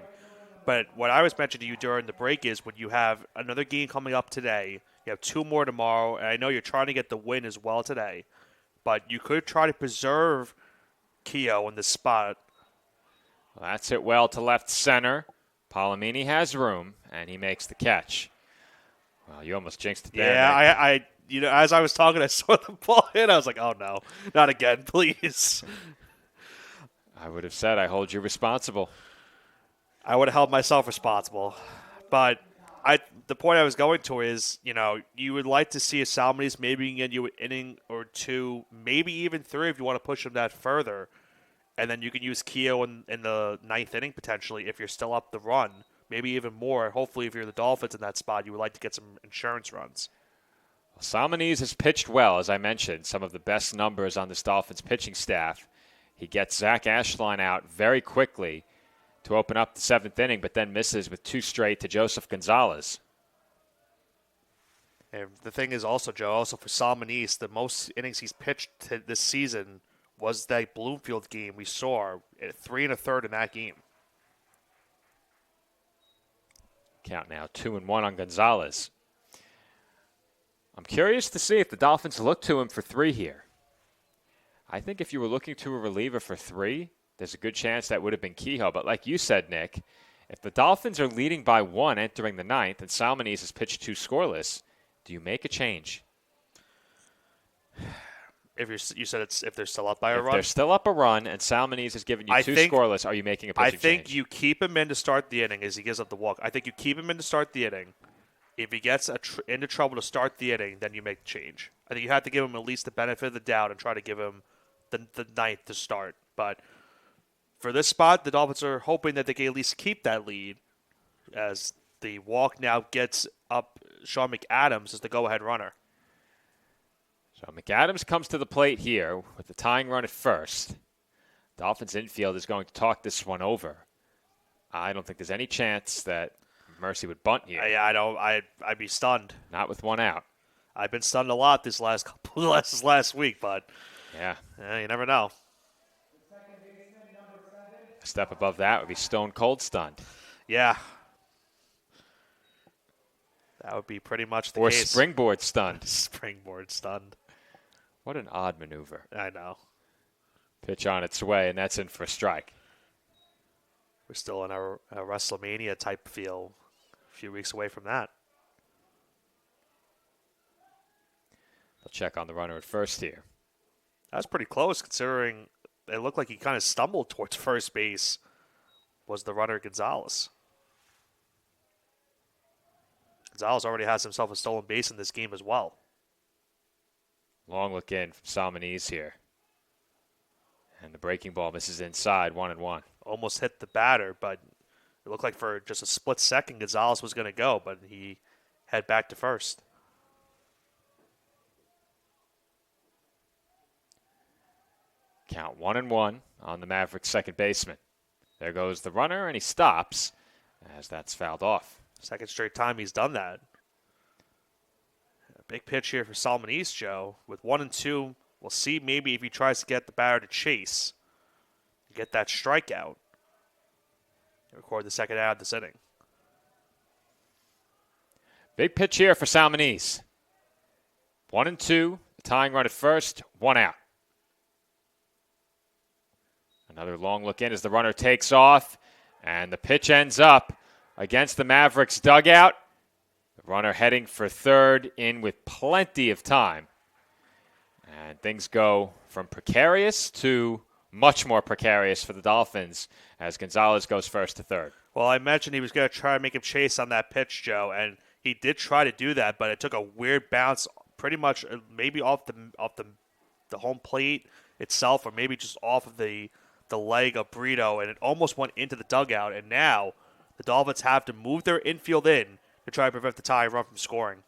But what I was mentioning to you during the break is when you have another game coming up today, you have 2 more tomorrow, and I know you're trying to get the win as well today, but you could try to preserve Keogh in the spot. Well, that's hit well to left center. Palomini has room, and he makes the catch. Well, you almost jinxed it there. Yeah, I as I was talking, I saw the ball hit. I was like, oh, no, not again, please. I would have said I hold you responsible. I would have held myself responsible. But the point I was going to is, you would like to see a Salmonese maybe get you an inning or two, maybe even 3 if you want to push them that further. And then you can use Keogh in the 9th inning potentially if you're still up the run. Maybe even more. Hopefully, if you're the Dolphins in that spot, you would like to get some insurance runs. Well, Salmonese has pitched well, as I mentioned. Some of the best numbers on this Dolphins pitching staff. He gets Zach Ashline out very quickly to open up the 7th inning, but then misses with 2 straight to Joseph Gonzalez. And the thing is also, Joe, for Salmonese, the most innings he's pitched this season was that Bloomfield game we saw at 3 1/3 in that game. Count now 2-1 on Gonzalez. I'm curious to see if the Dolphins look to him for 3 here. I think if you were looking to a reliever for 3, there's a good chance that would have been Kehoe. But like you said, Nick, if the Dolphins are leading by 1 entering the 9th and Salmonese has pitched 2 scoreless, do you make a change? If you said if they're still up by a run? If they're still up a run and Salmonese has given you 2 scoreless, are you making a pitching change? I think you keep him in to start the inning as he gives up the walk. I think you keep him in to start the inning. If he gets into trouble to start the inning, then you make the change. I think you have to give him at least the benefit of the doubt and try to give him the 9th to start. But for this spot, the Dolphins are hoping that they can at least keep that lead as the walk now gets up Sean McAdams as the go-ahead runner. So McAdams comes to the plate here with the tying run at first. Dolphins infield is going to talk this one over. I don't think there's any chance that Mercy would bunt here. Yeah, I don't. I'd be stunned. Not with 1 out. I've been stunned a lot this last week, but yeah, you never know. A step above that would be stone cold stunned. Yeah. That would be pretty much the case. Or springboard stunned. Springboard stunned. What an odd maneuver. I know. Pitch on its way, and that's in for a strike. We're still in a WrestleMania type feel. A few weeks away from that. I'll check on the runner at first here. That was pretty close considering it looked like he kind of stumbled towards first base. Was the runner Gonzalez. Gonzalez already has himself a stolen base in this game as well. Long look in from Salmonese here. And the breaking ball misses inside, 1-1. Almost hit the batter, but it looked like for just a split second Gonzalez was going to go, but he head back to first. Count 1-1 on the Mavericks' second baseman. There goes the runner, and he stops as that's fouled off. Second straight time he's done that. A big pitch here for Salmonese, Joe. With 1 and 2, we'll see maybe if he tries to get the batter to chase, get that strikeout, and record the second out of this inning. Big pitch here for Salmonese. 1 and 2, the tying run at first, 1 out. Another long look in as the runner takes off, and the pitch ends up against the Mavericks dugout. The runner heading for third in with plenty of time. And things go from precarious to much more precarious for the Dolphins as Gonzalez goes first to third. Well, I mentioned he was going to try to make him chase on that pitch, Joe, and he did try to do that, but it took a weird bounce pretty much maybe off the home plate itself or maybe just off of the leg of Brito, and it almost went into the dugout, and now the Dolphins have to move their infield in to try to prevent the tie run from scoring.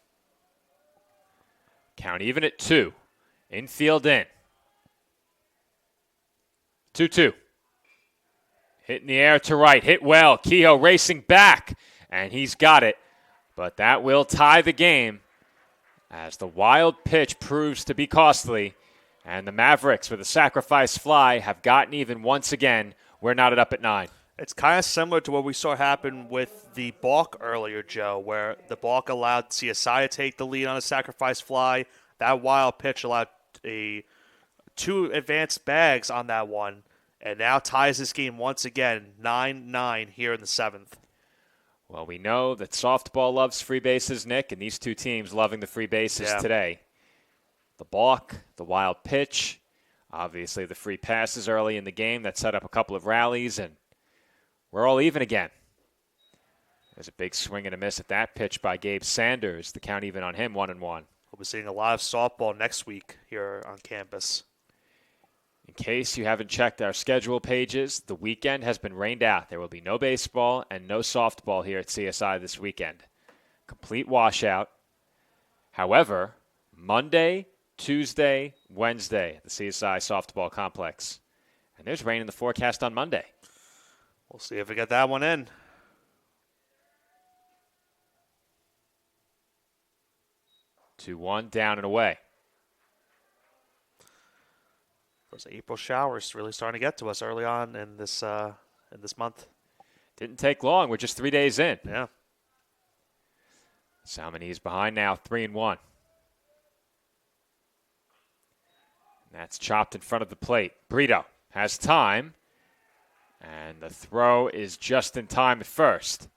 Count even at 2. Infield in. 2-2. Hit in the air to right. Hit well. Kehoe racing back, and he's got it. But that will tie the game as the wild pitch proves to be costly. And the Mavericks, with a sacrifice fly, have gotten even once again. We're knotted up at 9. It's kind of similar to what we saw happen with the balk earlier, Joe, where the balk allowed CSI to take the lead on a sacrifice fly. That wild pitch allowed 2 advanced bags on that one, and now ties this game once again, 9-9 here in the 7th. Well, we know that softball loves free bases, Nick, and these two teams loving the free bases today. The balk, the wild pitch, obviously the free passes early in the game that set up a couple of rallies, and we're all even again. There's a big swing and a miss at that pitch by Gabe Sanders. The count even on him, 1-1. We'll be seeing a lot of softball next week here on campus. In case you haven't checked our schedule pages, the weekend has been rained out. There will be no baseball and no softball here at CSI this weekend. Complete washout. However, Monday, Tuesday, Wednesday, at the CSI softball complex. And there's rain in the forecast on Monday. We'll see if we get that one in. 2-1, down and away. Those April showers really starting to get to us early on in this month. Didn't take long. We're just 3 days in. Yeah. Salmonese behind now, 3-1. That's chopped in front of the plate. Brito has time, and the throw is just in time at first.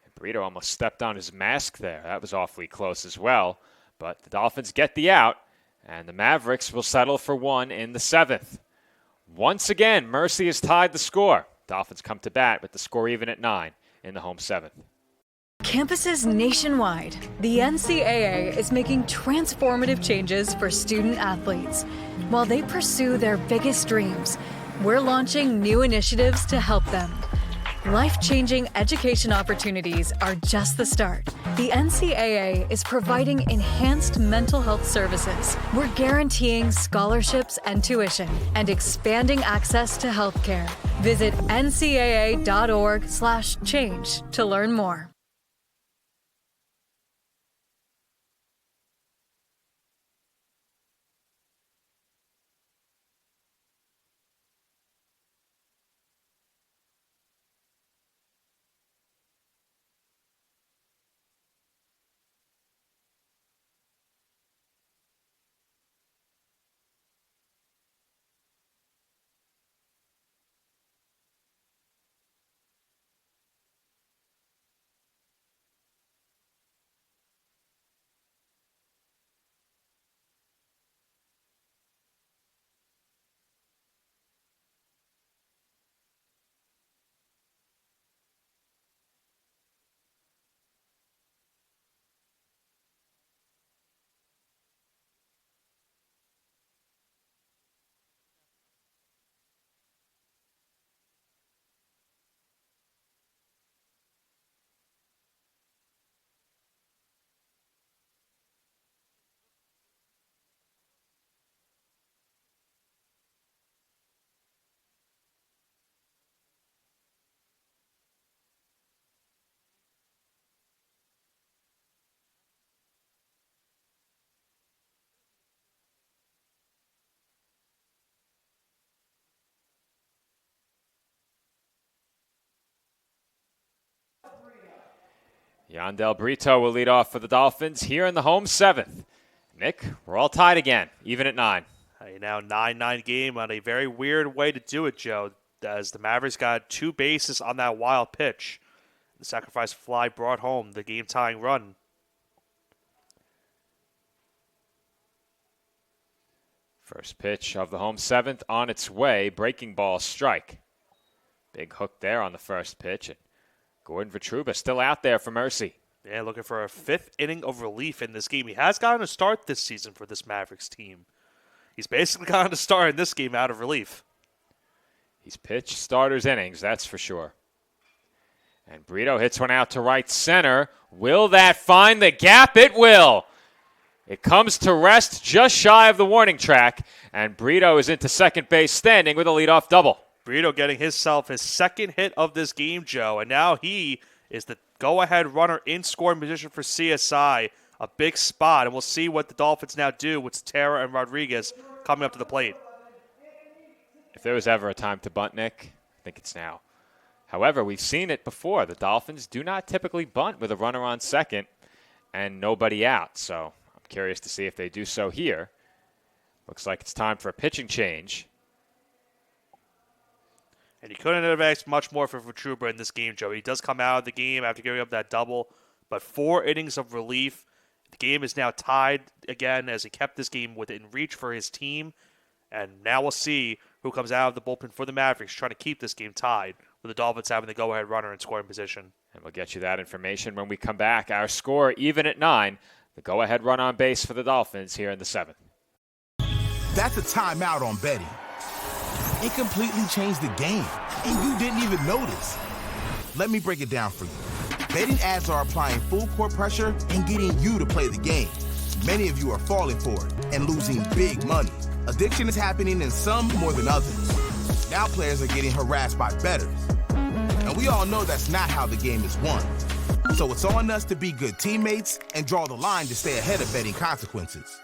And Brito almost stepped on his mask there. That was awfully close as well. But the Dolphins get the out, and the Mavericks will settle for one in the seventh. Once again, Mercy has tied the score. Dolphins come to bat with the score even at 9 in the home seventh. Campuses nationwide, the NCAA is making transformative changes for student athletes. While they pursue their biggest dreams, we're launching new initiatives to help them. Life-changing education opportunities are just the start. The NCAA is providing enhanced mental health services. We're guaranteeing scholarships and tuition and expanding access to healthcare. Visit ncaa.org/change to learn more. Yandel Brito will lead off for the Dolphins here in the home seventh. Nick, we're all tied again, even at 9. A now 9-9 game on a very weird way to do it, Joe, as the Mavericks got 2 bases on that wild pitch. The sacrifice fly brought home the game-tying run. First pitch of the home seventh on its way. Breaking ball strike. Big hook there on the first pitch. And Gordon Vitruba still out there for Mercy. Yeah, looking for a 5th inning of relief in this game. He has gotten a start this season for this Mavericks team. He's basically gotten a start in this game out of relief. He's pitched starters innings, that's for sure. And Brito hits one out to right center. Will that find the gap? It will. It comes to rest just shy of the warning track, and Brito is into second base standing with a leadoff double. Brito getting himself his 2nd hit of this game, Joe, and now he is the go-ahead runner in scoring position for CSI. A big spot, and we'll see what the Dolphins now do with Terra and Rodriguez coming up to the plate. If there was ever a time to bunt, Nick, I think it's now. However, we've seen it before. The Dolphins do not typically bunt with a runner on second and nobody out, so I'm curious to see if they do so here. Looks like it's time for a pitching change. And he couldn't have asked much more for Vitruba in this game, Joe. He does come out of the game after giving up that double, but 4 innings of relief. The game is now tied again as he kept this game within reach for his team. And now we'll see who comes out of the bullpen for the Mavericks trying to keep this game tied with the Dolphins having the go-ahead runner in scoring position. And we'll get you that information when we come back. Our score, even at 9. The go-ahead run on base for the Dolphins here in the 7th. That's a timeout on betting. It completely changed the game, and you didn't even notice. Let me break it down for you. Betting ads are applying full court pressure and getting you to play the game. Many of you are falling for it and losing big money. Addiction is happening in some more than others. Now players are getting harassed by bettors. And we all know that's not how the game is won. So it's on us to be good teammates and draw the line to stay ahead of betting consequences.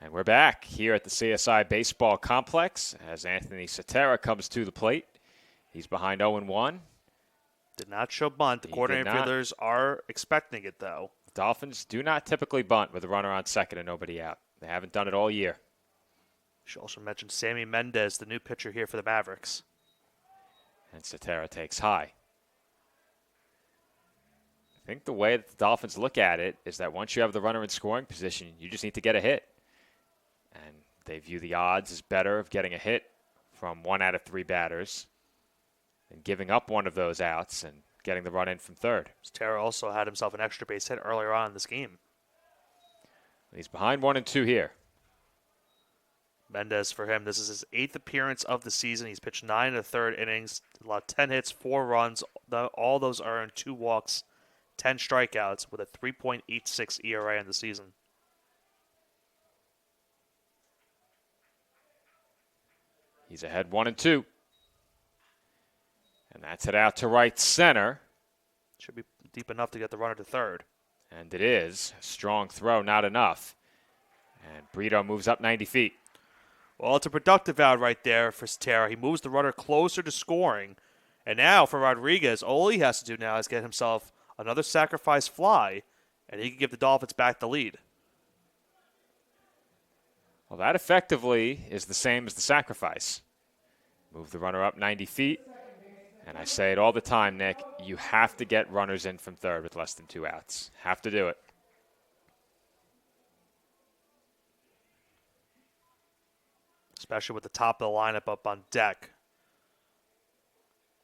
And we're back here at the CSI Baseball Complex as Anthony Cetera comes to the plate. He's behind 0-1. Did not show bunt. The coordinator fielders are expecting it, though. Dolphins do not typically bunt with a runner on second and nobody out. They haven't done it all year. Should also mention Sammy Mendez, the new pitcher here for the Mavericks. And Cetera takes high. I think the way that the Dolphins look at it is that once you have the runner in scoring position, you just need to get a hit. And they view the odds as better of getting a hit from 1 out of 3 batters than giving up one of those outs and getting the run in from third. Cetera also had himself an extra base hit earlier on in this game. He's behind 1-2 here. Mendez, for him, this is his 8th appearance of the season. He's pitched 9 1/3 innings, allowed 10 hits, 4 runs. All those earned 2 walks, 10 strikeouts with a 3.86 ERA in the season. He's ahead 1-2. And that's it out to right center. Should be deep enough to get the runner to third. And it is. Strong throw, not enough. And Brito moves up 90 feet. Well, it's a productive out right there for Cetera. He moves the runner closer to scoring. And now for Rodriguez, all he has to do now is get himself another sacrifice fly, and he can give the Dolphins back the lead. Well, that effectively is the same as the sacrifice. Move the runner up 90 feet. And I say it all the time, Nick, you have to get runners in from third with less than 2 outs. Have to do it. Especially with the top of the lineup up on deck.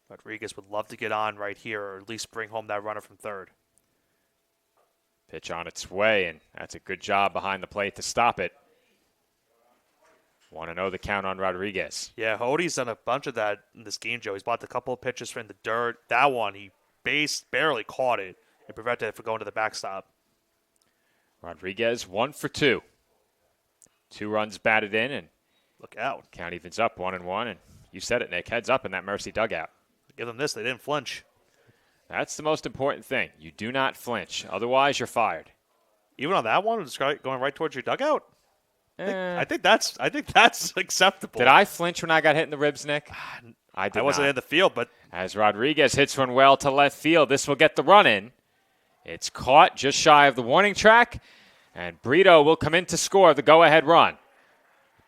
Rodriguez would love to get on right here, or at least bring home that runner from third. Pitch on its way, and that's a good job behind the plate to stop it. 1-0 the count on Rodriguez. Yeah, Hody's done a bunch of that in this game, Joe. He's blocked a couple of pitches from the dirt. That one, he barely caught it and prevented it from going to the backstop. Rodriguez 1 for 2. 2 runs batted in, and look out. Count evens up 1-1, and you said it, Nick. Heads up in that Mercy dugout. Give them this. They didn't flinch. That's the most important thing. You do not flinch. Otherwise, you're fired. Even on that one, it's going right towards your dugout? I think that's acceptable. Did I flinch when I got hit in the ribs, Nick? I wasn't not. in the field, but As Rodriguez hits one well to left field, this will get the run in. It's caught just shy of the warning track, and Brito will come in to score the go-ahead run.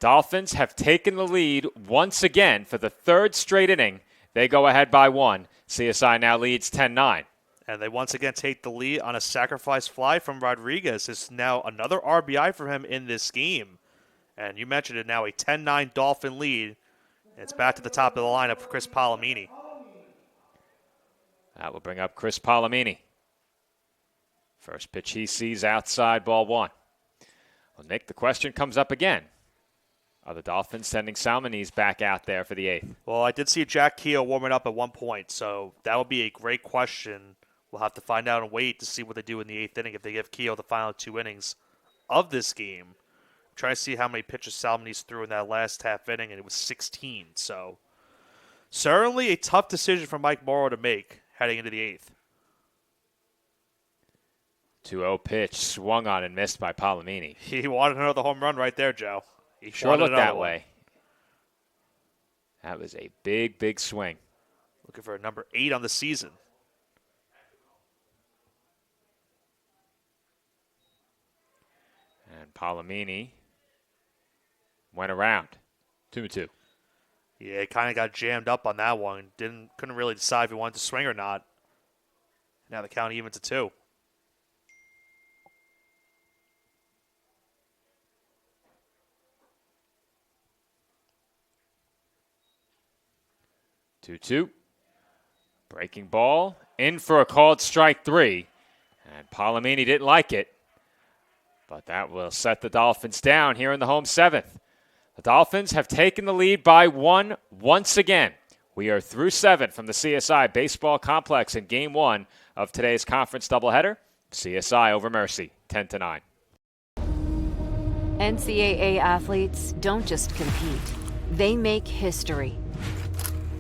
Dolphins have taken the lead once again for the third straight inning. They go ahead by 1. CSI now leads 10-9. And they once again take the lead on a sacrifice fly from Rodriguez. It's now another RBI for him in this game. And you mentioned it now, a 10-9 Dolphin lead. It's back to the top of the lineup for Chris Palomini. That will bring up Chris Palomini. First pitch he sees outside, ball 1. Well, Nick, the question comes up again. Are the Dolphins sending Salmonese back out there for the 8th? Well, I did see Jack Keogh warming up at one point, so that would be a great question. We'll have to find out and wait to see what they do in the 8th inning if they give Keogh the final 2 innings of this game. I'm trying to see how many pitches Salmonese threw in that last half inning, and it was 16. So certainly a tough decision for Mike Morrow to make heading into the 8th. 2-0 pitch swung on and missed by Palomini. He wanted another home run right there, Joe. He Sure looked that way. That was a big, big swing. Looking for a number 8 on the season. And Palomini went around. 2-2. Yeah, he kind of got jammed up on that one. Couldn't really decide if he wanted to swing or not. Now the count even to 2. Breaking ball. In for a called strike 3. And Palomini didn't like it. But that will set the Dolphins down here in the home 7th. The Dolphins have taken the lead by 1 once again. We are through 7 from the CSI Baseball Complex in Game 1 of today's conference doubleheader. CSI over Mercy, 10-9. NCAA athletes don't just compete. They make history.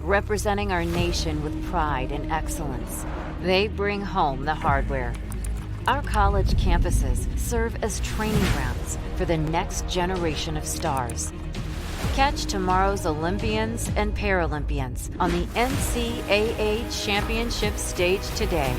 Representing our nation with pride and excellence. They bring home the hardware. Our college campuses serve as training grounds for the next generation of stars. Catch tomorrow's Olympians and Paralympians on the NCAA Championship stage today.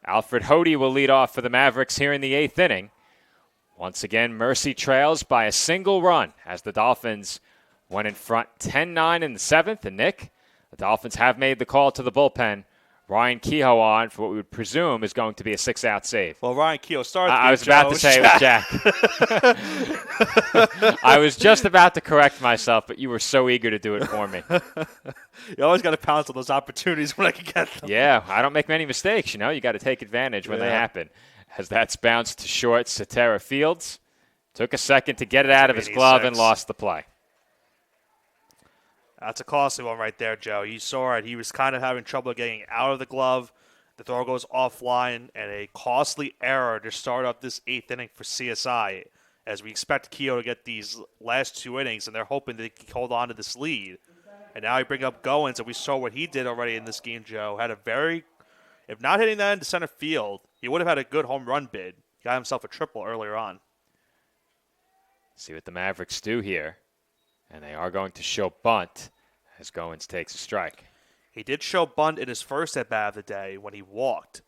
Alfred Hody will lead off for the Mavericks here in the 8th inning. Once again, Mercy trails by a single run as the Dolphins went in front 10-9 in the 7th. And Nick, the Dolphins have made the call to the bullpen. Ryan Kehoe on for what we would presume is going to be a 6-out save. Well, Ryan Kehoe started. I was about to say it was Jack. I was just about to correct myself, but you were so eager to do it for me. You always got to pounce on those opportunities when I can get them. Yeah, I don't make many mistakes. You got to take advantage when they happen. As that's bounced to short, Satera Fields took a second to get it out of his glove and lost the play. That's a costly one right there, Joe. You saw it. He was kind of having trouble getting out of the glove. The throw goes offline, and a costly error to start off this 8th inning for CSI, as we expect Kehoe to get these last 2 innings, and they're hoping they can hold on to this lead. And now you bring up Goins, and we saw what he did already in this game, Joe. Had a if not hitting that into center field, he would have had a good home run bid. He got himself a triple earlier on. See what the Mavericks do here. And they are going to show bunt as Goins takes a strike. He did show bunt in his first at-bat of the day when he walked.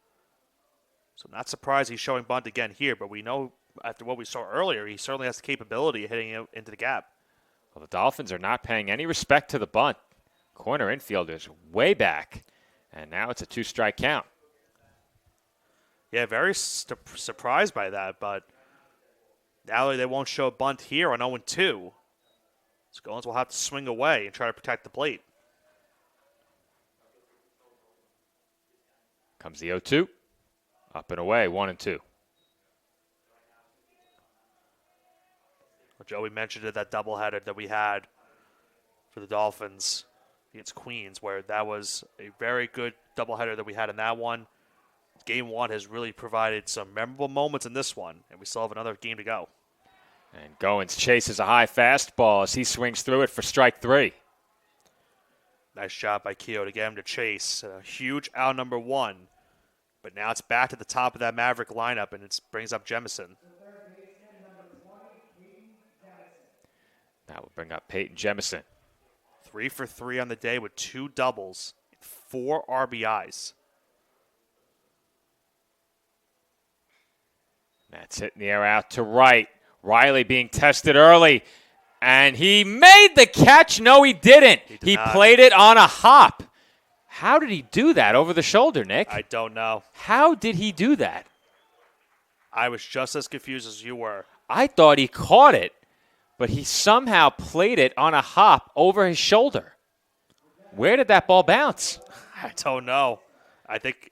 So not surprised he's showing bunt again here, but we know after what we saw earlier, he certainly has the capability of hitting it into the gap. Well, the Dolphins are not paying any respect to the bunt. Corner infielders way back, and now it's a 2-strike count. Yeah, very surprised by that, but now they won't show bunt here on 0-2. So Goins will have to swing away and try to protect the plate. Comes the 0-2. Up and away, 1-2. Well, Joey mentioned it, that doubleheader that we had for the Dolphins against Queens, where that was a very good doubleheader that we had in that one. Game 1 has really provided some memorable moments in this one, and we still have another game to go. And Goins chases a high fastball as he swings through it for strike 3. Nice job by Kehoe to get him to chase. A huge out number 1. But now it's back to the top of that Maverick lineup, and it brings up Jemison. That will bring up Peyton Jemison. 3 for 3 on the day with 2 doubles, 4 RBIs. That's hitting the air out to right. Riley being tested early, and he made the catch. No, he didn't. He played it on a hop. How did he do that over the shoulder, Nick? I don't know. How did he do that? I was just as confused as you were. I thought he caught it, but he somehow played it on a hop over his shoulder. Where did that ball bounce? I don't know. I think,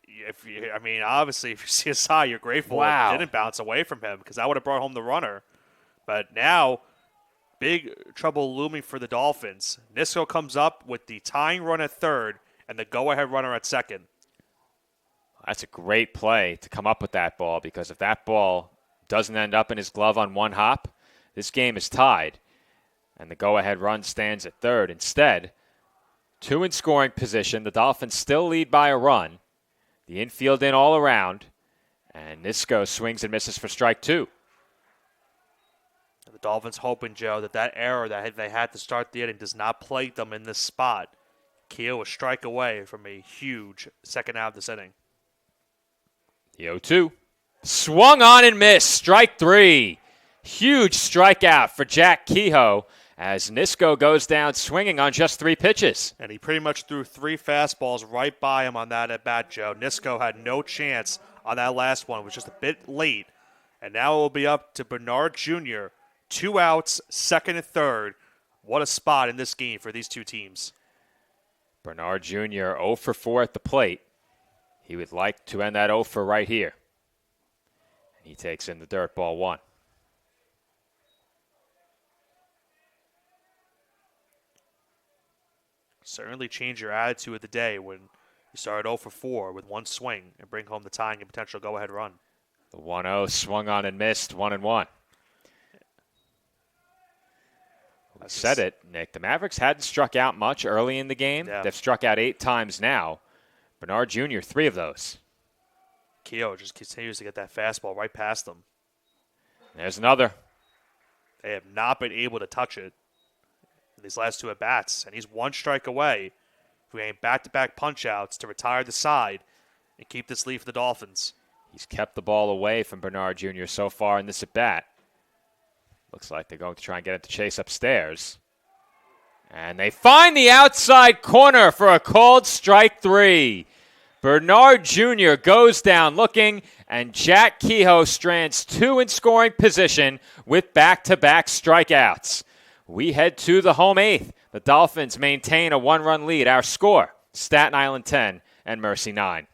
obviously, if you're CSI, you're grateful it didn't bounce away from him because that would have brought home the runner. But now, big trouble looming for the Dolphins. Nisco comes up with the tying run at third and the go-ahead runner at second. That's a great play to come up with that ball, because if that ball doesn't end up in his glove on one hop, this game is tied, and the go-ahead run stands at third. Instead, 2 in scoring position. The Dolphins still lead by a run. The infield in all around, and Nisco swings and misses for strike 2. The Dolphins hoping, Joe, that error that they had to start the inning does not plague them in this spot. Kehoe a strike away from a huge second out of this inning. The 0-2. Swung on and missed. Strike 3. Huge strikeout for Jack Kehoe as Nisco goes down swinging on just 3 pitches. And he pretty much threw 3 fastballs right by him on that at-bat, Joe. Nisco had no chance on that last one. It was just a bit late. And now it will be up to Bernard Jr. 2 outs, second and third. What a spot in this game for these two teams. Bernard Jr. 0 for 4 at the plate. He would like to end that 0 for right here. And he takes in the dirt, ball 1. Certainly change your attitude of the day when you start 0 for 4 with 1 swing and bring home the tying and potential go-ahead run. The 1-0 swung on and missed, 1-1. I said it, Nick. The Mavericks hadn't struck out much early in the game. Yeah. They've struck out 8 times now. Bernard Jr., 3 of those. Kehoe just continues to get that fastball right past them. There's another. They have not been able to touch it in these last 2 at-bats, and he's 1 strike away from getting back-to-back punch-outs to retire the side and keep this lead for the Dolphins. He's kept the ball away from Bernard Jr. so far in this at-bat. Looks like they're going to try and get him to chase upstairs. And they find the outside corner for a called strike 3. Bernard Jr. goes down looking, and Jack Kehoe strands 2 in scoring position with back-to-back strikeouts. We head to the home 8th. The Dolphins maintain a 1-run lead. Our score, Staten Island 10 and Mercy 9.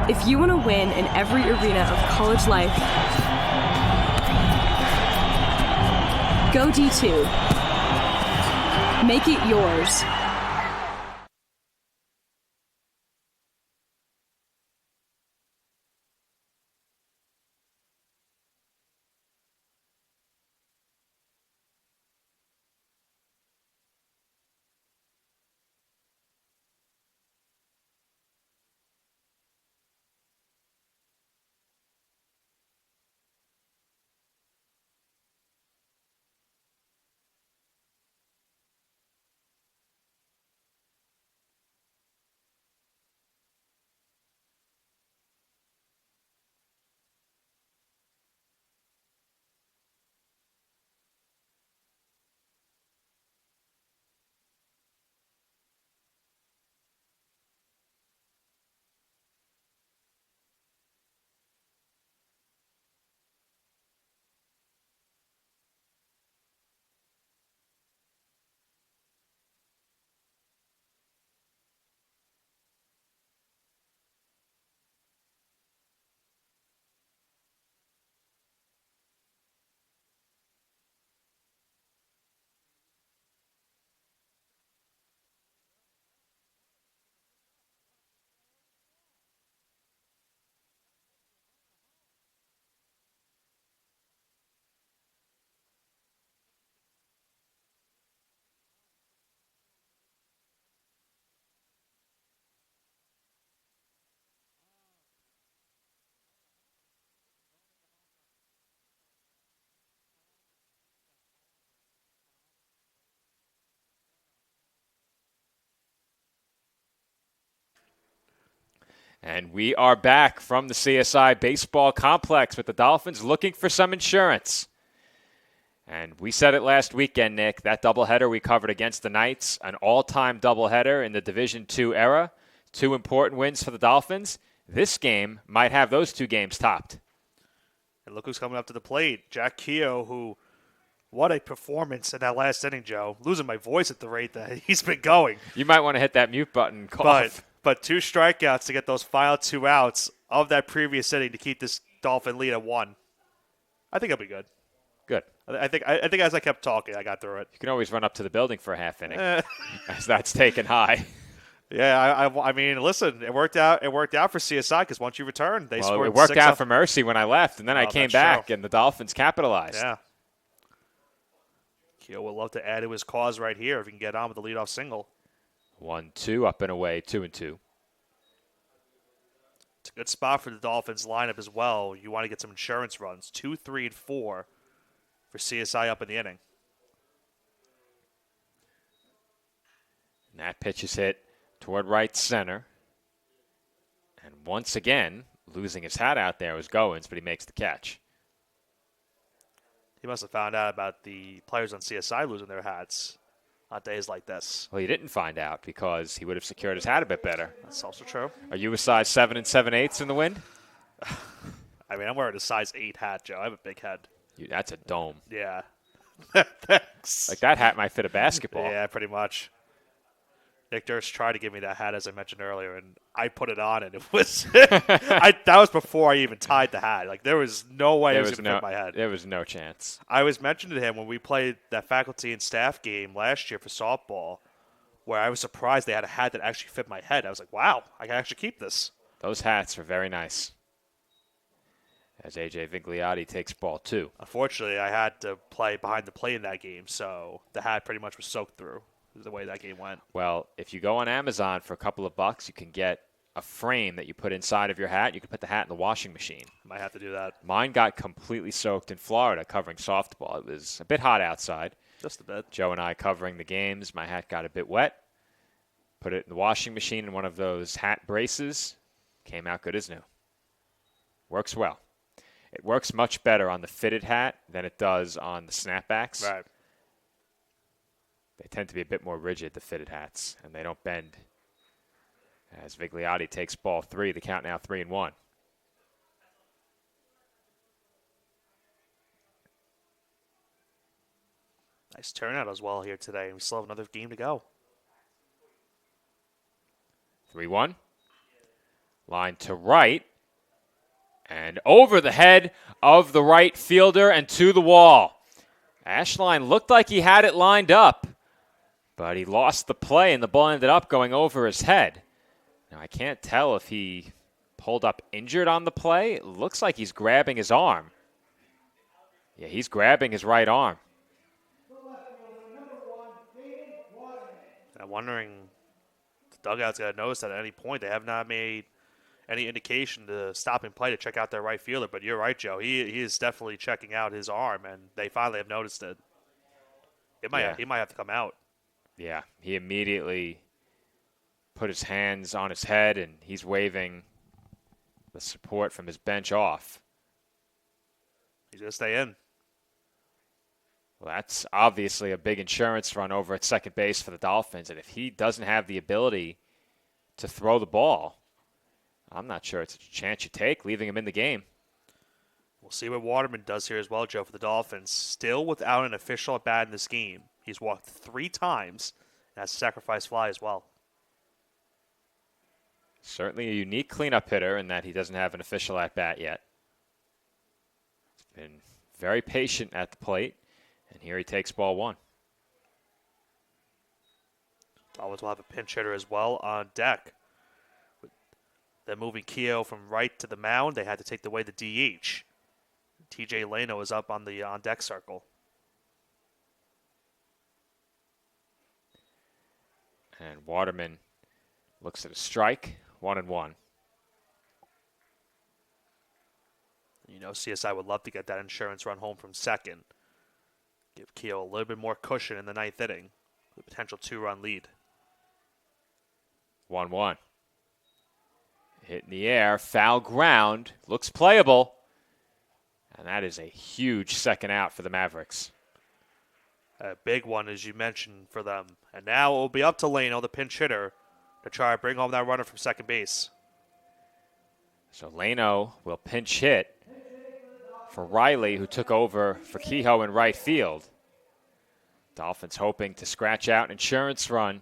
If you want to win in every arena of college life, go D2. Make it yours. And we are back from the CSI Baseball Complex with the Dolphins looking for some insurance. And we said it last weekend, Nick, that doubleheader we covered against the Knights, an all-time doubleheader in the Division II era, 2 important wins for the Dolphins. This game might have those 2 games topped. And look who's coming up to the plate. Jack Kehoe, who, what a performance in that last inning, Joe. Losing my voice at the rate that he's been going. You might want to hit that mute button. Cough. But 2 strikeouts to get those final 2 outs of that previous inning to keep this Dolphin lead at 1. I think it'll be good. Good. I think as I kept talking, I got through it. You can always run up to the building for a half inning as that's taken high. Yeah, I mean, listen, it worked out. It worked out for CSI because once you returned, they scored. It worked 6 out for Mercy when I left, and then I came back, and the Dolphins capitalized. Yeah. Kehoe would love to add to his cause right here if he can get on with the leadoff single. 1-2, up and away, 2-2. It's a good spot for the Dolphins lineup as well. You want to get some insurance runs. 2, 3, and 4 for CSI up in the inning. And that pitch is hit toward right center. And once again, losing his hat out there was Goins, but he makes the catch. He must have found out about the players on CSI losing their hats on days like this. Well, he didn't find out because he would have secured his hat a bit better. That's also true. Are you a size 7 7/8 in the wind? I mean, I'm wearing a size 8 hat, Joe. I have a big head. That's a dome. Yeah. Thanks. Like that hat might fit a basketball. Yeah, pretty much. Nick Durst tried to give me that hat, as I mentioned earlier, and I put it on, and it was that was before I even tied the hat. Like, there was no way it was going to fit my head. There was no chance. I was mentioning to him when we played that faculty and staff game last year for softball, where I was surprised they had a hat that actually fit my head. I was like, wow, I can actually keep this. Those hats are very nice. As A.J. Vigliotti takes ball 2. Unfortunately, I had to play behind the plate in that game, so the hat pretty much was soaked through the way that game went. Well, if you go on Amazon for a couple of bucks, you can get a frame that you put inside of your hat. You can put the hat in the washing machine. Might have to do that. Mine got completely soaked in Florida covering softball. It was a bit hot outside. Just a bit. Joe and I covering the games. My hat got a bit wet. Put it in the washing machine in one of those hat braces. Came out good as new. Works well. It works much better on the fitted hat than it does on the snapbacks. Right. They tend to be a bit more rigid, the fitted hats, and they don't bend. As Vigliotti takes ball 3, the count now 3-1. Nice turnout as well here today. We still have another game to go. 3-1. Line to right. And over the head of the right fielder and to the wall. Ashline looked like he had it lined up, but he lost the play and the ball ended up going over his head. Now, I can't tell if he pulled up injured on the play. It looks like he's grabbing his arm. Yeah, he's grabbing his right arm. I'm wondering, the dugout's got to notice that at any point they have not made any indication to stop and play to check out their right fielder. But you're right, Joe. He is definitely checking out his arm, and they finally have noticed it. He might have to come out. Yeah, he immediately put his hands on his head, and he's waving the support from his bench off. He's going to stay in. Well, that's obviously a big insurance run over at second base for the Dolphins, and if he doesn't have the ability to throw the ball, I'm not sure it's a chance you take leaving him in the game. We'll see what Waterman does here as well, Joe, for the Dolphins. Still without an official at-bat in this game. He's walked 3 times and has a sacrifice fly as well. Certainly a unique cleanup hitter in that he doesn't have an official at-bat yet. He's been very patient at the plate, and here he takes ball 1. Dolphins will have a pinch hitter as well on deck. They're moving Keogh from right to the mound. They had to take away the DH. TJ Leno is up on the on-deck circle. And Waterman looks at a strike, 1-1. You know, CSI would love to get that insurance run home from second. Give Keogh a little bit more cushion in the 9th inning. With a potential 2-run lead. 1-1. Hit in the air, foul ground, looks playable. And that is a huge second out for the Mavericks. A big one, as you mentioned, for them. And now it will be up to Leno, the pinch hitter, to try to bring home that runner from second base. So Leno will pinch hit for Riley, who took over for Kehoe in right field. Dolphins hoping to scratch out an insurance run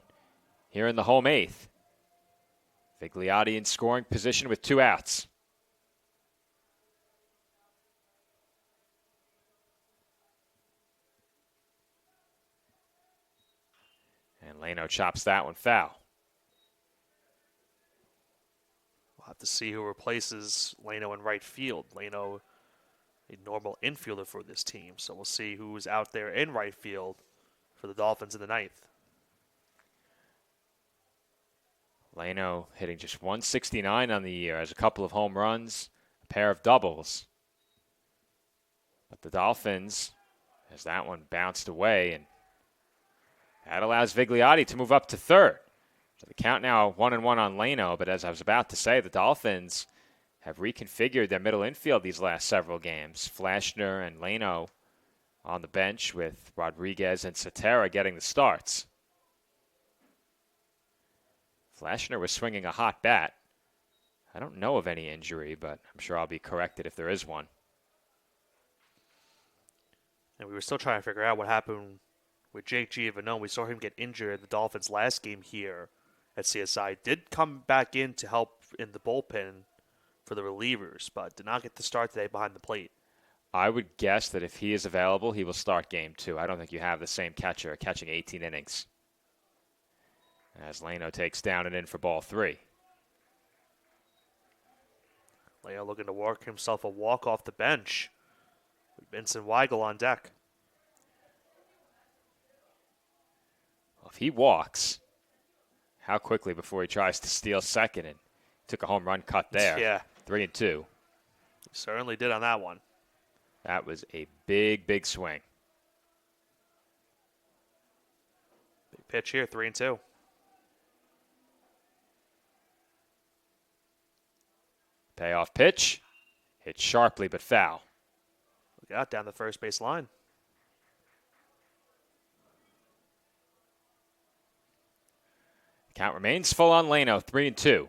here in the home 8th. Vigliotti in scoring position with 2 outs. And Leno chops that one foul. We'll have to see who replaces Leno in right field. Leno, a normal infielder for this team. So we'll see who's out there in right field for the Dolphins in the 9th. Leno hitting just 169 on the year, has a couple of home runs, a pair of doubles. But the Dolphins, as that one bounced away, and that allows Vigliotti to move up to third. So the count now 1-1 on Leno, but as I was about to say, the Dolphins have reconfigured their middle infield these last several games. Flashner and Leno on the bench with Rodriguez and Cetera getting the starts. Flashner was swinging a hot bat. I don't know of any injury, but I'm sure I'll be corrected if there is one. And we were still trying to figure out what happened with Jake Giovanone. We saw him get injured at the Dolphins' last game here at CSI. Did come back in to help in the bullpen for the relievers, but did not get the start today behind the plate. I would guess that if he is available, he will start game 2. I don't think you have the same catcher catching 18 innings. As Leno takes down and in for ball 3. Leno looking to work himself a walk off the bench. With Vincent Weigel on deck. Well, if he walks, how quickly before he tries to steal second, and took a home run cut there. Yeah. 3-2. He certainly did on that one. That was a big, big swing. Big pitch here, 3-2. Payoff pitch. Hit sharply, but foul. Got down the first base line. Count remains full on Leno, 3-2.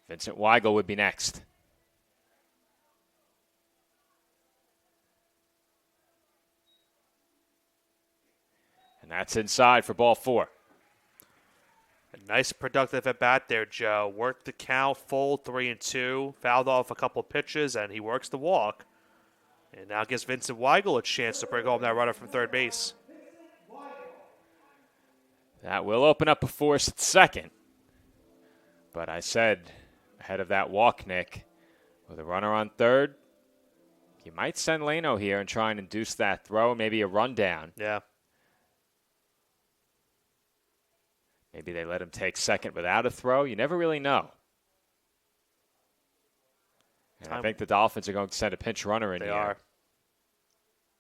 Vincent Weigel would be next. And that's inside for ball 4. A nice productive at bat there, Joe. Worked the count full, 3-2. Fouled off a couple pitches, and he works the walk. And now gives Vincent Weigel a chance to bring home that runner from third base. That will open up a force at second. But I said ahead of that walk, Nick, with a runner on third, you might send Leno here and try and induce that throw, maybe a rundown. Yeah. Maybe they let him take second without a throw. You never really know. And I think the Dolphins are going to send a pinch runner in here. They are.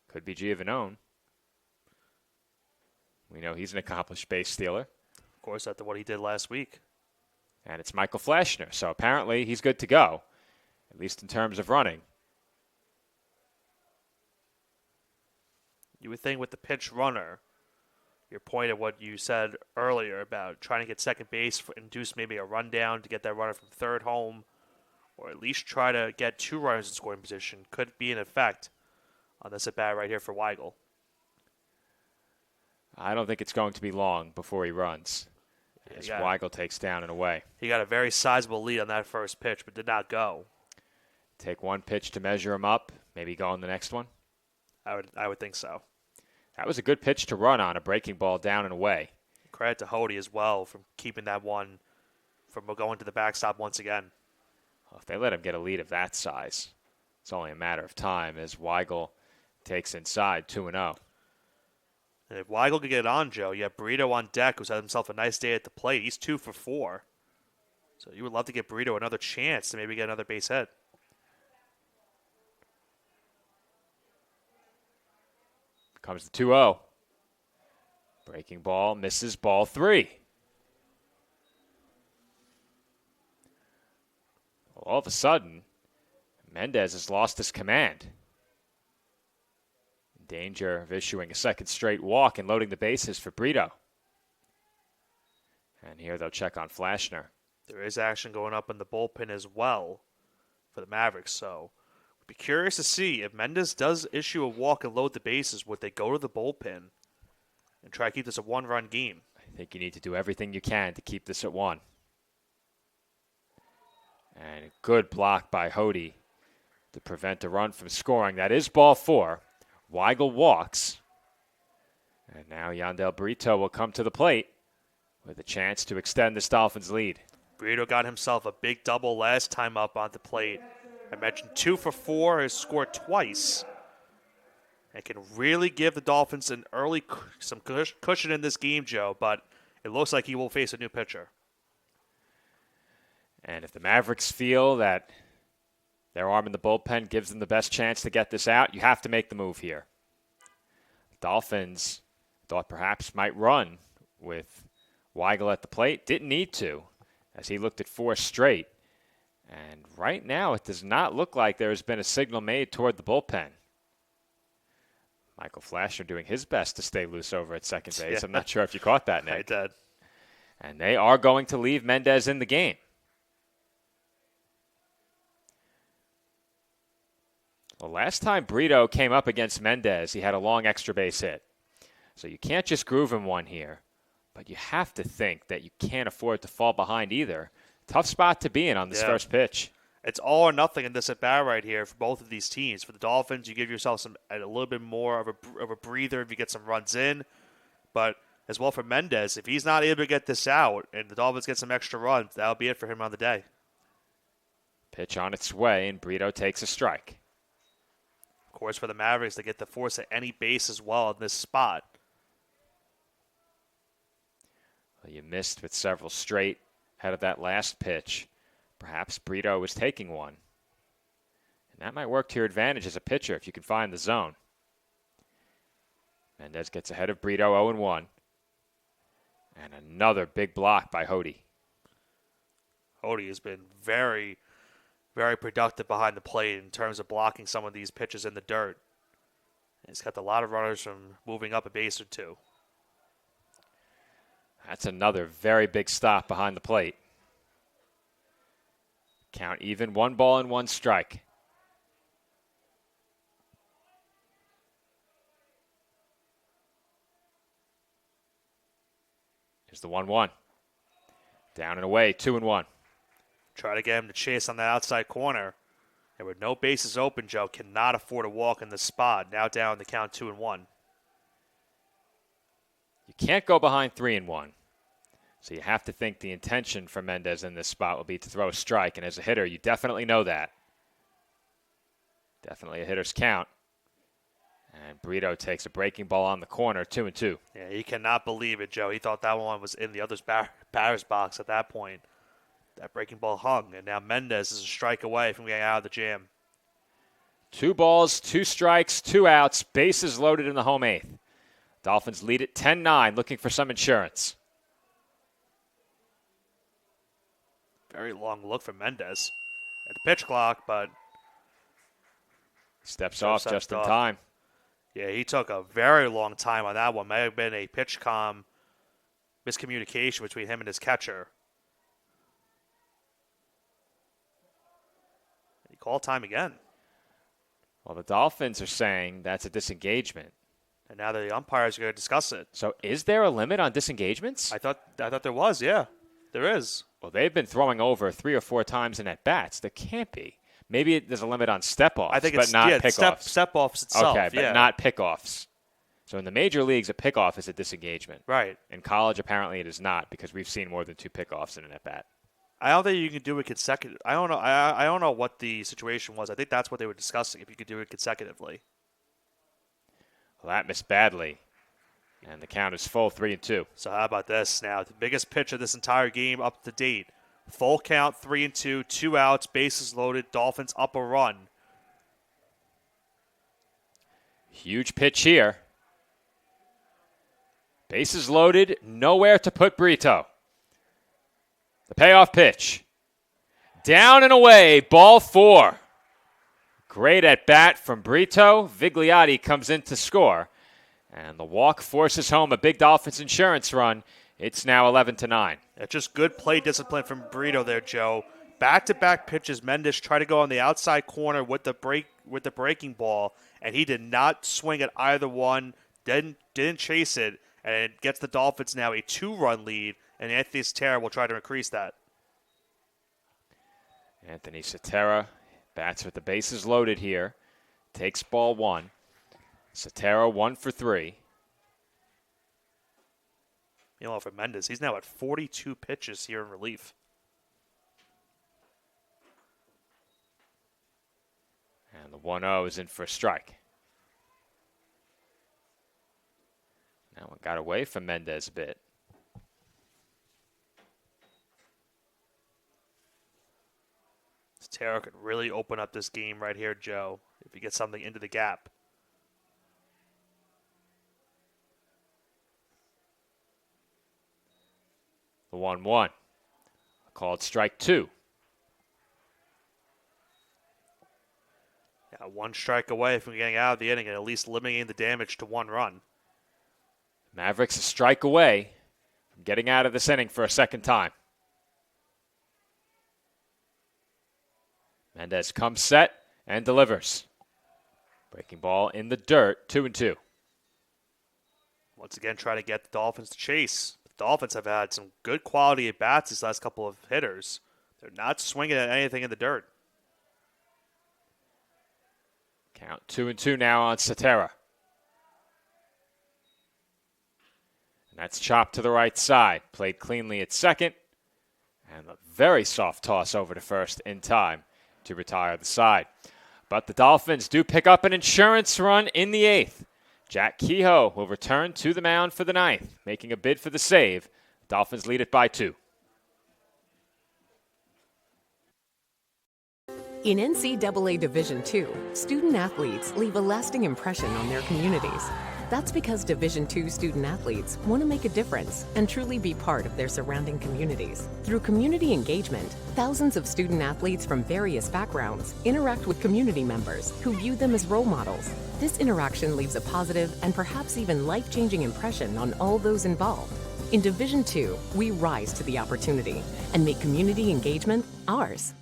Could be Giovanone. We know he's an accomplished base stealer. Of course, after what he did last week. And it's Michael Flashner. So apparently he's good to go, at least in terms of running. You would think with the pinch runner, your point of what you said earlier about trying to get second base, induce maybe a rundown to get that runner from third home, or at least try to get 2 runners in scoring position, could be an effect on this at bat right here for Weigel. I don't think it's going to be long before he runs, as Weigel takes down and away. He got a very sizable lead on that first pitch, but did not go. Take one pitch to measure him up, maybe go on the next one. I would think so. That was a good pitch to run on, a breaking ball down and away. Credit to Hody as well for keeping that one from going to the backstop once again. Well, if they let him get a lead of that size, it's only a matter of time as Weigel takes inside 2-0. And if Weigel could get it on, Joe, you have Burrito on deck, who's had himself a nice day at the plate. He's 2 for 4. So you would love to give Burrito another chance to maybe get another base hit. Comes the 2-0. Breaking ball, misses ball 3. All of a sudden, Mendez has lost his command. In danger of issuing a second straight walk and loading the bases for Brito. And here they'll check on Flashner. There is action going up in the bullpen as well for the Mavericks, so we'd be curious to see if Mendez does issue a walk and load the bases, would they go to the bullpen and try to keep this a 1-run game? I think you need to do everything you can to keep this at 1. And a good block by Hody to prevent a run from scoring. That is ball 4. Weigel walks. And now Yandel Brito will come to the plate with a chance to extend this Dolphins lead. Brito got himself a big double last time up on the plate. I mentioned 2 for 4, has scored twice. And can really give the Dolphins some cushion in this game, Joe, but it looks like he will face a new pitcher. And if the Mavericks feel that their arm in the bullpen gives them the best chance to get this out, you have to make the move here. Dolphins thought perhaps might run with Weigel at the plate. Didn't need to, as he looked at 4 straight. And right now, it does not look like there has been a signal made toward the bullpen. Michael Flashner doing his best to stay loose over at second base. Yeah. I'm not sure if you caught that, Nick. I did. And they are going to leave Mendez in the game. Well, last time Brito came up against Mendez, he had a long extra base hit. So you can't just groove him one here, but you have to think that you can't afford to fall behind either. Tough spot to be in on this first pitch. It's all or nothing in this at-bat right here for both of these teams. For the Dolphins, you give yourself a little bit more of a breather if you get some runs in. But as well for Mendez, if he's not able to get this out and the Dolphins get some extra runs, that'll be it for him on the day. Pitch on its way, and Brito takes a strike. Of course, for the Mavericks, they get the force at any base as well in this spot. Well, you missed with several straight ahead of that last pitch. Perhaps Brito was taking one. And that might work to your advantage as a pitcher if you can find the zone. Mendez gets ahead of Brito 0-1. And another big block by Hody. Hody has been very, very productive behind the plate in terms of blocking some of these pitches in the dirt. He's kept a lot of runners from moving up a base or two. That's another very big stop behind the plate. Count even, 1 ball and 1 strike. Here's the 1-1. Down and away, 2-1. Try to get him to chase on that outside corner. And with no bases open, Joe cannot afford a walk in this spot. Now down the count 2-1. You can't go behind 3-1. So you have to think the intention for Mendez in this spot will be to throw a strike. And as a hitter, you definitely know that. Definitely a hitter's count. And Brito takes a breaking ball on the corner, 2-2. Yeah, he cannot believe it, Joe. He thought that one was in the other's batter's box at that point. That breaking ball hung, and now Mendez is a strike away from getting out of the jam. 2 balls, 2 strikes, 2 outs, bases loaded in the home 8th. Dolphins lead at 10-9, looking for some insurance. Very long look from Mendez at the pitch clock, but steps off just in time. Yeah, he took a very long time on that one. May have been a pitch miscommunication between him and his catcher. He called time again. Well, the Dolphins are saying that's a disengagement. And now the umpires are going to discuss it. So is there a limit on disengagements? I thought there was, yeah. There is. Well, they've been throwing over 3 or 4 times in at-bats. There can't be. Maybe there's a limit on step-offs, I think but it's, not yeah, pickoffs. Step-offs itself, okay, but not pickoffs. So in the major leagues, a pickoff is a disengagement. Right. In college, apparently it is not, because we've seen more than 2 pickoffs in an at-bat. I don't think you can do it consecutive. I don't know. I don't know what the situation was. I think that's what they were discussing, if you could do it consecutively. Well, that missed badly. And the count is full, 3-2. So how about this now? The biggest pitch of this entire game up to date. Full count, 3-2, 2 outs, bases loaded, Dolphins up a run. Huge pitch here. Bases loaded, nowhere to put Brito. The payoff pitch. Down and away, ball 4. Great at bat from Brito. Vigliotti comes in to score. And the walk forces home a big Dolphins insurance run. It's now 11-9. It's just good play discipline from Brito there, Joe. Back-to-back pitches. Mendes tried to go on the outside corner with the breaking ball, and he did not swing at either one. Didn't chase it, and it gets the Dolphins now a 2-run lead, and Anthony Sotera will try to increase that. Anthony Sotera bats with the bases loaded here. Takes ball 1. Sotera 1 for 3. You know, for Mendes, he's now at 42 pitches here in relief. And the 1-0 is in for a strike. That one got away from Mendez a bit. Sotera could really open up this game right here, Joe, if he gets something into the gap. The 1-1. Called strike 2. Yeah, 1 strike away from getting out of the inning and at least limiting the damage to 1 run. Mavericks a strike away from getting out of this inning for a second time. Mendez comes set and delivers. Breaking ball in the dirt, 2-2. Once again, try to get the Dolphins to chase. The Dolphins have had some good quality at bats these last couple of hitters. They're not swinging at anything in the dirt. Count 2-2 now on Sotera. And that's chopped to the right side. Played cleanly at second. And a very soft toss over to first in time to retire the side. But the Dolphins do pick up an insurance run in the 8th. Jack Kehoe will return to the mound for the 9th, making a bid for the save. Dolphins lead it by 2. In NCAA Division II, student athletes leave a lasting impression on their communities. That's because Division II student athletes want to make a difference and truly be part of their surrounding communities. Through community engagement, thousands of student athletes from various backgrounds interact with community members who view them as role models. This interaction leaves a positive and perhaps even life-changing impression on all those involved. In Division II, we rise to the opportunity and make community engagement ours.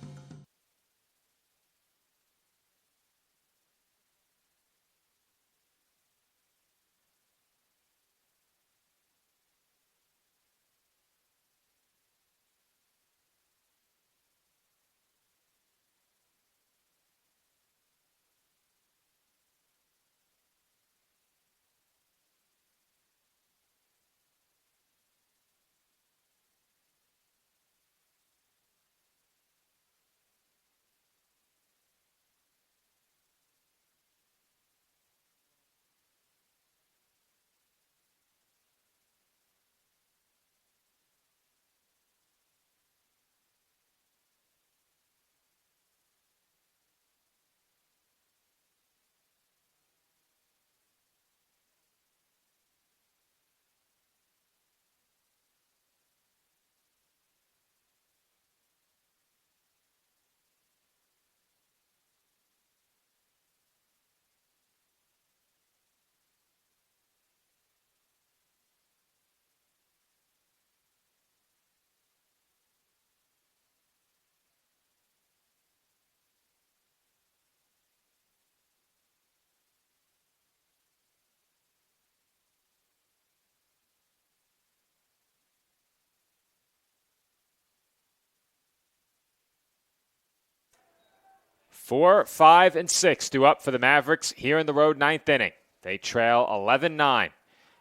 Four, 5, and 6 due up for the Mavericks here in the road ninth inning. They trail 11-9.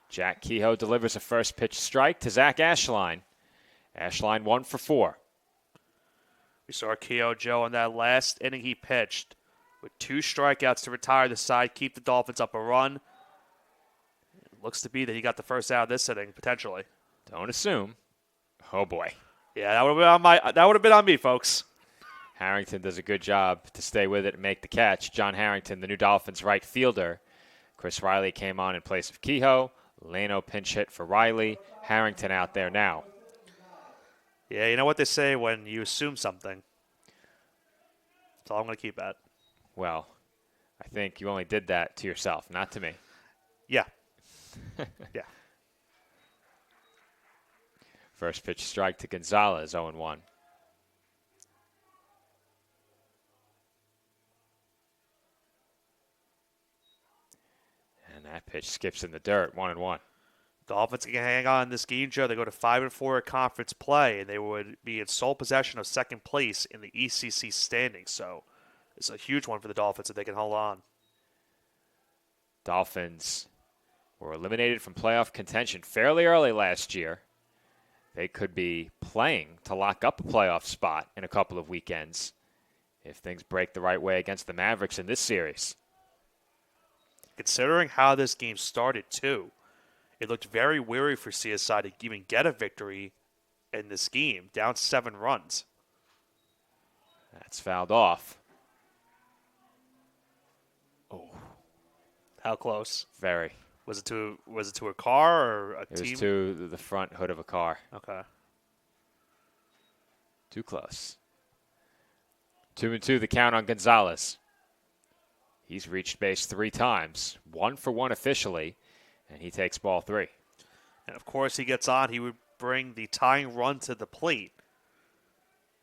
Jack Kehoe delivers a first pitch strike to Zach Ashline. Ashline 1 for 4. We saw Kehoe, Joe, in that last inning he pitched with 2 strikeouts to retire the side, keep the Dolphins up a run. It looks to be that he got the first out of this inning, potentially. Don't assume. Oh, boy. Yeah, that would have been on me, folks. Harrington does a good job to stay with it and make the catch. John Harrington, the new Dolphins right fielder. Chris Riley came on in place of Kehoe. Leno pinch hit for Riley. Harrington out there now. Yeah, you know what they say when you assume something. That's all I'm going to keep at. Well, I think you only did that to yourself, not to me. Yeah. Yeah. First pitch strike to Gonzalez, 0-1. And that pitch skips in the dirt, 1-1. Dolphins can hang on in this game, Joe. They go to 5-4 at conference play, and they would be in sole possession of second place in the ECC standings. So it's a huge one for the Dolphins if they can hold on. Dolphins were eliminated from playoff contention fairly early last year. They could be playing to lock up a playoff spot in a couple of weekends if things break the right way against the Mavericks in this series. Considering how this game started, too, it looked very weary for CSI to even get a victory in this game, down 7 runs. That's fouled off. Oh. How close? Very. Was it to a car or a team? It was to the front hood of a car. Okay. Too close. 2-2 the count on Gonzalez. He's reached base 3 times. 1 for 1 officially, and he takes ball 3. And, of course, he gets on. He would bring the tying run to the plate.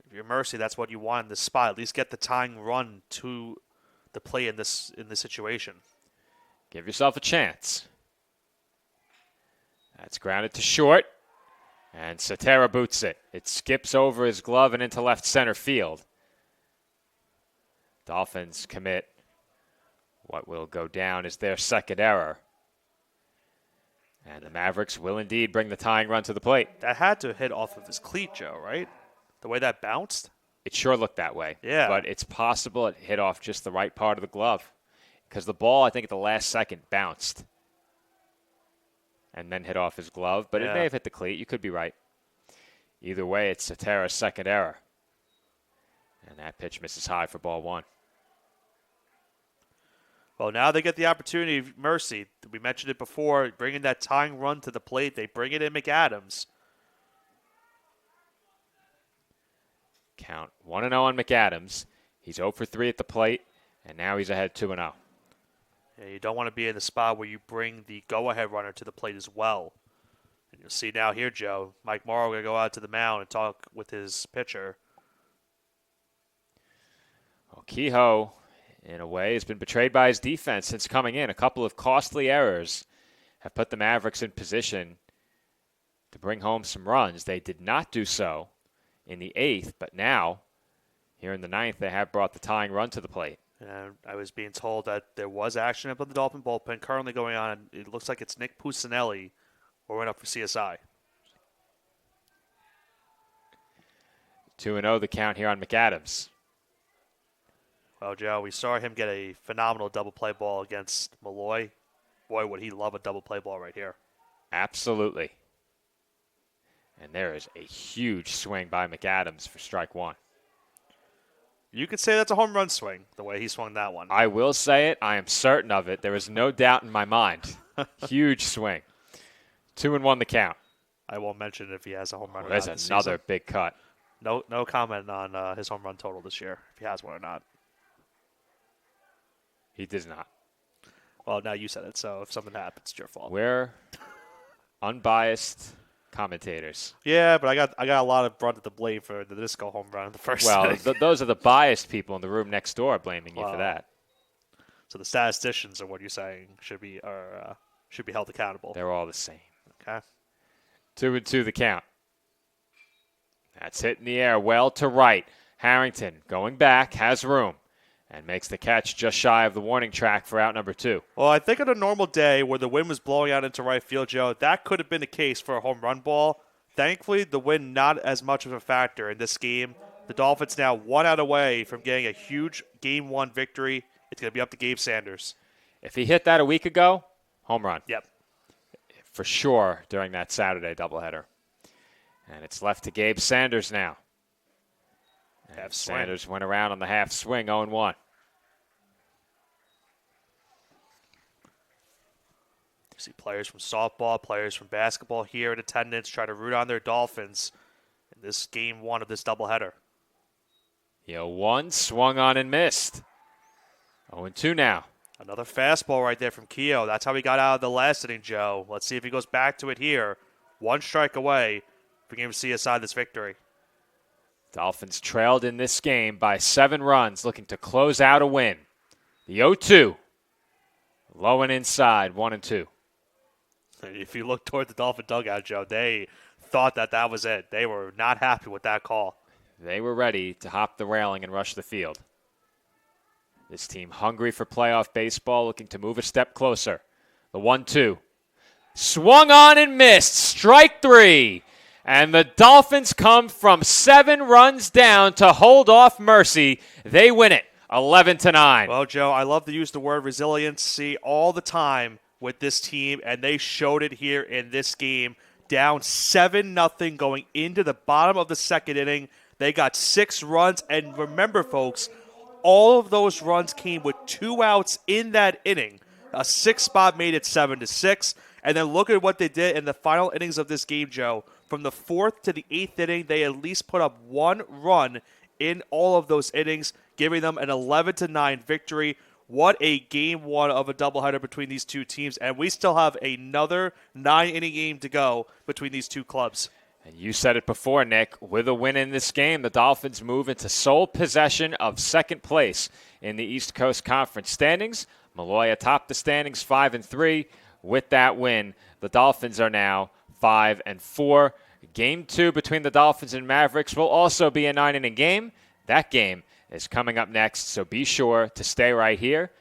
If you're Mercy, that's what you want in this spot. At least get the tying run to the plate in this situation. Give yourself a chance. That's grounded to short, and Sotera boots it. It skips over his glove and into left center field. Dolphins commit what will go down as their second error. And the Mavericks will indeed bring the tying run to the plate. That had to hit off of his cleat, Joe, right? The way that bounced? It sure looked that way. Yeah. But it's possible it hit off just the right part of the glove. Because the ball, I think, at the last second bounced and then hit off his glove. But it may have hit the cleat. You could be right. Either way, it's Sotera's second error. And that pitch misses high for ball 1. Well, now they get the opportunity. Mercy, we mentioned it before, bringing that tying run to the plate. They bring it in McAdams. Count 1-0 on McAdams. He's 0 for 3 at the plate, and now he's ahead 2-0. Yeah, you don't want to be in the spot where you bring the go-ahead runner to the plate as well. And you'll see now here, Joe, Mike Morrow going to go out to the mound and talk with his pitcher. Well, Kehoe, in a way, has been betrayed by his defense since coming in. A couple of costly errors have put the Mavericks in position to bring home some runs. They did not do so in the 8th, but now, here in the 9th, they have brought the tying run to the plate. And I was being told that there was action up on the Dolphin bullpen currently going on. And it looks like it's Nick Pucinelli warming up for CSI. 2-0 the count here on McAdams. Well, Joe, we saw him get a phenomenal double play ball against Malloy. Boy, would he love a double play ball right here. Absolutely. And there is a huge swing by McAdams for strike one. You could say that's a home run swing, the way he swung that one. I will say it. I am certain of it. There is no doubt in my mind. Huge swing. 2-1 the count. I won't mention if he has a home run or There's not this another season. big cut. No comment on his home run total this year, if he has one or not. He does not. Well, now you said it, so if something happens, it's your fault. We're unbiased commentators. Yeah, but I got a lot of brunt at the blame for the disco home run in the first Well, inning. those are the biased people in the room next door blaming you for that. So the statisticians are what you're saying should be held accountable. They're all the same. Okay. 2-2 the count. That's hit in the air well to right. Harrington going back, has room, and makes the catch just shy of the warning track for out number 2. Well, I think on a normal day where the wind was blowing out into right field, Joe, that could have been the case for a home run ball. Thankfully, the wind not as much of a factor in this game. The Dolphins now 1 out away from getting a huge Game 1 victory. It's going to be up to Gabe Sanders. If he hit that a week ago, home run. Yep. For sure during that Saturday doubleheader. And it's left to Gabe Sanders now. Half swing. Sanders went around on the half swing, 0-1. You see players from softball, players from basketball here in attendance try to root on their Dolphins in this Game 1 of this doubleheader. 1 swung on and missed. 0-2 now. Another fastball right there from Kehoe. That's how he got out of the last inning, Joe. Let's see if he goes back to it here. 1 strike away for Game CSI this victory. Dolphins trailed in this game by 7 runs, looking to close out a win. The 0-2. Low and inside, 1-2. If you look toward the Dolphin dugout, Joe, they thought that was it. They were not happy with that call. They were ready to hop the railing and rush the field. This team hungry for playoff baseball, looking to move a step closer. The 1-2. Swung on and missed. Strike 3. And the Dolphins come from 7 runs down to hold off Mercy. They win it 11-9. Well, Joe, I love to use the word resiliency all the time with this team, and they showed it here in this game. Down 7-0 going into the bottom of the second inning. They got 6 runs, and remember, folks, all of those runs came with 2 outs in that inning. A 6 spot made it 7-6. And then look at what they did in the final innings of this game, Joe. From the 4th to the 8th inning, they at least put up 1 run in all of those innings, giving them an 11-9 victory. What a Game 1 of a doubleheader between these two teams. And we still have another 9-inning game to go between these two clubs. And you said it before, Nick. With a win in this game, the Dolphins move into sole possession of second place in the East Coast Conference standings. Malloy atop the standings 5-3. With that win, the Dolphins are now 5-4. Game 2 between the Dolphins and Mavericks will also be a 9-inning game. That game is coming up next, so be sure to stay right here